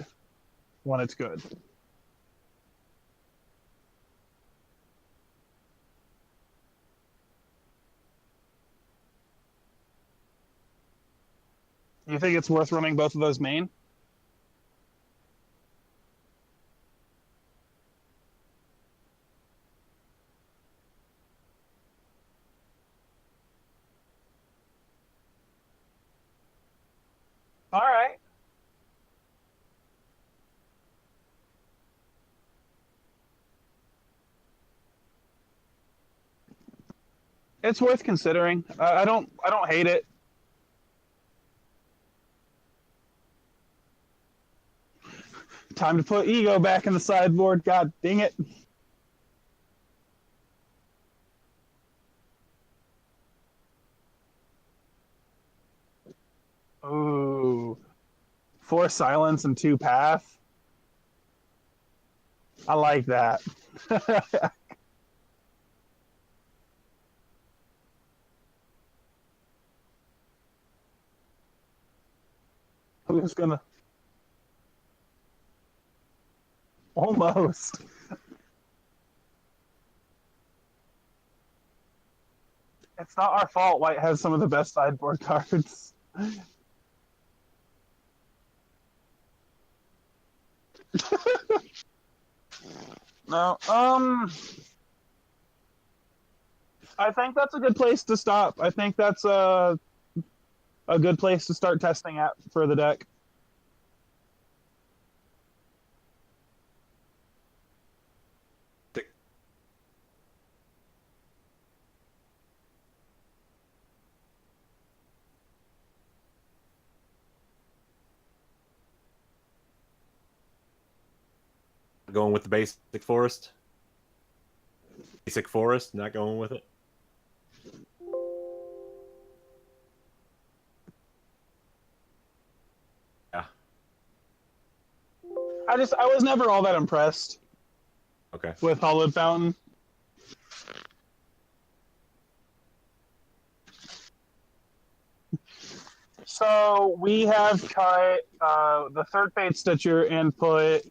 when it's good. You think it's worth running both of those main? All right. It's worth considering. I don't hate it. Time to put ego back in the sideboard. God dang it. Ooh. 4 silence and 2 path. I like that. I'm just gonna almost. It's not our fault White has some of the best sideboard cards. No, I think that's a good place to stop. I think that's a good place to start testing at for the deck. Going with the basic forest. Basic forest, not going with it. Yeah. I was never all that impressed Okay. with Hollowed Fountain. So we have cut the third Fate Stitcher and put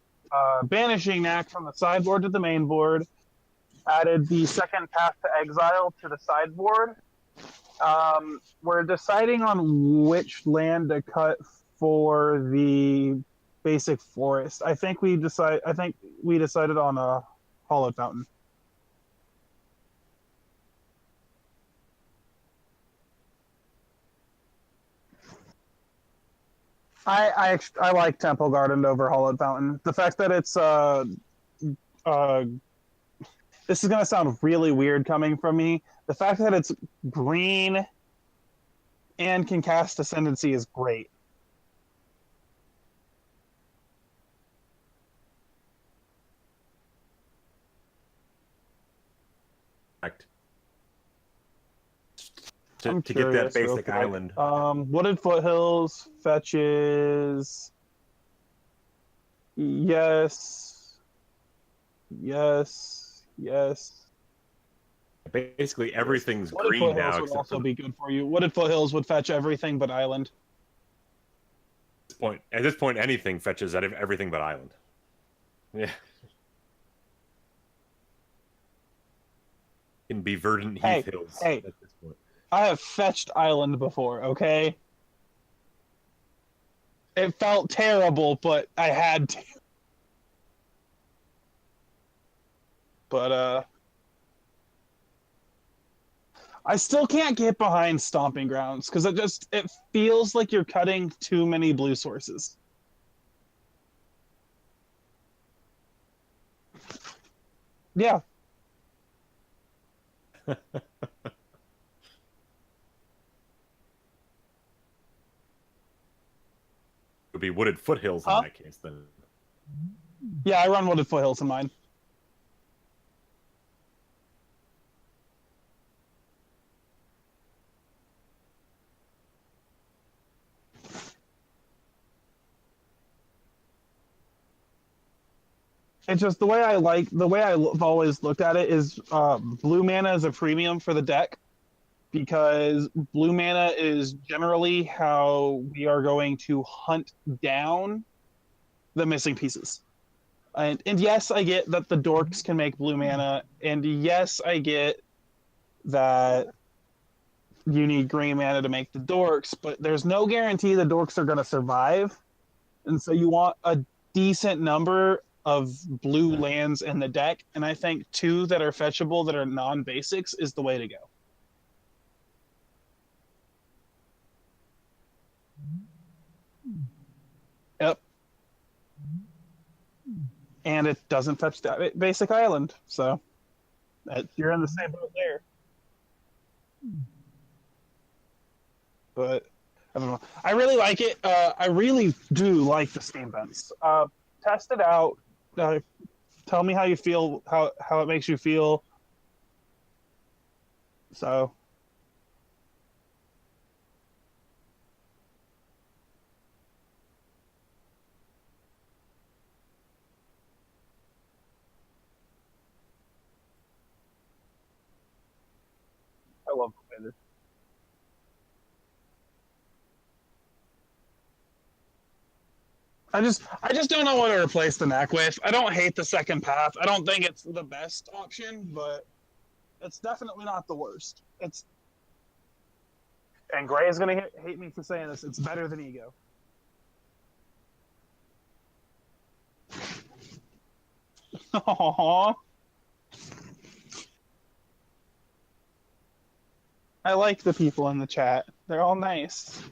Banishing Knack from the sideboard to the main board. Added the second Path to Exile to the sideboard. We're deciding on which land to cut for the basic forest. I think we decided on a Hollowed Fountain. I like Temple Garden over Hollowed Fountain. The fact that it's this is gonna sound really weird coming from me. The fact that it's green and can cast Ascendancy is great. Correct. I'm To get that curious, real basic quick. island. Wooded Foothills fetches. Yes. Yes. Yes. Basically, everything's Wooded green Foothills now, would except also for be good for you. Wooded Foothills would fetch everything but island. this point. At this point, anything fetches everything but island. Yeah. Can be verdant Hey, heath hills hey. at this point. I have fetched island before, okay? It felt terrible, but I had to. But I still can't get behind Stomping Grounds because it feels like you're cutting too many blue sources. Yeah. It would be wooded foothills in Huh? that case, then. Yeah, I run Wooded Foothills in mine. It's just the way I've always looked at it is blue mana is a premium for the deck because blue mana is generally how we are going to hunt down the missing pieces. And yes, I get that the dorks can make blue mana, and yes, I get that you need green mana to make the dorks, but there's no guarantee the dorks are going to survive, and so you want a decent number of blue lands in the deck, and I think two that are fetchable that are non-basics is the way to go. Yep. And it doesn't fetch that basic island, so you're in the same boat there. But I don't know. I really like it. I really do like the steam vents. Test it out. Tell me how you feel, how it makes you feel. So I love the weather. I just don't know what to replace the neck with. I don't hate the second path. I don't think it's the best option, but it's definitely not the worst. It's and Gray is gonna hate me for saying this. It's better than Ego. Aww. I like the people in the chat. They're all nice.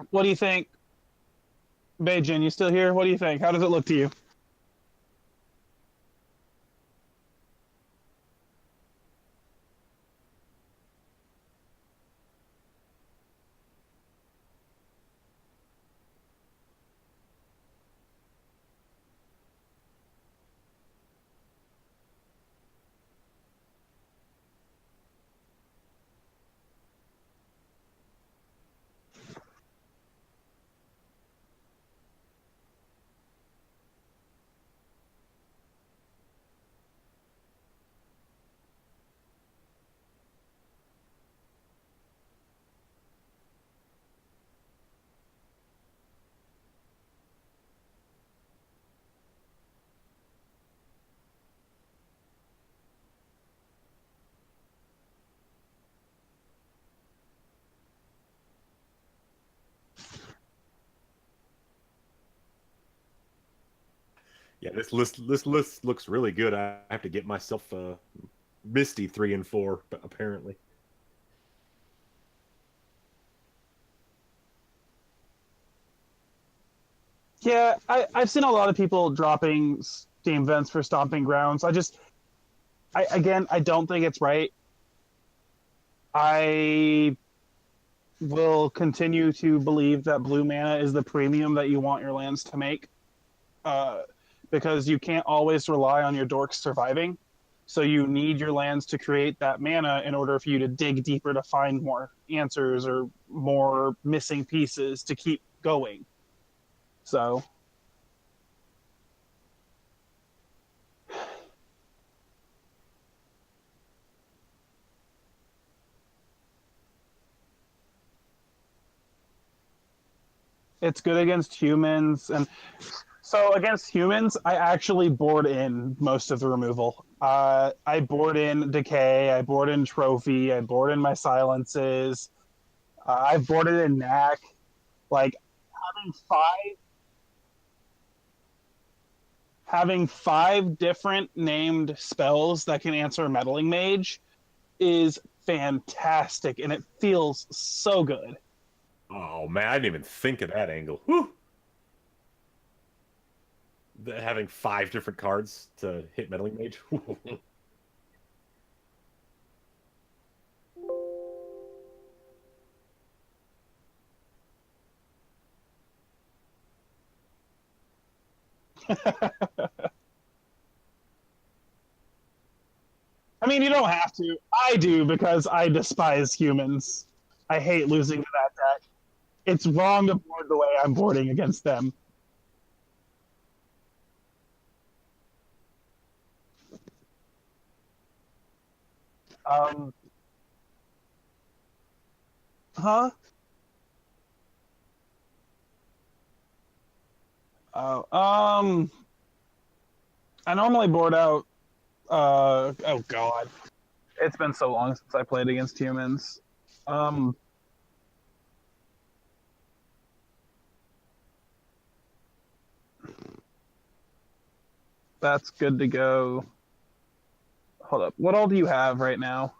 What do you think? Beijing, you still here? What do you think? How does it look to you? Yeah, this list looks really good. I have to get myself Misty 3 and 4 apparently. Yeah, I've seen a lot of people dropping Steam vents for Stomping Grounds. I don't think it's right. I will continue to believe that blue mana is the premium that you want your lands to make, uh, because you can't always rely on your dorks surviving. So you need your lands to create that mana in order for you to dig deeper to find more answers or more missing pieces to keep going. So it's good against humans, and so against humans, I actually board in most of the removal. I board in Decay, I board in Trophy, I board in my silences. I've boarded in Knack. Like having five having five different named spells that can answer Meddling Mage is fantastic, and it feels so good. Oh man, I didn't even think of that angle. Whew. Having 5 different cards to hit Meddling Mage. I mean, you don't have to. I do because I despise humans. I hate losing to that deck. It's wrong to board the way I'm boarding against them. Um, huh? Oh, I normally board out. Oh God, it's been so long since I played against humans. Um, that's good to go. Hold up. What all do you have right now?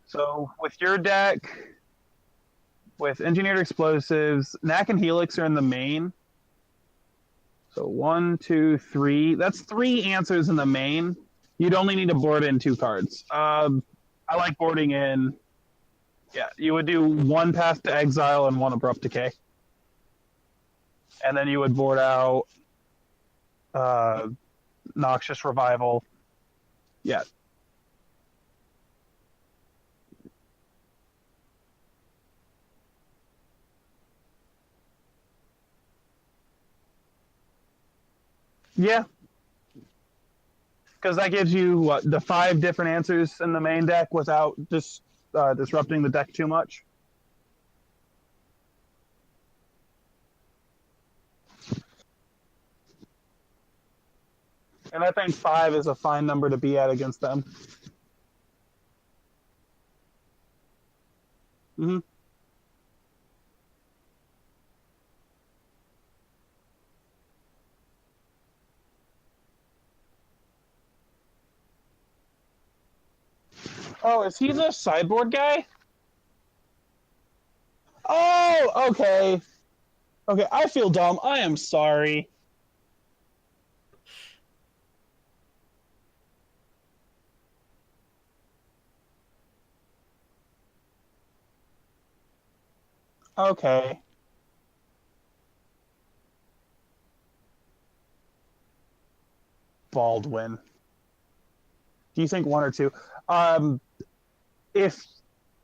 So with your deck, with engineered explosives, Knack and Helix are in the main. So 1, 2, 3. That's 3 answers in the main. You'd only need to board in 2 cards. I like boarding in. Yeah, you would do 1 Path to Exile and 1 Abrupt Decay, and then you would board out uh, Noxious Revival. Yeah, yeah, because that gives you what, the 5 different answers in the main deck without just disrupting the deck too much. And I think 5 is a fine number to be at against them. Mm-hmm. Oh, is he the sideboard guy? Oh, okay. Okay, I feel dumb. I am sorry. Okay. Baldwin. Do you think 1 or 2? Um, if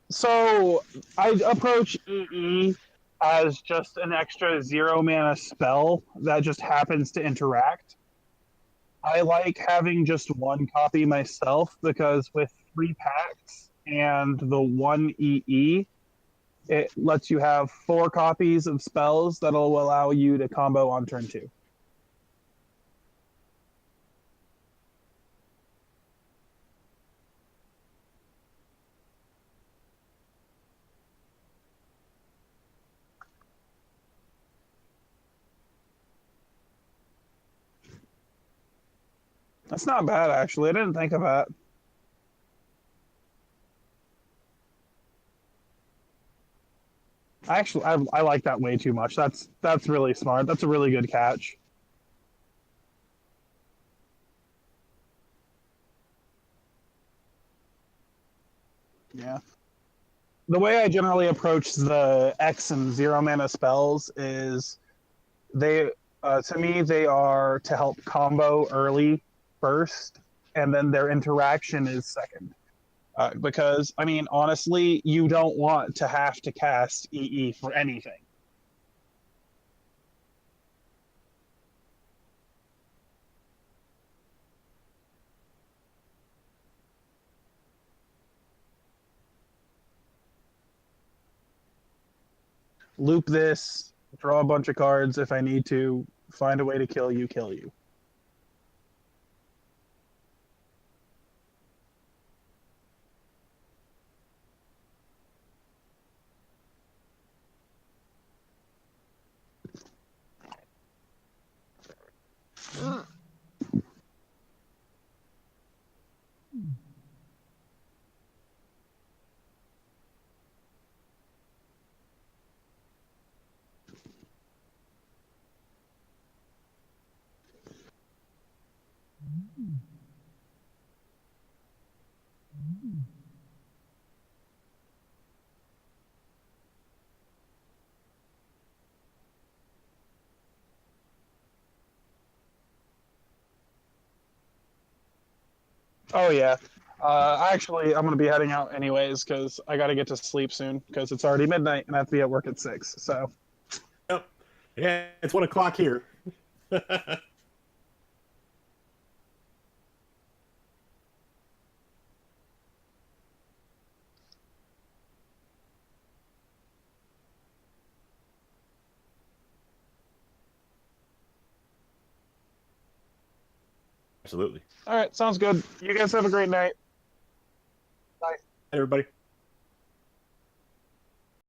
so, I approach EE as just an extra 0 mana spell that just happens to interact. I like having just 1 copy myself because with 3 packs and the 1 EE, it lets you have 4 copies of spells that'll allow you to combo on turn 2. That's not bad, actually. I didn't think of that. Actually, I like that way too much. That's really smart. That's a really good catch. Yeah. The way I generally approach the X and zero mana spells is they, to me, they are to help combo early first, and then their interaction is second. Because, I mean, honestly, you don't want to have to cast EE for anything. Loop this, draw a bunch of cards if I need to, find a way to kill you, kill you. Oh yeah. Actually, I'm gonna be heading out anyways because I got to get to sleep soon because it's already midnight and I have to be at work at 6. So, Yep. Yeah, it's 1 o'clock here. Absolutely. all right, sounds good. You guys have a great night. Bye. Hey, everybody.